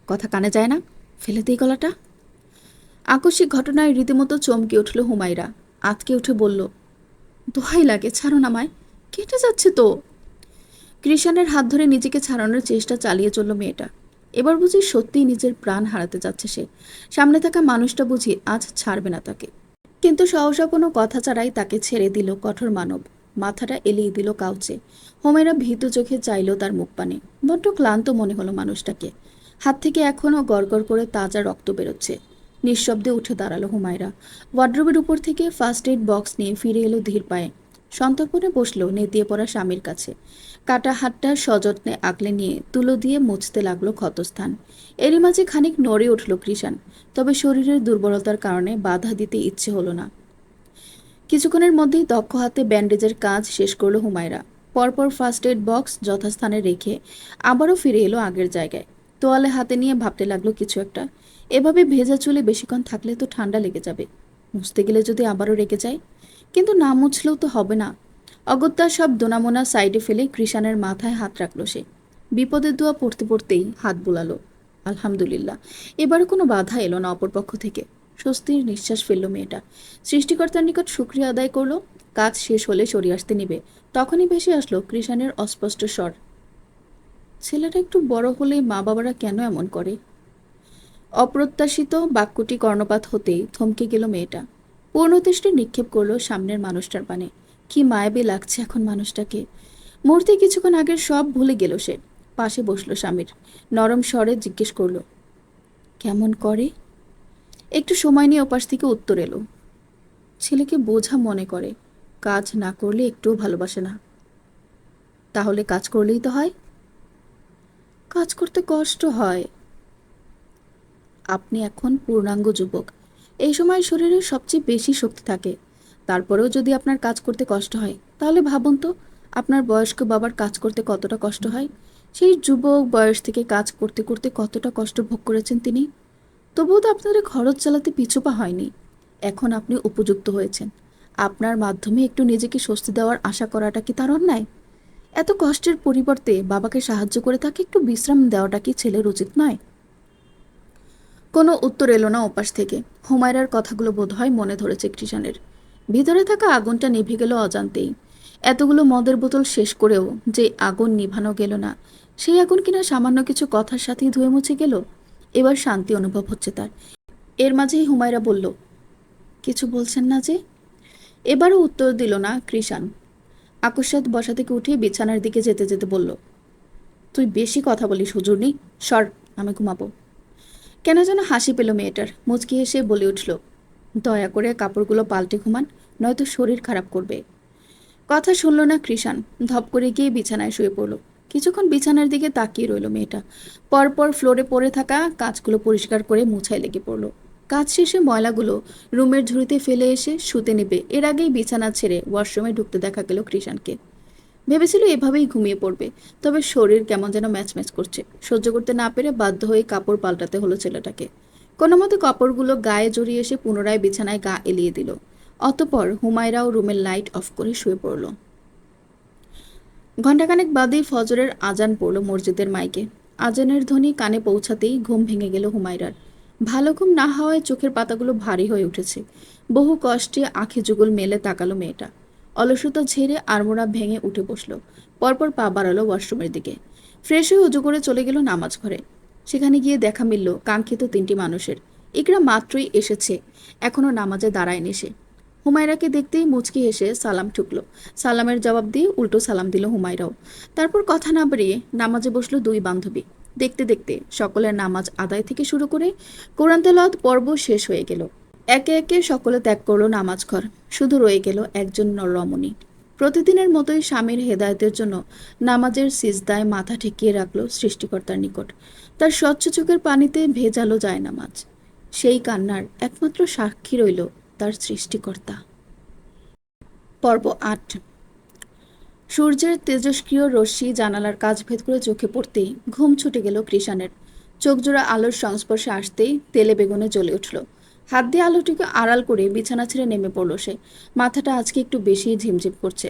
Speaker 1: কথা কানে যায় না? ফেলে দেই গলাটা। আকস্মিক ঘটনায় রীতিমতো চমকে উঠল হুমায়রা। আতকে উঠে বলল, দোহাই লাগে, ছাড়ো না আমায়, কেটে যাচ্ছে তো। কৃষাণের হাত ধরে নিজেকে ছাড়ানোর চেষ্টা চালিয়ে চলল মেয়েটা। এবার বুঝি সত্যিই নিজের প্রাণ হারাতে যাচ্ছে সে। সামনে থাকা মানুষটা বুঝি আজ ছাড়বে না তাকে। কিন্তু সহসা কোনো কথা ছাড়াই তাকে ছেড়ে দিল কঠোর মানব। মাথাটা এলিয়ে দিল কাউচে। হোমেরা ভীত চোখে চাইল তার মুখ পানে। বড্ড ক্লান্ত মনে হলো মানুষটাকে। হাত থেকে এখনও গড়গড় করে তাজা রক্ত বেরোচ্ছে। নিঃশব্দে উঠে দাঁড়ালো হুমায়রা। ওয়ার্ড্রোবের উপর থেকে ফার্স্ট এইড বক্স নিয়ে ফিরে এলো ধীর পায়ে। সন্তর্পণে বসলো নেতিয়ে পড়া স্বামীর কাছে। কাটা হাতটা সযত্নে আগলে নিয়ে তুলো দিয়ে মুছতে লাগলো ক্ষতস্থান। এরই মাঝে খানিক নড়ে উঠল কৃষাণ। তবে শরীরের দুর্বলতার কারণে বাধা দিতে ইচ্ছে হলো না। কিছুক্ষণের মধ্যেই দক্ষ হাতে ব্যান্ডেজের কাজ শেষ করলো হুমায়রা। পরপর ফার্স্ট এইড বক্স যথাস্থানে রেখে আবারও ফিরে এলো আগের জায়গায়। তোয়ালে হাতে নিয়ে ভাবতে লাগলো কিছু একটা। এভাবে ভেজা চুলে বেশিক্ষণ থাকলে তো ঠান্ডা লেগে যাবে। মুছতে গেলে যদি আবারও রেগে যায়, কিন্তু না মুছলেও তো হবে না। অগত্যা সব দোনামোনা সাইডে ফেলে কৃষাণের মাথায় হাত রাখলো সে। বিপদের দোয়া পড়তে পড়তেই হাত বুলালো। আলহামদুলিল্লাহ, এবারও কোনো বাধা এলো না অপরপক্ষ থেকে। স্বস্তির নিঃশ্বাস ফেলল মেয়েটা। সৃষ্টিকর্তার নিকট শুকরিয়া আদায় করলো। কাজ শেষ হলে সরিয়ে আসতে নিবে, তখনই ভেসে আসলো কৃষাণের অস্পষ্ট স্বর। ছেলেটা একটু বড় হলে মা বাবারা কেন এমন করে? অপ্রত্যাশিত বাক্যটি কর্ণপাত হতেই থমকে গেল মেয়েটা। পূর্ণদৃষ্টি নিক্ষেপ করলো সামনের মানুষটার পানে। কি মায়াবী লাগছে এখন মানুষটাকে। মুহূর্তে কিছুক্ষণ আগের সব ভুলে গেল সে। পাশে বসলো স্বামীর। নরম স্বরে জিজ্ঞেস করলো, কেমন করে? একটু সময় নিয়ে ওপাশ থেকে উত্তর এলো, ছেলেকে বোঝা মনে করে, কাজ না করলে একটুও ভালোবাসে না। তাহলে কাজ করলেই তো হয়। কাজ করতে কষ্ট হয়। আপনি এখন পূর্ণাঙ্গ যুবক। এই সময় শরীরে সবচেয়ে বেশি শক্তি থাকে। তারপরেও যদি আপনার কাজ করতে কষ্ট হয়, তাহলে ভাবুন তো আপনার বয়স্ক বাবার কাজ করতে কতটা কষ্ট হয়। সেই যুবক বয়স থেকে কাজ করতে করতে কতটা কষ্ট ভোগ করেছেন তিনি। তবুও তো আপনাদের খরচ চালাতে পিছুপা হয়নি। এখন আপনি উপযুক্ত হয়েছেন। আপনার মাধ্যমে একটু নিজেকে স্বস্তি দেওয়ার আশা করাটা কি তার অন্যায়? এত কষ্টের পরিবর্তে বাবাকে সাহায্য করে তাকে একটু বিশ্রাম দেওয়াটা কি ছেলের উচিত নয়? কোনো উত্তর এলো না ওপাশ থেকে। হুমায়রার কথাগুলো বোধহয় মনে ধরেছে কৃষাণের। ভিতরে থাকা আগুনটা নিভে গেল অজান্তেই। এতগুলো মদের বোতল শেষ করেও যে আগুন নিভানো গেল না, সেই আগুন কিনা সামান্য কিছু কথার সাথেই ধুয়ে মুছে গেল। এবার শান্তি অনুভব হচ্ছে তার। এর মাঝেই হুমায়রা বলল, কিছু বলছেন না যে? এবারও উত্তর দিল না কৃষাণ। আকস্মাৎ বসা থেকে উঠে বিছানার দিকে যেতে যেতে বলল, তুই বেশি কথা বলিস হুজুরনি, সর, আমি ঘুমাবো। কেন যেন হাসি পেল মেয়েটার। মুচকি হেসে বলে উঠল, দয়া করে কাপড়গুলো পাল্টে ঘুমান, নয়তো শরীর খারাপ করবে। কথা শুনল না কৃষাণ। ধপ করে গিয়ে বিছানায় শুয়ে পড়ল। কিছুক্ষণ বিছানার দিকে তাকিয়ে রইল মেয়েটা। পরপর ফ্লোরে পড়ে থাকা কাঁচগুলো পরিষ্কার করে মুছায় লেগে পড়ল। কাজ শেষে ময়লাগুলো রুমের ঝুড়িতে ফেলে এসে শুতে নেবে এর আগেই বিছানা ছেড়ে ওয়াশরুমে ঢুকতে দেখা গেল কৃষাণকে। ভেবেছিল এভাবেই ঘুমিয়ে পড়বে, তবে শরীর কেমন যেন ম্যাচ ম্যাচ করছে। সহ্য করতে না পেরে বাধ্য হয়ে কাপড় পাল্টাতে হলো ছেলেটাকে। কোনো মতে কাপড়গুলো গায়ে জড়িয়ে এসে পুনরায় বিছানায় গা এলিয়ে দিল। অতঃপর হুমায়রাও রুমের লাইট অফ করে শুয়ে পড়ল। ঘণ্টাখানেক বাদেই ফজরের আজান পড়ল মসজিদের মাইকে। আজানের ধ্বনি কানে পৌঁছাতেই ঘুম ভেঙে গেল হুমায়রার। ভালো ঘুম না হওয়ায় চোখের পাতাগুলো ভারী হয়ে উঠেছে। বহু কষ্টে আঁখি যুগল মেলে তাকালো মেয়েটা। অলসতা ঝেড়ে আড়মোড়া ভেঙে উঠে বসলো। পরপর পা বাড়ালো ওয়াশরুমের দিকে। ফ্রেশ হয়ে উজু করে চলে গেল নামাজ ঘরে। সেখানে গিয়ে দেখা মিলল কাঙ্ক্ষিত 3টি মানুষের। ইকরা মাত্রই এসেছে, এখনো নামাজে দাঁড়ায়নি সে। হুমায়রাকে দেখতেই মুচকি হেসে সালাম ঠুকলো। সালামের জবাব দিয়ে উল্টো সালাম দিল হুমায়রাও। তারপর কথা না বাড়িয়ে নামাজে বসলো দুই বান্ধবী। দেখতে দেখতে সকলের নামাজ আদায় থেকে শুরু করে কোরআন তেলাওয়াত পর্ব শেষ হয়ে গেল। একে একে সকলে ত্যাগ করলো নামাজ ঘর। শুধু রয়ে গেল একজন রমণী। প্রতিদিনের মতোই স্বামীর হেদায়েতের জন্য নামাজের সিজদায় মাথা ঠেকিয়ে রাখলো সৃষ্টিকর্তার নিকট। তার স্বচ্ছ চোখের পানিতে ভেজালো যায় নামাজ। সেই কান্নার একমাত্র সাক্ষী রইল তার সৃষ্টিকর্তা। পর্ব 8। সূর্যের তেজস্ক্রিয় রশ্মি জানালার কাচ ভেদ করে চোখে পড়তেই ঘুম ছুটে গেল কৃষাণের। চোখজোড়া আলোর সংস্পর্শে আসতেই তেলে বেগুনে জ্বলে উঠল। হাত দিয়ে আলোটিকে আড়াল করে বিছানা ছেড়ে নেমে পড়ল সে। মাথাটা আজকে একটু বেশি ঝিমঝিম করছে।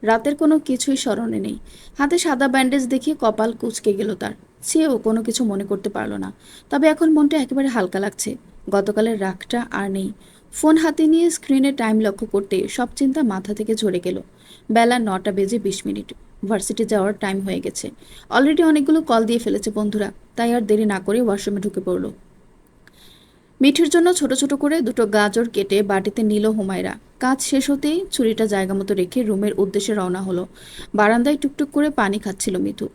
Speaker 1: রাতের কোনো কিছুই স্মরণে নেই। হাতে সাদা ব্যান্ডেজ দেখিয়ে কপাল কুঁচকে গেল তার। সেও কোনো কিছু মনে করতে পারল না। তবে এখন মনটা একেবারে হালকা লাগছে। গতকালের রাগটা আর নেই। ফোন হাতে নিয়ে স্ক্রিনে টাইম লক্ষ্য করতে সব চিন্তা মাথা থেকে ঝরে গেল। বেলা 9টা বেজে 20 মিনিট। ভার্সিটি যাওয়ার টাইম হয়ে গেছে। অলরেডি অনেকগুলো কল দিয়ে ফেলেছে বন্ধুরা। তাই আর দেরি না করে ওয়াশরুমে ঢুকে পড়ল। মিঠির জন্য ছোট ছোট করে 2টো গাজর কেটে বাটিতে নিল হুমায়রা। কাজ শেষ হতেই ছুরিটা জায়গা মতো রেখে রুমের উদ্দেশ্যে রওনা হলো। বারান্দায় টুকটুক করে পানি খাচ্ছিল মিঠু।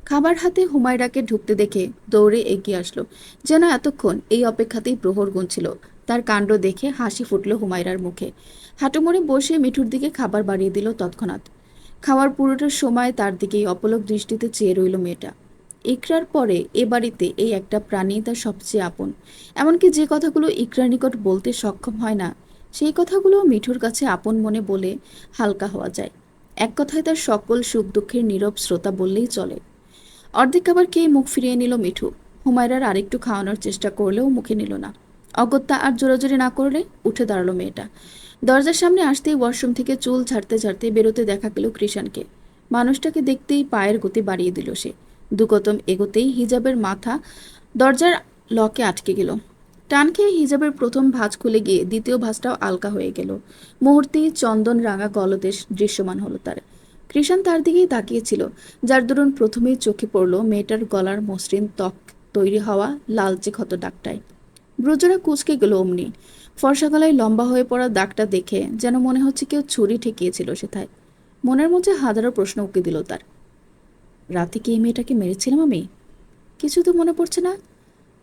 Speaker 1: খাবার হাতে হুমায়রাকে ঢুকতে দেখে দৌড়ে এগিয়ে আসলো। যেন এতক্ষণ এই অপেক্ষাতেই প্রহর গুনছিল। তার কাণ্ড দেখে হাসি ফুটল হুমায়রার মুখে। হাঁটু মুড়ে বসে মিঠুর দিকে খাবার বাড়িয়ে দিল তৎক্ষণাৎ। খাওয়ার পুরোটার সময় তার দিকেই অপলক দৃষ্টিতে চেয়ে রইল মেয়েটা। ইকরার পরে এ বাড়িতে এই একটা প্রাণী তার সবচেয়ে আপন। এমনকি যে কথাগুলো ইকরার নিকট বলতে সক্ষম হয় না, সেই কথাগুলো মিঠুর কাছে আপন মনে বলে হালকা হওয়া যায়। এক কথায় তার সকল সুখ দুঃখের নীরব শ্রোতা বললেই চলে। অর্ধেক খাবার খেয়ে মুখ ফিরিয়ে নিল মিঠু। হুমায়রার আরেকটু খাওয়ানোর চেষ্টা করলেও মুখে নিল না। অগত্যা আর জোরাজোরি না করলে উঠে দাঁড়ালো মেয়েটা। দরজার সামনে আসতেই ওয়াশরুম থেকে চুল ছাড়তে ছাড়তে বেরোতে দেখা গেল কৃষাণকে। মানুষটাকে দেখতেই পায়ের গতি বাড়িয়ে দিল সে। দুকদম এগোতেই হিজাবের মাথা দরজার লকে আটকে গেল। টান খেয়ে হিজাবের প্রথম ভাঁজ খুলে গিয়ে দ্বিতীয় ভাঁজটাও আলকা হয়ে গেল। মুহূর্তেই চন্দন রাঙা গলদেশ দৃশ্যমান হলো তার। কৃষাণ তার দিকেই তাকিয়েছিল, যার দরুন প্রথমেই চোখে পড়ল মেয়েটার গলার মসৃণ ত্বক তৈরি হওয়া লালচে ক্ষত দাগটায়। ব্রজরা কুঁচকে গেল অমনি। ফর্সা গলায় লম্বা হয়ে পড়া দাগটা দেখে যেন মনে হচ্ছে কেউ ছুরি ঠেকিয়েছিল সেথায়। মনের মধ্যে হাজারো প্রশ্ন উকি দিল তার। রাতে কি এই মেয়েটাকে মেরেছিলাম আমি? কিছু তো মনে পড়ছে না।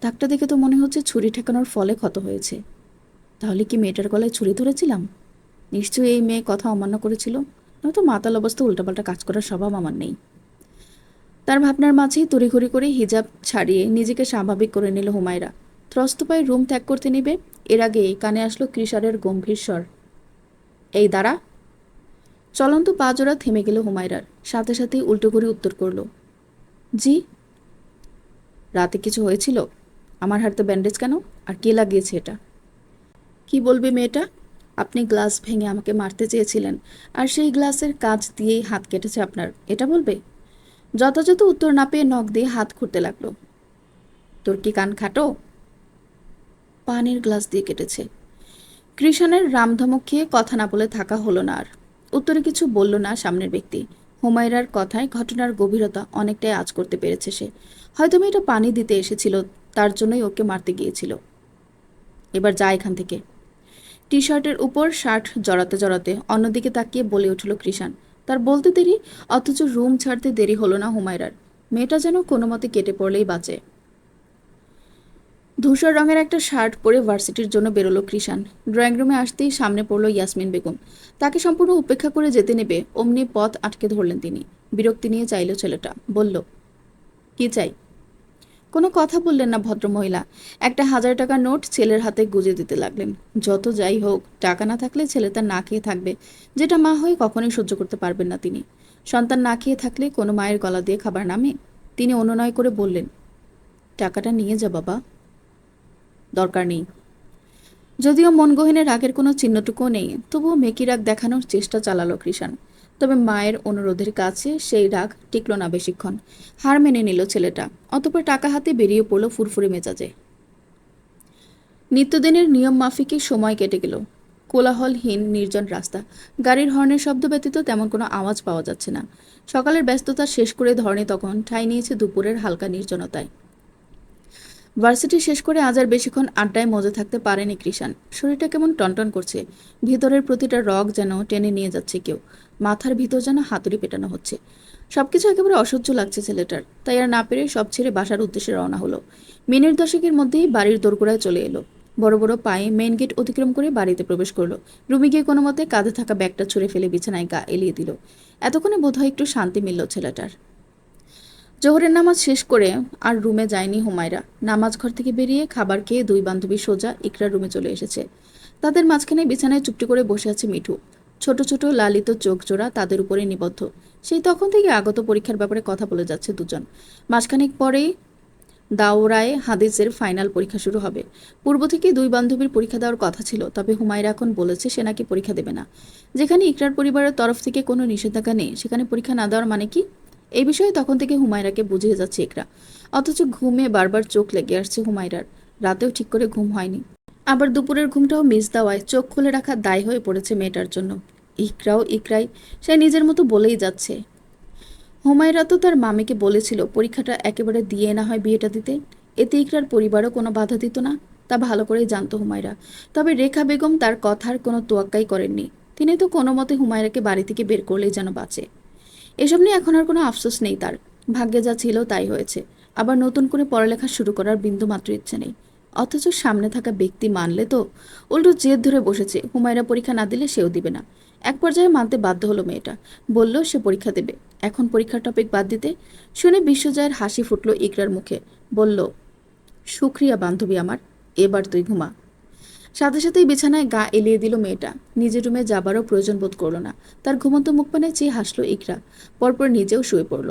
Speaker 1: দাগটা দেখে তো মনে হচ্ছে ছুরি ঠেকানোর ফলে ক্ষত হয়েছে। তাহলে কি মেয়েটার গলায় ছুরি ধরেছিলাম? নিশ্চয়ই এই মেয়ে কথা অমান্য করেছিল। নয়তো মাতাল অবস্থা উল্টাপাল্টা কাজ করার স্বভাব আমার নেই। তার ভাবনার মাঝেই তড়িঘড়ি করে হিজাব ছাড়িয়ে নিজেকে স্বাভাবিক করে নিল হুমায়রা। ত্রস্ত পায়ে রুম ত্যাগ করতে নেবে এর আগে কানে আসলো কৃষারের গম্ভীর স্বর। এই দাঁড়া। চলন্ত পা জোড়া থেমে গেল হুমায়রার। সাথে সাথেই উল্টো করে উত্তর করল, জি। রাতে কিছু হয়েছিল? আমার হাতে ব্যান্ডেজ কেন? আর কে লাগিয়েছে এটা? কি বলবে মেয়েটা? আপনি গ্লাস ভেঙে আমাকে মারতে চেয়েছিলেন, আর সেই গ্লাসের কাঁচ দিয়েই হাত কেটেছে আপনার, এটা বলবে? যথাযথ উত্তর না পেয়ে নখ দিয়ে হাত খুঁড়তে লাগলো। তোর কি কান খাটো? পানির গ্লাস দিয়ে কেটেছে। কৃষাণের রামধমক খেয়ে কথা না বলে থাকা হলো না আর। উত্তরে কিছু বলল না সামনের ব্যক্তি। হুমায়রার কথায় ঘটনার গভীরতা অনেকটাই আঁচ করতে পেরেছে সে। হয়তো মেয়েটা পানি দিতে এসেছিল, তার জন্যই ওকে মারতে গিয়েছিল। এবার যা এখান থেকে। টি শার্টের উপর শার্ট জড়াতে জড়াতে অন্যদিকে তাকিয়ে বলে উঠল কৃষাণ। তার বলতে দেরি, অথচ রুম ছাড়তে দেরি হলো না হুমায়রার। মেয়েটা যেন কোনো মতে কেটে পড়লেই বাঁচে। ধূসর রঙের একটা শার্ট পরে ভার্সিটির জন্য বেরোলো কৃষাণ। ড্রয়িং রুমে আসতেই সামনে পড়ল ইয়াসমিন বেগম। তাকে সম্পূর্ণ উপেক্ষা করে যেতে নেবে অমনি পথ আটকে ধরলেন তিনি। বিরক্তি নিয়ে চাইল ছেলেটা। বলল, কি চাই? কোনো কথা বললেন না ভদ্রমহিলা। একটা 1000 টাকার নোট ছেলের হাতে গুজে দিতে লাগলেন। যত যাই হোক, টাকা না থাকলে ছেলে তার না খেয়ে থাকবে, যেটা মা হয়ে কখনোই সহ্য করতে পারবেন না তিনি। সন্তান না খেয়ে থাকলে কোনো মায়ের গলা দিয়ে খাবার নামে? তিনি অনুনয় করে বললেন, টাকাটা নিয়ে যা বাবা। দরকার নেই। যদিও মন গহীনে রাগের কোনো চিহ্নটুকুও নেই, তবুও মেকি রাগ দেখানোর চেষ্টা চালালো কৃষাণ। তবে মায়ের অনুরোধের কাছে সেই রাগ টিকল না বেশিক্ষণ। হার মেনে নিল ছেলেটা। অতঃপর টাকা হাতে বেরিয়ে পড়ল ফুরফুরে মেজাজে। নিত্যদিনের নিয়ম মাফিকই সময় কেটে গেল। কোলাহলহীন নির্জন রাস্তা। গাড়ির হর্নের শব্দ ব্যতীত তেমন কোনো আওয়াজ পাওয়া যাচ্ছে না। সকালের ব্যস্ততা শেষ করে ধরনী তখন ঠাঁই নিয়েছে দুপুরের হালকা নির্জনতায়। ভার্সিটি শেষ করে আজ আর বেশিক্ষণ আড্ডায় মজে থাকতে পারেনি কৃষাণ। শরীরটা কেমন টনটন করছে। ভিতরের প্রতিটা রগ যেন টেনে নিয়ে যাচ্ছে কেউ। মাথার ভিতর যেন হাতুড়ি পেটানো হচ্ছে। সবকিছু একেবারে অসহ্য লাগছে ছেলেটার। তাই আর না পেরে সব ছেড়ে বাসার উদ্দেশ্যে রওনা হলো। মিনিট দশেকের মধ্যেই বাড়ির দোরগোড়ায় চলে এলো। বড় বড় পায়ে মেইন গেট অতিক্রম করে বাড়িতে প্রবেশ করলো। রুমে গিয়ে কোনো মতে কাঁধে থাকা ব্যাগটা ছুঁড়ে ফেলে বিছানায় গা এলিয়ে দিল। এতক্ষণে বোধহয় একটু শান্তি মিলল ছেলেটার। জোহরের নামাজ শেষ করে আর রুমে যায়নি হুমায়রা। নামাজ ঘর থেকে বেরিয়ে খাবার খেয়ে দুই বান্ধবী সোজা ইকরার রুমে চলে এসেছে। তাদের মাঝখানে বিছানায় চুপটি করে বসে আছে মিঠু। ছোট ছোট লালিত চোখ জোড়া তাদের উপরে নিবদ্ধ। সেই তখন থেকে আগত পরীক্ষার ব্যাপারে কথা বলে যাচ্ছে দুজন। মাসখানেক পরেই দাওরায়ে হাদিসের ফাইনাল পরীক্ষা শুরু হবে। পূর্ব থেকে দুই বান্ধবীর পরীক্ষা দেওয়ার কথা ছিল, তবে হুমায়রা এখন বলেছে সে নাকি পরীক্ষা দেবে না। যেখানে ইকরার পরিবারের তরফ থেকে কোনো নিষেধাজ্ঞা নেই, সেখানে পরীক্ষা না দেওয়ার মানে কি? এই বিষয়ে তখন থেকে হুমায়রাকে বুঝিয়ে যাচ্ছে ইকরা। অথচ ঘুমে বারবার চোখ লেগে আসছে হুমায়রার। রাতেও ঠিক করে ঘুম হয়নি। আবার দুপুরের ঘুমটাও মিস দেওয়ায় চোখ খুলে রাখা দায় হয়ে পড়েছে মেয়েটার জন্য। ইকরাও ইকরাই, সে নিজের মতো বলেই যাচ্ছে। হুমায়রা তো তার মামিকে বলেছিল পরীক্ষাটা একেবারে দিয়ে না হয় বিয়েটা দিতে। এতে ইকরার পরিবারও কোনো বাধা দিত না। তা ভালো করেই জানতো হুমায়রা। তবে রেখা বেগম তার কথার কোনো তোয়াক্কাই করেননি। তিনি তো কোনো মতে হুমায়রাকে বাড়ি থেকে বের করলেই যেন বাঁচে। এসব নিয়ে এখন আর কোনো আফসোস নেই তার। ভাগ্যে যা ছিল তাই হয়েছে। আবার নতুন করে পড়ালেখা শুরু করার বিন্দুমাত্র ইচ্ছে নেই। অথচ সামনে থাকা ব্যক্তি মানলে তো। উল্টো জেদ ধরে বসেছে হুমায়রা পরীক্ষা না দিলে সেও দিবে না। এক পর্যায়ে মানতে বাধ্য হলো মেয়েটা। বলল সে পরীক্ষা দেবে। এখন পরীক্ষার টপিক বাদ দিতে শুনে বিশ্বজয়ের হাসি ফুটল ইকরার মুখে। বলল, শুক্রিয়া বান্ধবী আমার, এবার তুই ঘুমা। সাথে সাথেই বিছানায় গা এলিয়ে দিল মেয়েটা। নিজের রুমে যাবারও প্রয়োজন বোধ করল না। তার ঘুমন্ত মুখপানে চেয়ে হাসলো ইকরা। পরপর নিজেও শুয়ে পড়ল।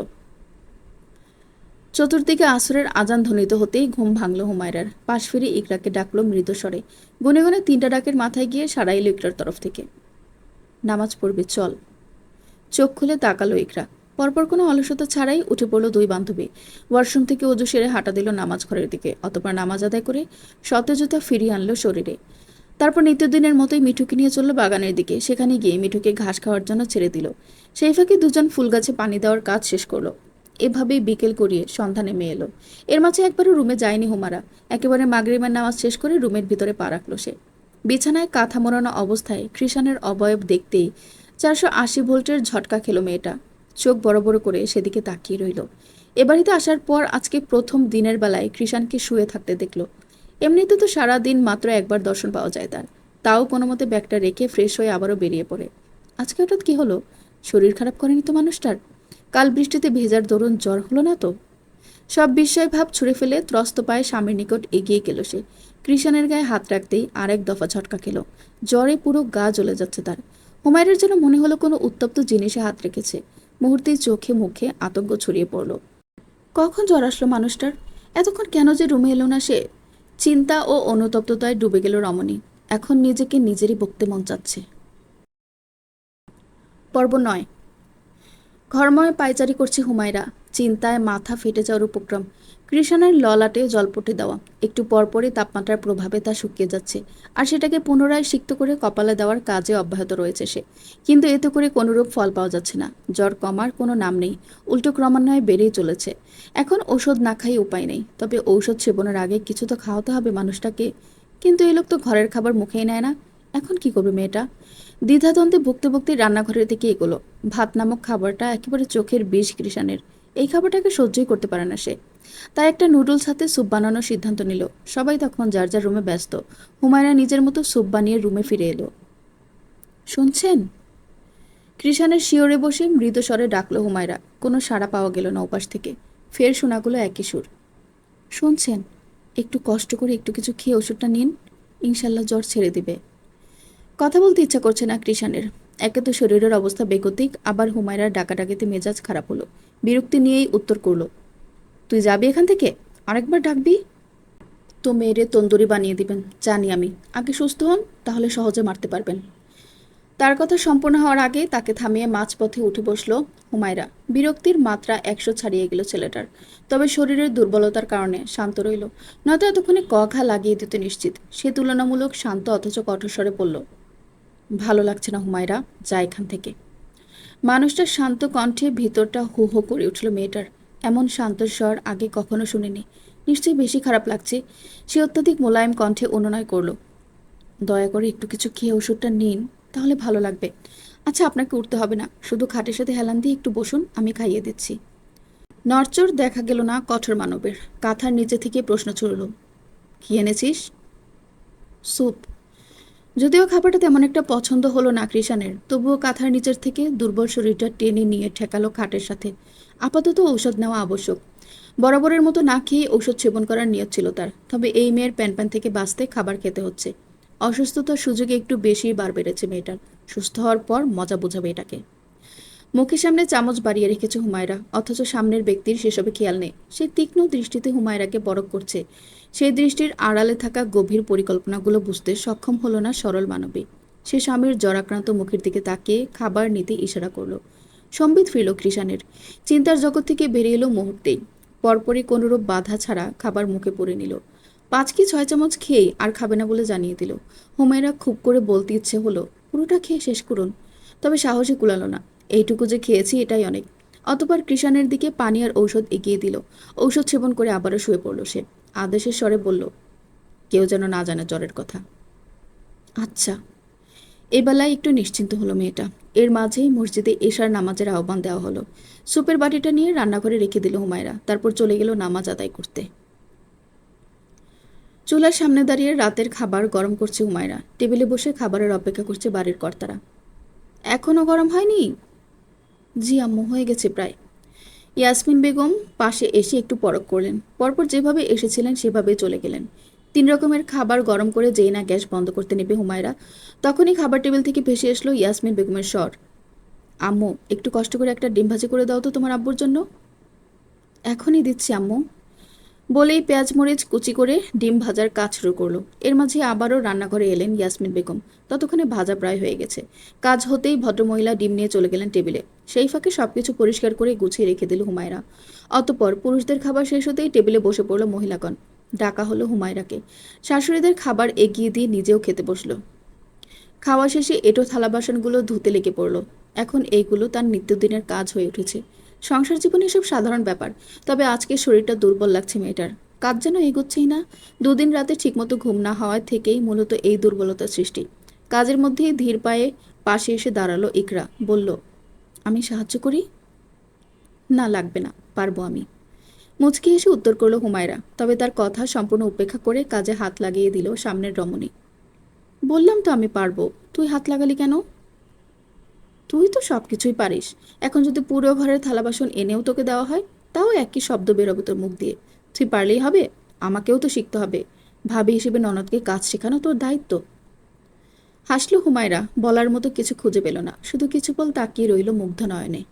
Speaker 1: চতুর্দিকে আসরের আজান ধ্বনিত হতেই ঘুম ভাঙল হুমায়রার। পাশ ফিরে ইকরাকে ডাকলো মৃদু স্বরে। গুনে গুনে 3টা ডাকের মাথায় গিয়ে সাড়া এলো ইকরার তরফ থেকে। নামাজ পড়বে, চল। চোখ খুলে তাকালো ইকরা। পরপর কোনো অলসতা ছাড়াই উঠে পড়ল দুই বান্ধবী। ওয়াশরুম থেকে অজু সেরে হাঁটা দিল নামাজ ঘরের দিকে। অতঃপর নামাজ আদায় করে সতেজতা ফিরিয়ে আনলো শরীরে। তারপর নিত্যদিনের মতোই মিঠুকে নিয়ে চলল বাগানের দিকে। সেখানে গিয়ে মিঠুকে ঘাস খাওয়ার জন্য ছেড়ে দিল। সেই ফাঁকে দুজন ফুল গাছে পানি দেওয়ার কাজ শেষ করলো। এভাবেই বিকেল করিয়ে সন্ধ্যা নেমে এলো। এর মাঝে একবারও রুমে যায়নি হুমারা। একেবারে মাগরিবের নামাজ শেষ করে রুমের ভিতরে পা রাখলো সে। বিছানায় কাঁথা মোড়ানো অবস্থায় কৃষাণের অবয়ব দেখতেই 480 ভোল্টের ঝটকা খেলো মেয়েটা। চোখ বড় বড় করে সেদিকে তাকিয়ে রইল। এ বাড়িতে আসার পর আজকে প্রথম দিনের বেলায় কৃষাণকে শুয়ে থাকতে দেখলো। এমনিতে তো সারা দিন মাত্র একবার দর্শন পাওয়া যায় তার। তাও কোনো মতে ব্যাগটা রেখে ফ্রেশ হয়ে আবারও বেরিয়ে পড়ে। আজকে হঠাৎ কি হলো? শরীর খারাপ করেনি তো মানুষটার? কাল বৃষ্টিতে ভেজার দরুন জ্বর হলো না তো? সব বিস্ময় ভাব ছুঁড়ে ফেলে ত্রস্ত পায়ে স্বামীর নিকট এগিয়ে গেল সে। কৃষাণের গায়ে হাত রাখতেই আরেক দফা ঝটকা খেল। জ্বরে পুরো গা জ্বলে যাচ্ছে তার। হুমায়রার যেন মনে হলো কোনো উত্তপ্ত জিনিসে হাত রেখেছে। মুহূর্তেই চোখে মুখে আতঙ্ক ছড়িয়ে পড়ল। কখন জ্বর আসলো মানুষটার? এতক্ষণ কেন যে রুমে এলো না সে? চিন্তা ও অনুতপ্ততায় ডুবে গেল রমণী। এখন নিজেকে নিজেরই বকতে মন চাচ্ছে। পর্ব 9। ঘরময় পায়চারি করছে হুমায়রা। চিন্তায় মাথা ফেটে যাওয়ার উপক্রম। কৃষাণের ললাটে জলপটে দেওয়া। একটু পরপরই তাপমাত্রার প্রভাবে তা শুকিয়ে যাচ্ছে। আর সেটাকে পুনরায় সিক্ত করে কপালে দেওয়ার কাজে অব্যাহত রয়েছে সে। কিন্তু এতে করে কোনোরূপ ফল পাওয়া যাচ্ছে না। জ্বর কমার কোনো নাম নেই। উল্টো ক্রমান্বয়ে বেড়েই চলেছে। এখন ঔষধ না খাই উপায় নেই। তবে ঔষধ সেবনের আগে কিছু তো খাওয়াতে হবে মানুষটাকে। কিন্তু এই লোক তো ঘরের খাবার মুখেই নেয় না। এখন কি করবে মেয়েটা? দ্বিধাদ্বন্দ্বে ভুগতে ভুগতে রান্নাঘরের দিকে এগোলো। ভাত নামক খাবারটা একেবারে চোখের বিষ কৃষাণের। এই খাবারটাকে সহ্যই করতে পারে না সে। তাই একটা নুডলস হাতে স্যুপ বানানোর সিদ্ধান্ত নিল। সবাই তখন যার যার রুমে ব্যস্ত। হুমায়রা নিজের মতো স্যুপ বানিয়ে রুমে ফিরে এলো। শুনছেন? কৃষাণের শিওরে বসে মৃদু স্বরে ডাকলো হুমায়রা। কোনো সাড়া পাওয়া গেল না ওপাশ থেকে। ফের শোনাগুলো একই সুর। শুনছেন? একটু কষ্ট করে একটু কিছু খেয়ে ওষুধটা নিন, ইনশাল্লাহ জ্বর ছেড়ে দিবে। কথা বলতে ইচ্ছা করছে না কৃষাণের। একে তো শরীরের অবস্থা বেগতিক, আবার হুমায়রার ডাকাডাকিতে মেজাজ খারাপ হলো। বিরক্তি নিয়েই উত্তর করলো, তুই যাবি এখান থেকে? আরেকবার ডাকবি তো মেয়েরে তন্দুরি বানিয়ে দিবেন, জানি আমি। আগে সুস্থ হন, তাহলে সহজে মারতে পারবেন। তার কথা সম্পূর্ণ হওয়ার আগে তাকে থামিয়ে মাঝপথে উঠে বসলো হুমায়রা। বিরক্তির মাত্রা 100 ছাড়িয়ে গেল ছেলেটার। তবে শরীরের দুর্বলতার কারণে শান্ত রইল, নয়তো এতক্ষণে ঘা লাগিয়ে দিতে নিশ্চিত। সে তুলনামূলক শান্ত অথচ কঠোর স্বরে বলল, ভালো লাগছে না হুমায়রা, যা এখান থেকে। মানুষটার শান্ত কণ্ঠে ভিতরটা হু হু করে উঠল মেয়েটার। এমন শান্ত স্বর আগে কখনো শুনিনি। নিশ্চয়ই বেশি খারাপ লাগছে। সে অত্যাধিক মোলায়েম কণ্ঠে অনুনয় করল, দয়া করে একটু কিছু খেয়ে ওষুধটা নিন, তাহলে ভালো লাগবে। আচ্ছা, আপনাকে উঠতে হবে না, শুধু খাটের সাথে হেলান দিয়ে একটু বসুন, আমি খাইয়ে দিচ্ছি। নড়চড় দেখা গেল না কঠোর মানবের। কাঁথার নিচে থেকে প্রশ্ন ছুড়ল, কি এনেছিস? স্যুপ। যদিও খাবারটা তেমন একটা পছন্দ হলো না কৃষাণের, তবুও কাঁথার নিচের থেকে দুর্বল শরীরটা টেনে নিয়ে ঠেকালো খাটের সাথে। আপাতত ঔষধ নেওয়া আবশ্যক। বরাবরের মতো না খেয়ে ঔষধ সেবন করার নিয়ত ছিল তার। তবে এই মেয়ের প্যান থেকে বাঁচতে খাবার খেতে হচ্ছে। অসুস্থতার সুযোগে একটু বেশি বার বেড়েছে মেয়েটার। সুস্থ হওয়ার পর মজা বোঝাবে এটাকে। মুখের সামনে চামচ বাড়িয়ে রেখেছে হুমায়রা, অথচ সামনের ব্যক্তির সেসবে খেয়াল নেই। সে তীক্ষ্ণ দৃষ্টিতে হুমায়রাকে পরখ করছে। সেই দৃষ্টির আড়ালে থাকা গভীর পরিকল্পনাগুলো বুঝতে সক্ষম হলো না সরল মানবী। সে স্বামীর জ্বরাক্রান্ত মুখের দিকে তাকিয়ে খাবার নিতে ইশারা করল। সম্বিত ফিরল কৃষাণের। চিন্তার জগৎ থেকে বেরিয়ে এলো মুহূর্তেই। পরপরই কোনোরূপ বাধা ছাড়া খাবার মুখে পুরে নিল। 5 কি 6 চামচ খেয়ে আর খাবে না বলে জানিয়ে দিল। হুমায়রা খুব করে বলতে ইচ্ছে হলো, পুরোটা খেয়ে শেষ করুন। তবে সাহসে কুলালো না। এইটুকু যে খেয়েছি এটাই অনেক। অতঃপর কৃষাণের দিকে পানি আর ঔষধ এগিয়ে দিল। ঔষধ সেবন করে আবারও শুয়ে পড়ল সে। আদেশের স্বরে বলল, কেউ যেন না জানে জ্বরের কথা। আচ্ছা। এই বেলায় একটু নিশ্চিন্ত হলো মেয়েটা। এর মাঝেই মসজিদে এশার নামাজের আহ্বান দেওয়া হলো। সুপের বাটিটা নিয়ে রান্নাঘরে রেখে দিল হুমায়রা। তারপর চলে গেল নামাজ আদায় করতে। চুলার সামনে দাঁড়িয়ে রাতের খাবার গরম করছে হুমায়রা। টেবিলে বসে খাবারের অপেক্ষা করছে বাড়ির কর্তারা। এখনো গরম হয়নি? জি আম্মু, হয়ে গেছে প্রায়। ইয়াসমিন বেগম পাশে এসে একটু পরখ করলেন। পরপর যেভাবে এসেছিলেন সেভাবেই চলে গেলেন। 3 রকমের খাবার গরম করে যেই না গ্যাস বন্ধ করতে নেবে হুমায়রা, তখনই খাবার টেবিল থেকে ভেসে আসলো ইয়াসমিন বেগমের স্বর, আম্মু একটু কষ্ট করে একটা ডিম ভাজি করে দাও তো তোমার আব্বুর জন্য। এখনই দিচ্ছি আম্মু। বলেই পেঁয়াজ মরিচ কুচি করে ডিম ভাজার কাজ শুরু করলো। এর মাঝে আবারও রান্নাঘরে এলেন ইয়াসমিন বেগম। ততক্ষণে ভাজা প্রায় হয়ে গেছে। কাজ হতেই ভদ্রমহিলা ডিম নিয়ে চলে গেলেন টেবিলে। সেই ফাঁকে সবকিছু পরিষ্কার করে গুছিয়ে রেখে দিল হুমায়রা। অতঃপর পুরুষদের খাবার শেষ হতেই টেবিলে বসে পড়ল মহিলাগণ। ডাকা হলো হুমায়রাকে। শাশুড়িদের খাবার এগিয়ে দিয়ে নিজেও খেতে বসলো। খাওয়া শেষে এঁটো থালা বাসনগুলো ধুতে লেগে পড়ল। এখন এইগুলো তার নিত্যদিনের কাজ হয়ে উঠেছে। সংসার জীবনে এসব সাধারণ ব্যাপার। তবে আজকে শরীরটা দুর্বল লাগছে মেয়েটার। কাজ যেন এগোচ্ছেই না। 2 দিন রাতে ঠিকমতো ঘুম না হওয়ার থেকেই মূলত এই দুর্বলতার সৃষ্টি। কাজের মধ্যেই ধীর পায়ে পাশে এসে দাঁড়ালো ইকরা। বলল, আমি সাহায্য করি? না, লাগবে না, পারবো আমি। মুচকি এসে উত্তর করলো হুমায়রা। তবে তার কথা সম্পূর্ণ উপেক্ষা করে কাজে হাত লাগিয়ে দিল সামনের রমণী। বললাম তো আমি পারবো, তুই হাত লাগালি কেন? তুই তো সব কিছুই পারিস। এখন যদি পুরো ঘরের থালা বাসন এনেও তোকে দেওয়া হয়, তাও একই শব্দ বেরোবে তোর মুখ দিয়ে। তুই পারলেই হবে? আমাকেও তো শিখতে হবে। ভাবি হিসেবে ননদকে কাজ শেখানো তোর দায়িত্ব। হাসলো হুমায়রা। বলার মতো কিছু খুঁজে পেল না। শুধু কিছুপল তাকিয়ে রইল মুগ্ধ নয়নে।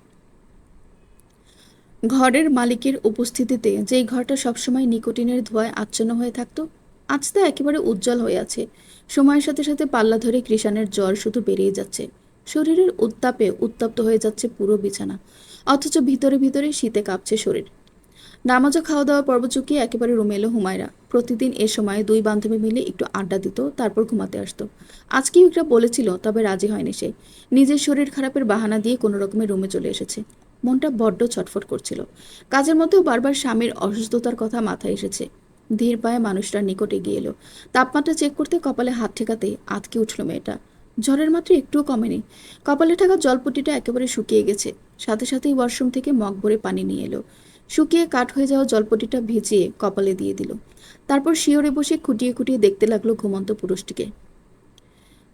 Speaker 1: ঘরের মালিকের উপস্থিতিতে যেই ঘরটা সবসময় নিকোটিনের ধোঁয়ায় আচ্ছন্ন হয়ে থাকতো, আজ তা একেবারে উজ্জ্বল হয়ে আছে। সময়ের সাথে সাথে পাল্লা ধরে কৃষাণের জ্বর শুধু বেড়েই যাচ্ছে। শরীরের উত্তাপে উত্তপ্ত হয়ে যাচ্ছে পুরো বিছানা। অথচ ভিতরে ভিতরে শীতে কাঁপছে শরীর। নামাজ ও খাওয়া দাওয়া পর্ব চুকিয়ে একেবারে রুমে এলো হুমায়রা। প্রতিদিন এ সময় 2 বান্ধবী মিলে একটু আড্ডা দিত, তারপর ঘুমাতে আসতো। আজকেও একটা বলেছিল, তবে রাজি হয়নি সে। নিজের শরীর খারাপের বাহানা দিয়ে কোনো রকমে রুমে চলে এসেছে। মনটা বড্ড ছটফট করছিল। কাজের মধ্যেও বারবার স্বামীর অসুস্থতার কথা মাথায় এসেছে। ধীর পায়ে মানুষটার নিকট এগিয়ে এলো। তাপমাত্রা চেক করতে কপালে হাত ঠেকাতেই আঁতকে উঠল মেয়েটা। জ্বরের মাত্রা একটুও কমেনি। কপালে থাকা জলপট্টিটা একেবারে শুকিয়ে গেছে। সাথে সাথেই ওয়াশরুম থেকে মগ ভরে পানি নিয়ে এলো। শুকিয়ে কাঠ হয়ে যাওয়া জলপট্টিটা ভিজিয়ে কপালে দিয়ে দিল। তারপর শিয়রে বসে খুঁটিয়ে খুঁটিয়ে দেখতে লাগলো ঘুমন্ত পুরুষটিকে।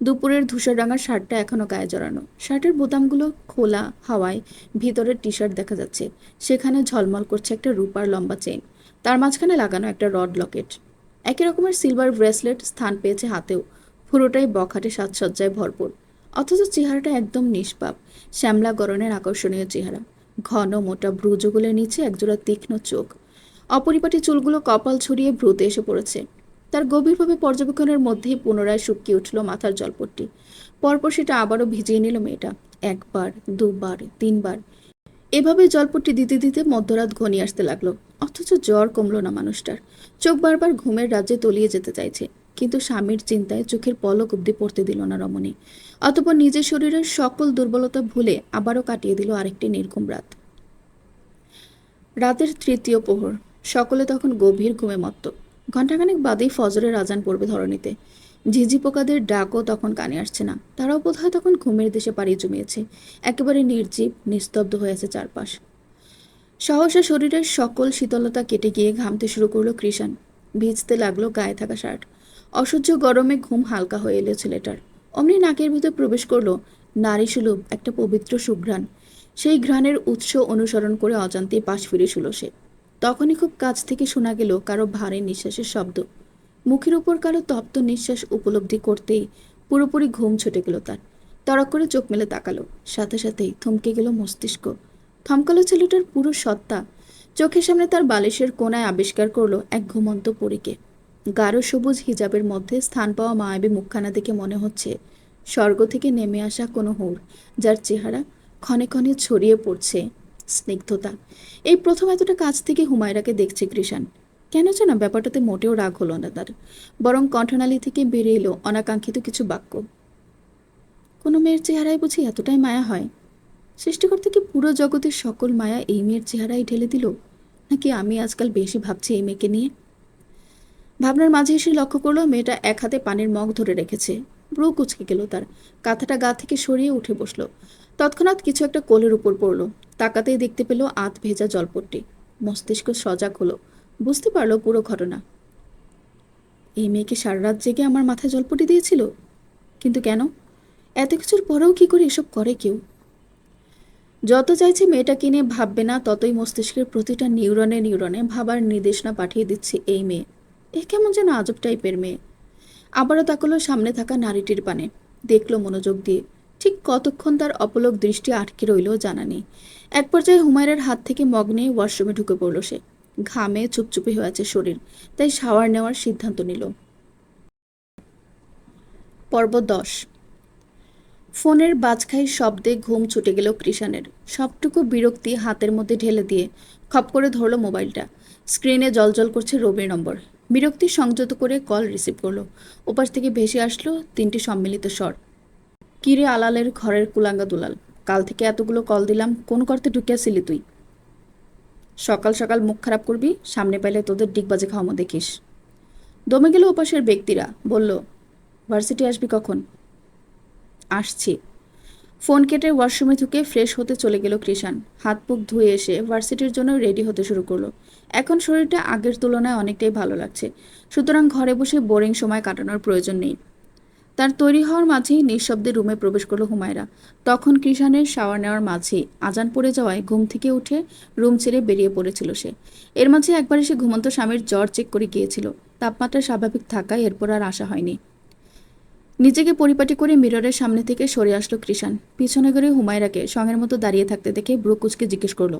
Speaker 1: দুপুরের ধূসর শার্টটা এখনো গায়ে জড়ানো। শার্টের বোতামগুলো খোলা হাওয়ায়। ভিতরের টি শার্ট দেখা যাচ্ছে। সেখানে ঝলমল করছে একটা রূপার লম্বা চেইন। তার মাঝখানে লাগানো একটা রড লকেট। একই রকমের সিলভার ব্রেসলেট স্থান পেয়েছে হাতেও। পুরোটাই বখাটে সাজসজ্জায় ভরপুর। অথচ চেহারাটা একদম নিষ্পাপ। শ্যামলা গড়নের আকর্ষণীয় চেহারা। ঘন মোটা ভ্রুযুগলের নিচে একজোড়া তীক্ষ্ণ চোখ। অপরিপাটি চুলগুলো কপাল ছড়িয়ে ভ্রুতে এসে পড়েছে। তার গভীরভাবে পর্যবেক্ষণের মধ্যেই পুনরায় শুকিয়ে উঠল মাথার জলপট্টি। পরপর সেটা আবারও ভিজিয়ে নিল মেয়েটা। একবার, দুবার, তিনবার। এভাবে জলপট্টি দিতে দিতে মধ্যরাত ঘনিয়ে আসতে লাগলো। অথচ জ্বর কমলো না মানুষটার। চোখ বারবার ঘুমের রাজ্যে তলিয়ে যেতে চাইছে, কিন্তু স্বামীর চিন্তায় চোখের পলক অব্দি পড়তে দিল না রমণী। অতঃপর নিজের শরীরের সকল দুর্বলতা ভুলে আবারও কাটিয়ে দিল আরেকটি নির্ঘুম রাত। রাতের তৃতীয় প্রহর। সকলে তখন গভীর ঘুমে মত্ত। ঘণ্টাখানেক বাদেই ফজরের আজান পড়বে ধরণীতে। ঝিঝি পোকাদের ডাকও তখন কানে আসছে না। তারাও বোধহয় তখন ঘুমের দেশে পাড়ি জমিয়েছে। একেবারে নির্জীব, নিস্তব্ধ হয়ে আছে চারপাশ। সহসা শরীরের সকল শীতলতা কেটে গিয়ে ঘামতে শুরু করলো কৃষাণ। ভিজতে লাগলো গায়ে থাকা শার্ট। অসহ্য গরমে ঘুম হালকা হয়ে এলো ছেলেটার। অমনি নাকের ভিতর প্রবেশ করলো নারীসুলভ একটা পবিত্র সুঘ্রাণ। সেই ঘ্রাণের উৎস অনুসরণ করে অজান্তেই পাশ ফিরে শুলো সে। তখনই খুব কাছ থেকে শোনা গেল কারো ভারী নিঃশ্বাসের শব্দ। মুখের উপর কারো তপ্ত নিঃশ্বাস উপলব্ধি করতেই পুরোপুরি ঘুম ছুটে গেল তার। তড়ক করে চোখ মেলে তাকালো। সাথে সাথেই থমকে গেল মস্তিষ্ক। থমকালো ছেলেটার পুরো সত্তা। চোখের সামনে তার বালিশের কোণায় আবিষ্কার করলো এক ঘুমন্ত পরীকে। গাঢ় সবুজ হিজাবের মধ্যে স্থান পাওয়া মায়াবী মুখখানা দেখে মনে হচ্ছে স্বর্গ থেকে নেমে আসা কোনো হুর, যার চেহারা ক্ষণে ক্ষণে ছড়িয়ে পড়ছে স্নিগ্ধতা। এই প্রথম এতটা কাছ থেকে হুমায়রাকে দেখছে কৃষাণ। কেন যেন ব্যাপারটাতে মোটেও রাগ হলো না তার, বরং কণ্ঠনালী থেকে বেরিয়ে এলো অনাকাঙ্ক্ষিত কিছু বাক্য। কোনো মেয়ের চেহারায় বুঝি এতটাই মায়া হয়? সৃষ্টিকর্তা কি পুরো জগতের সকল মায়া এই মেয়ের চেহারায় ঢেলে দিল? নাকি আমি আজকাল বেশি ভাবছি এই মেয়েকে নিয়ে? ভাবনার মাঝে এসে লক্ষ্য করলো মেয়েটা এক হাতে পানির মগ ধরে রেখেছে। ব্রু কুচকে গেল তার। কাঁথাটা গা থেকে সরিয়ে উঠে বসলো। তৎক্ষণাৎ কিছু একটা কোলের উপর পড়লো। তাকাতেই দেখতে পেল আধ ভেজা জলপট্টি। মস্তিষ্ক সজাগ হলো। বুঝতে পারলো পুরো ঘটনা। এই মেয়েকে সারা রাত জেগে আমার মাথায় জলপট্টি দিয়েছিল। কিন্তু কেন? এত কিছুর পরেও কি করে এসব করে কেউ? যত চাইছে মেয়েটাকে নিয়ে ভাববে না, ততই মস্তিষ্কের প্রতিটা নিউরনে নিউরনে ভাবার নির্দেশনা পাঠিয়ে দিচ্ছে এই মেয়ে। এ কেমন যেন আজব টাইপের মেয়ে। আবারও তাকালো সামনে থাকা নারীটির পানে। দেখলো মনোযোগ দিয়ে। ঠিক কতক্ষণ তার অপলক দৃষ্টি আটকে রইল জানা নেই। এক পর্যায়ে হুমায়রার হাত থেকে মগ নিয়ে ওয়াশরুমে ঢুকে পড়ল সে। ঘামে চুপচুপে হয়ে আছে শরীর, তাই শাওয়ার নেওয়ার সিদ্ধান্ত নিল। পর্ব 10। ফোনের বাজখাই শব্দে ঘুম ছুটে গেল কৃষাণের। সবটুকু বিরক্তি হাতের মধ্যে ঢেলে দিয়ে খপ করে ধরল মোবাইলটা। স্ক্রিনে জলজল করছে রবির নম্বর। বিরক্তি সংযত করে কল রিসিভ করলো। ওপাশ থেকে ভেসে আসলো 3টি সম্মিলিত স্বর। কিরে আলালের ঘরের কুলাঙ্গা দুলাল, কাল থেকে এতগুলো কল দিলাম, কোন করতে ঢুকিয়াছিলি তুই? সকাল সকাল মুখ খারাপ করবি, সামনে পাইলে তোদের ডিগবাজে খাওয়ামো দেখিস। দমে গেল ওপাশের ব্যক্তিরা। বলল, ভার্সিটি আসবি কখন? আসছি। ফোন কেটে ওয়াশরুমে ঢুকে ফ্রেশ হতে চলে গেল কৃষাণ। হাত মুখ ধুয়ে এসে ভার্সিটির জন্য রেডি হতে শুরু করলো। এখন শরীরটা আগের তুলনায় অনেকটাই ভালো লাগছে। সুতরাং ঘরে বসে বোরিং সময় কাটানোর প্রয়োজন নেই। তার তৈরি হওয়ার মাঝেই নিঃশব্দে রুমে প্রবেশ করলো হুমায়রা। তখন কৃষাণের শাওয়ার নেওয়ার মাঝেই আজান পড়ে যাওয়ায় ঘুম থেকে উঠে রুম ছেড়ে বেরিয়ে পড়েছিল সে। এর মাঝে একবার এসে ঘুমন্ত স্বামীর জ্বর চেক করে গিয়েছিল। তাপমাত্রা স্বাভাবিক থাকায় এরপর আর আসা হয়নি। নিজেকে পরিপাটি করে মিররের সামনে থেকে সরে আসলো কৃষাণ। পিছনে করে হুমায়রাকে সঙ্গের মতো দাঁড়িয়ে থাকতে দেখে ব্রু কুচকে জিজ্ঞেস করলো,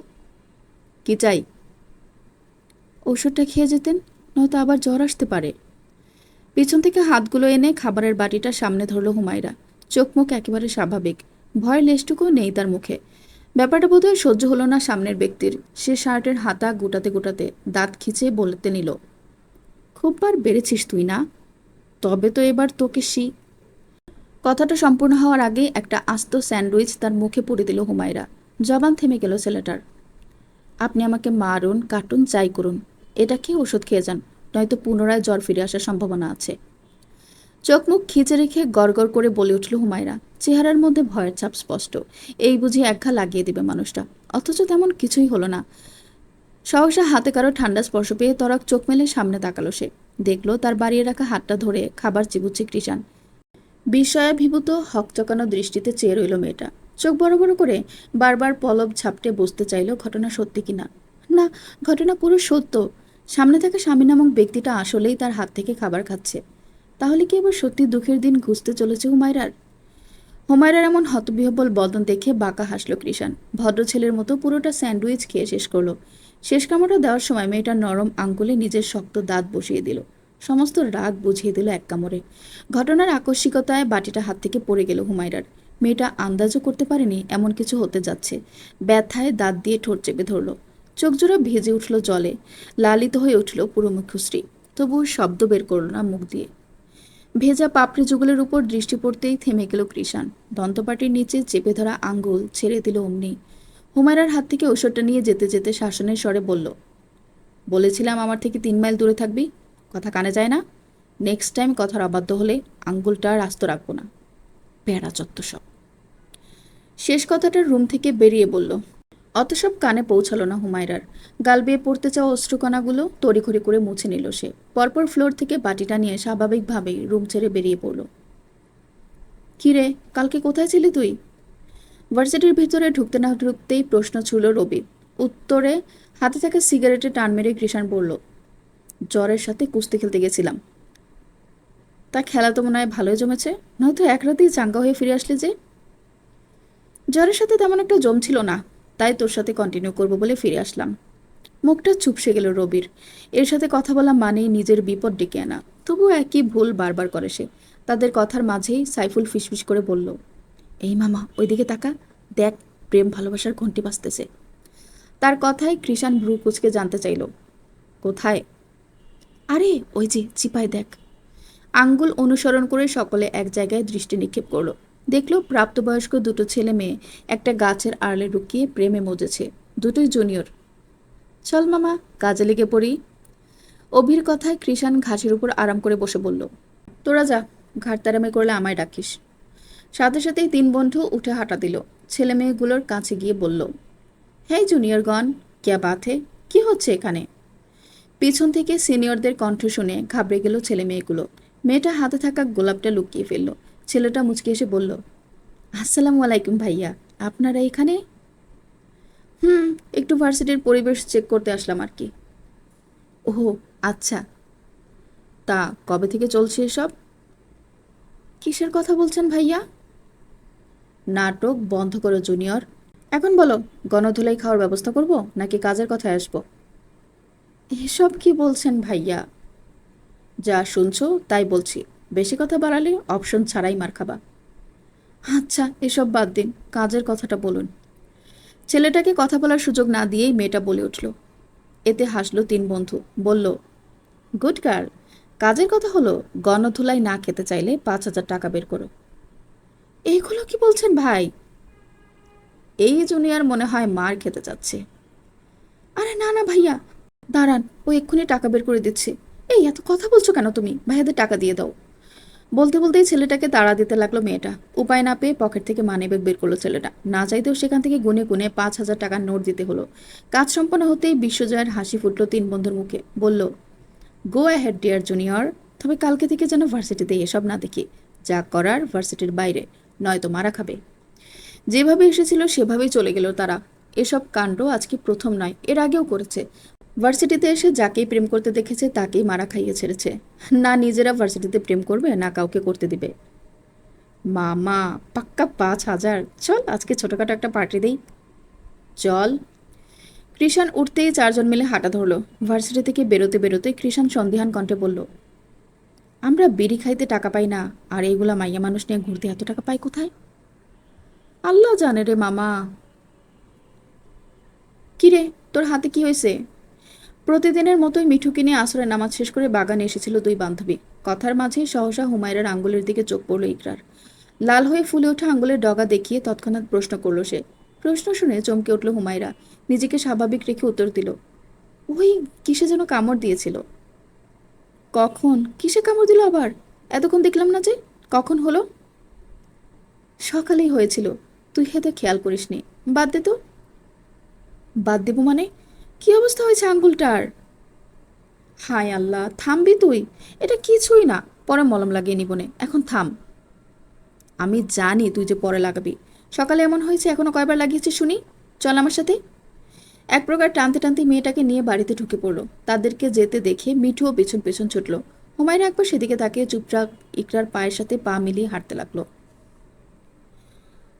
Speaker 1: কি চাই? ওষুধটা খেয়ে যেতেন, নয়তো আবার জ্বর আসতে পারে। পিছন থেকে হাতগুলো এনে খাবারের বাটিটা সামনে ধরল হুমায়রা। চোখ মুখ একেবারে স্বাভাবিক। ভয়ের লেশটুকু নেই তার মুখে। ব্যাপারটা বোধহয় সহ্য হলো না সামনের ব্যক্তির। সে শার্টের হাতা গোটাতে গোটাতে দাঁত খিচে বলতে নিল, খুব বার বেড়েছিস তুই না? তবে তো এবার তোকে কথাটা সম্পূর্ণ হওয়ার আগেই একটা আস্ত স্যান্ডউইচ তার মুখে পুড়ে দিল হুমায়রা। জবান থেমে গেল ছেলেটার। আপনি আমাকে মারুন, কাটুন, যাই করুন, এটা খেয়ে ওষুধ খেয়ে যান, নয়তো পুনরায় জ্বর ফিরে আসার সম্ভাবনা আছে। চোখ মুখ খিচে রেখে গড়গড় করে বলে উঠল হুমায়রা। চেহারার মধ্যে ভয়ের ছাপ স্পষ্ট। এই বুঝি একঘা লাগিয়ে দেবে মানুষটা। অথচ তেমন কিছুই হলো না। সহসা হাতে কারো ঠান্ডা স্পর্শ পেয়ে তরাক চোখ মেলে সামনে তাকালো সে। দেখলো তার বাড়িয়ে রাখা হাতটা ধরে খাবার চিবুচ্ছে কৃষাণ। বিস্ময়াভিভূত হকচকানো দৃষ্টিতে চেয়ে রইল মেয়েটা। চোখ বড় বড় করে বারবার পলব ঝাপটে বুঝতে চাইল ঘটনা সত্যি কিনা। না, ঘটনা পুরো সত্য। সামনে থাকা স্বামী নামক ব্যক্তিটা আসলেই তার হাত থেকে খাবার খাচ্ছে। তাহলে কি এবার সত্যি দুঃখের দিন ঘুষতে চলেছে হুমায়রার? হুমায়রার এমন হতবিহ্বল বদন দেখে বাঁকা হাসল কৃষাণ। ভদ্র ছেলের মতো পুরোটা স্যান্ডউইচ খেয়ে শেষ করলো। শেষ কামড়টা দেওয়ার সময় মেয়েটার নরম আঙ্গুলে নিজের শক্ত দাঁত বসিয়ে দিল। সমস্ত রাগ বুঝিয়ে দিল এক কামড়ে। ঘটনার আকস্মিকতায় বাটিটা হাত থেকে পড়ে গেল হুমায়রার। মেয়েটা আন্দাজও করতে পারেনি এমন কিছু হতে যাচ্ছে। ব্যথায় দাঁত দিয়ে ঠোঁট চেপে ধরল। চোখজোড়া ভেজে উঠল জলে, লালিত হয়ে উঠল পুরো মুখশ্রী। তবুও শব্দ বের করল না মুখ দিয়ে। ভেজা পাপড়ি যুগলের উপর দৃষ্টি পড়তেই থেমে গেল কৃষাণ। দন্তপাটির নিচে চেপে ধরা আঙ্গুল ছেড়ে দিল অমনি। হুমায়রার হাত থেকে ঔষধটা নিয়ে যেতে যেতে শাসনের স্বরে বলল, বলেছিলাম আমার থেকে 3 মাইল দূরে থাকবি, কথা কানে যায় না? নেক্সট টাইম কথার অবাধ্য হলে আঙ্গুলটা আর আস্ত রাখবো না। বেড়া চত্ব সব। শেষ কথাটা রুম থেকে বেরিয়ে বলল। অত সব কানে পৌঁছালো না হুমায়রার। গাল বেয়ে পড়তে চাওয়া অশ্রুকণাগুলো তড়িঘড়ি করে মুছে নিল সে। পরপর ফ্লোর থেকে বাটিটা নিয়ে স্বাভাবিকভাবেই রুম ছেড়ে বেরিয়ে পড়ল। কিরে, কালকে কোথায় ছিলি তুই? ভার্সিটির ভিতরে ঢুকতে না ঢুকতেই প্রশ্ন ছুড়ল রবি। উত্তরে হাতে থাকা সিগারেটে টান মেরে কৃষাণ বলল, জ্বরের সাথে কুস্তি খেলতে গেছিলাম। তা খেলা তো মনে হয় ভালোই জমেছে, নয়তো এক রাতেই চাঙ্গা হয়ে ফিরে আসলে যে। জ্বরের সাথে তেমন একটা জমছিল না, তাই তোর সাথে কন্টিনিউ করবো বলে ফিরে আসলাম। মুখটা চুপসে গেল রবির। এর সাথে কথা বলা মানেই নিজের বিপদ ডেকে আনা। তবুও একই ভুল বারবার করে সে। তাদের কথার মাঝেই সাইফুল ফিসফিস করে বলল, এই মামা ওইদিকে তাকা, দেখ প্রেম ভালোবাসার ঘন্টি বাজতেছে। তার কথায় কৃষাণ ভ্রু কুচকে জানতে চাইল, কোথায়? আরে ওই যে চিপায় দেখ। আঙ্গুল অনুসরণ করে সকলে এক জায়গায় দৃষ্টি নিক্ষেপ করলো। দেখলো প্রাপ্তবয়স্ক দুটো ছেলে মেয়ে একটা গাছের আড়ালে লুকিয়ে প্রেমে মজেছে। দুটোই জুনিয়র। চল মামা, কাজে লেগে পড়ি। অভির কথায় কৃষাণ ঘাসের উপর আরাম করে বসে বলল, তোরা যা, ঘাটতারামি করলে আমায় ডাকিস। সাথে সাথেই 3 বন্ধু উঠে হাঁটা দিল। ছেলে মেয়েগুলোর কাছে গিয়ে বলল, হেই জুনিয়রগণ, ক্যা বাত হে, কি হচ্ছে এখানে? পিছন থেকে সিনিয়রদের কণ্ঠ শুনে ঘাবড়ে গেল ছেলে মেয়েগুলো। মেয়েটা হাতে থাকা গোলাপটা লুকিয়ে ফেলল। ছেলেটা মুচকি এসে বলল, আসসালামু আলাইকুম ভাইয়া, আপনারা এখানে? একটু ভার্সিটির পরিবেশ চেক করতে আসলাম আর কি। ওহো, আচ্ছা। তা কবে থেকে চলছে এসব? কিসের কথা বলছেন ভাইয়া? নাটক বন্ধ করো জুনিয়র। এখন বলো, গণধোলাই খাওয়ার ব্যবস্থা করব নাকি কাজের কথায় আসবো? এসব কি বলছেন ভাইয়া? যা শুনছো তাই বলছি। বেশি কথা বাড়ালে অপশন ছাড়াই মার খাবা। আচ্ছা, এসব বাদ দিন, কাজের কথাটা বলুন। ছেলেটাকে কথা বলার সুযোগ না দিয়েই মেয়েটা বলে উঠল। এতে হাসলো 3 বন্ধু। বলল, গুড গার্ল, কাজের কথা হলো গণধোলাই না খেতে চাইলে 5,000 টাকা বের করো। এইগুলো কি বলছেন ভাই? এই জুনিয়র মনে হয় মার খেতে যাচ্ছে। আরে না না ভাইয়া, দাঁড়ান, ও এক্ষুনি টাকা বের করে দিচ্ছে। এই এত কথা বলছো কেন তুমি? ভাইয়াদের টাকা দিয়ে দাও। বলতে বলতেই ছেলেটাকে তাড়া দিতে লাগলো মেয়েটা। উপায় না পেয়ে পকেট থেকে মানিব্যাগ বের করলো ছেলেটা। না চাইতেও সেখান থেকে গুনে গুনে 5,000 টাকার নোট দিতে হলো। কাজ সম্পন্ন হতেই বিশ্বজয়ের হাসি ফুটল 3 বন্ধুর মুখে। বলল, গো অ্যাহেড ডিয়ার জুনিয়র, তবে কালকে থেকে যেন ভার্সিটিতে এসব না দেখি। যা করার ভার্সিটির বাইরে, নয়তো মারা খাবে। যেভাবে এসেছিল সেভাবেই চলে গেল তারা। এসব কাণ্ড আজকে প্রথম নয়, এর আগেও করেছে। ভার্সিটিতে এসে যাকেই প্রেম করতে দেখেছে তাকেই মারা খাইয়ে ছেড়েছে। না নিজেরা ভার্সিটিতে প্রেম করবে, না কাউকে করতে দিবে। মামা, পাক্কা 5,000। চল আজকে ছোটখাটো একটা পার্টি দেই। চল। কৃষাণ উঠতেই 4 জন মিলে হাঁটা ধরলো। ভার্সিটি থেকে বেরোতে বেরোতে কৃষাণ সন্দিহান কণ্ঠে বলল, আমরা বিড়ি খাইতে টাকা পাই না, আর এইগুলা মাইয়া মানুষ নিয়ে ঘুরতে এত টাকা পাই কোথায়? আল্লাহ জানে রে মামা। কিরে, তোর হাতে কি হয়েছে? প্রতিদিনের মতোই মিঠুকে নিয়ে আসরের নামাজ শেষ করে বাগানে এসেছিল 2 বান্ধবী। কথার মাঝেই সহসা হুমায়রার আঙ্গুলের দিকে চোখ পড়ল ইকরার। লাল হয়ে ফুলে ওঠা আঙ্গুলের ডগা দেখিয়ে তৎক্ষণাৎ প্রশ্ন করল সে। প্রশ্ন শুনে চমকে উঠল হুমায়রা। নিজেকে স্বাভাবিক রেখে উত্তর দিল, ওই কিসে যেন কামড় দিয়েছিল। কখন? কিসে কামড় দিল আবার? এতক্ষণ দেখলাম না যে। কখন হলো? সকালেই হয়েছিল, তুই হয়তো খেয়াল করিসনি। বাদ দে তো। বাদ দেবো মানে? কি অবস্থা হয়েছে আঙ্গুলটার? হায় আল্লাহ, থামবি তুই? এটা কিছুই না, পরে মলম লাগিয়ে নিবনে, এখন থাম। আমি জানি তুই যে পরে লাগাবি। সকালে এমন হয়েছে, এখনো কয়বার লাগিয়েছিস শুনি? চল আমার সাথে। এক প্রকার টানতে টানতে মেয়েটাকে নিয়ে বাড়িতে ঢুকে পড়ল। তাদেরকে যেতে দেখে মিঠুও পেছন পেছন ছুটল। হুমায়রা একবার সেদিকে তাকিয়ে চুপচাপ ইকরার পায়ের সাথে পা মিলিয়ে হাঁটতে লাগলো।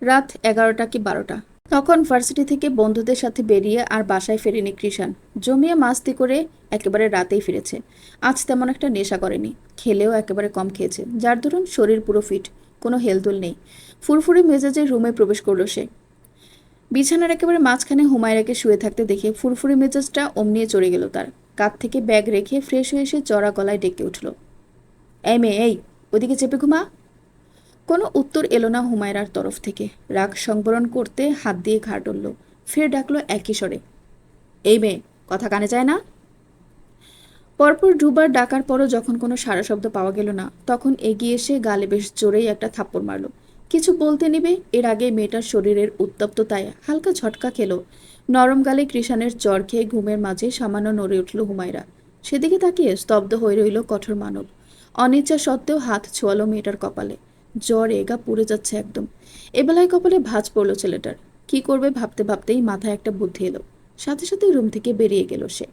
Speaker 1: রাত 11টা কি 12টা। তখন ভার্সিটি থেকে বন্ধুদের সাথে বেরিয়ে আর বাসায় ফেরেনি কৃষাণ। জমিয়ে মাস্তি করে একেবারে রাতেই ফিরেছে। আজ তেমন একটা নেশা করেনি, খেলেও একেবারে কম খেয়েছে, যার দরুন শরীর পুরো ফিট, কোনো হেলদোল নেই। ফুরফুরে মেজাজে রুমে প্রবেশ করলো সে। বিছানার একেবারে মাঝখানে হুমায়রাকে শুয়ে থাকতে দেখে ফুরফুরে মেজাজটা অমনিয়ে চড়ে গেল তার। কাঁধ থেকে ব্যাগ রেখে ফ্রেশ হয়ে এসে চড়া গলায় ডেকে উঠল, এই মেয়ে, এই ওদিকে চেপে ঘুমা। কোনো উত্তর এলো না হুমায়রার তরফ থেকে। রাগ সংবরণ করতে হাত দিয়ে ঘাড় টলল। ফের ডাকলো একই স্বরে, এই মেয়ে, কথা কানে যায় না? পরপর দুবার ডাকার পরও যখন কোনো সাড়া শব্দ পাওয়া গেল না, তখন এগিয়ে এসে গালে বেশ জোরেই একটা থাপ্পড় মারল। কিছু বলতে নিবে এর আগে মেয়েটার শরীরের উত্তপ্ততায় হালকা ঝটকা খেলো। নরম গালে কৃষাণের জ্বর খেয়ে ঘুমের মাঝে সামান্য নড়ে উঠল হুমায়রা। সেদিকে তাকিয়ে স্তব্ধ হয়ে রইল কঠোর মানব। অনিচ্ছা সত্ত্বেও হাত ছোয়ালো মেয়েটার কপালে। জ্বর এগা পুড়ে যাচ্ছে একদম। এবেলায় কপালে ভাঁজ পড়ল ছেলেটার। কি করবে ভাবতে ভাবতেই মাথায় একটা বুদ্ধি এলো। সাথে সাথে রুম থেকে বেরিয়ে গেল সে।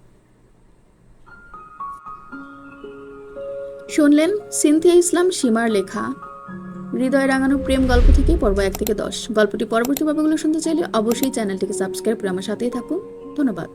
Speaker 1: শুনলেন সিনথিয়া ইসলাম সীমার লেখা হৃদয় রাঙানো প্রেম গল্প থেকে পর্ব 1 থেকে 10। গল্পটি পরবর্তী পর্বগুলো শুনতে চাইলে অবশ্যই চ্যানেলটিকে সাবস্ক্রাইব করে আমার সাথেই থাকুন। ধন্যবাদ।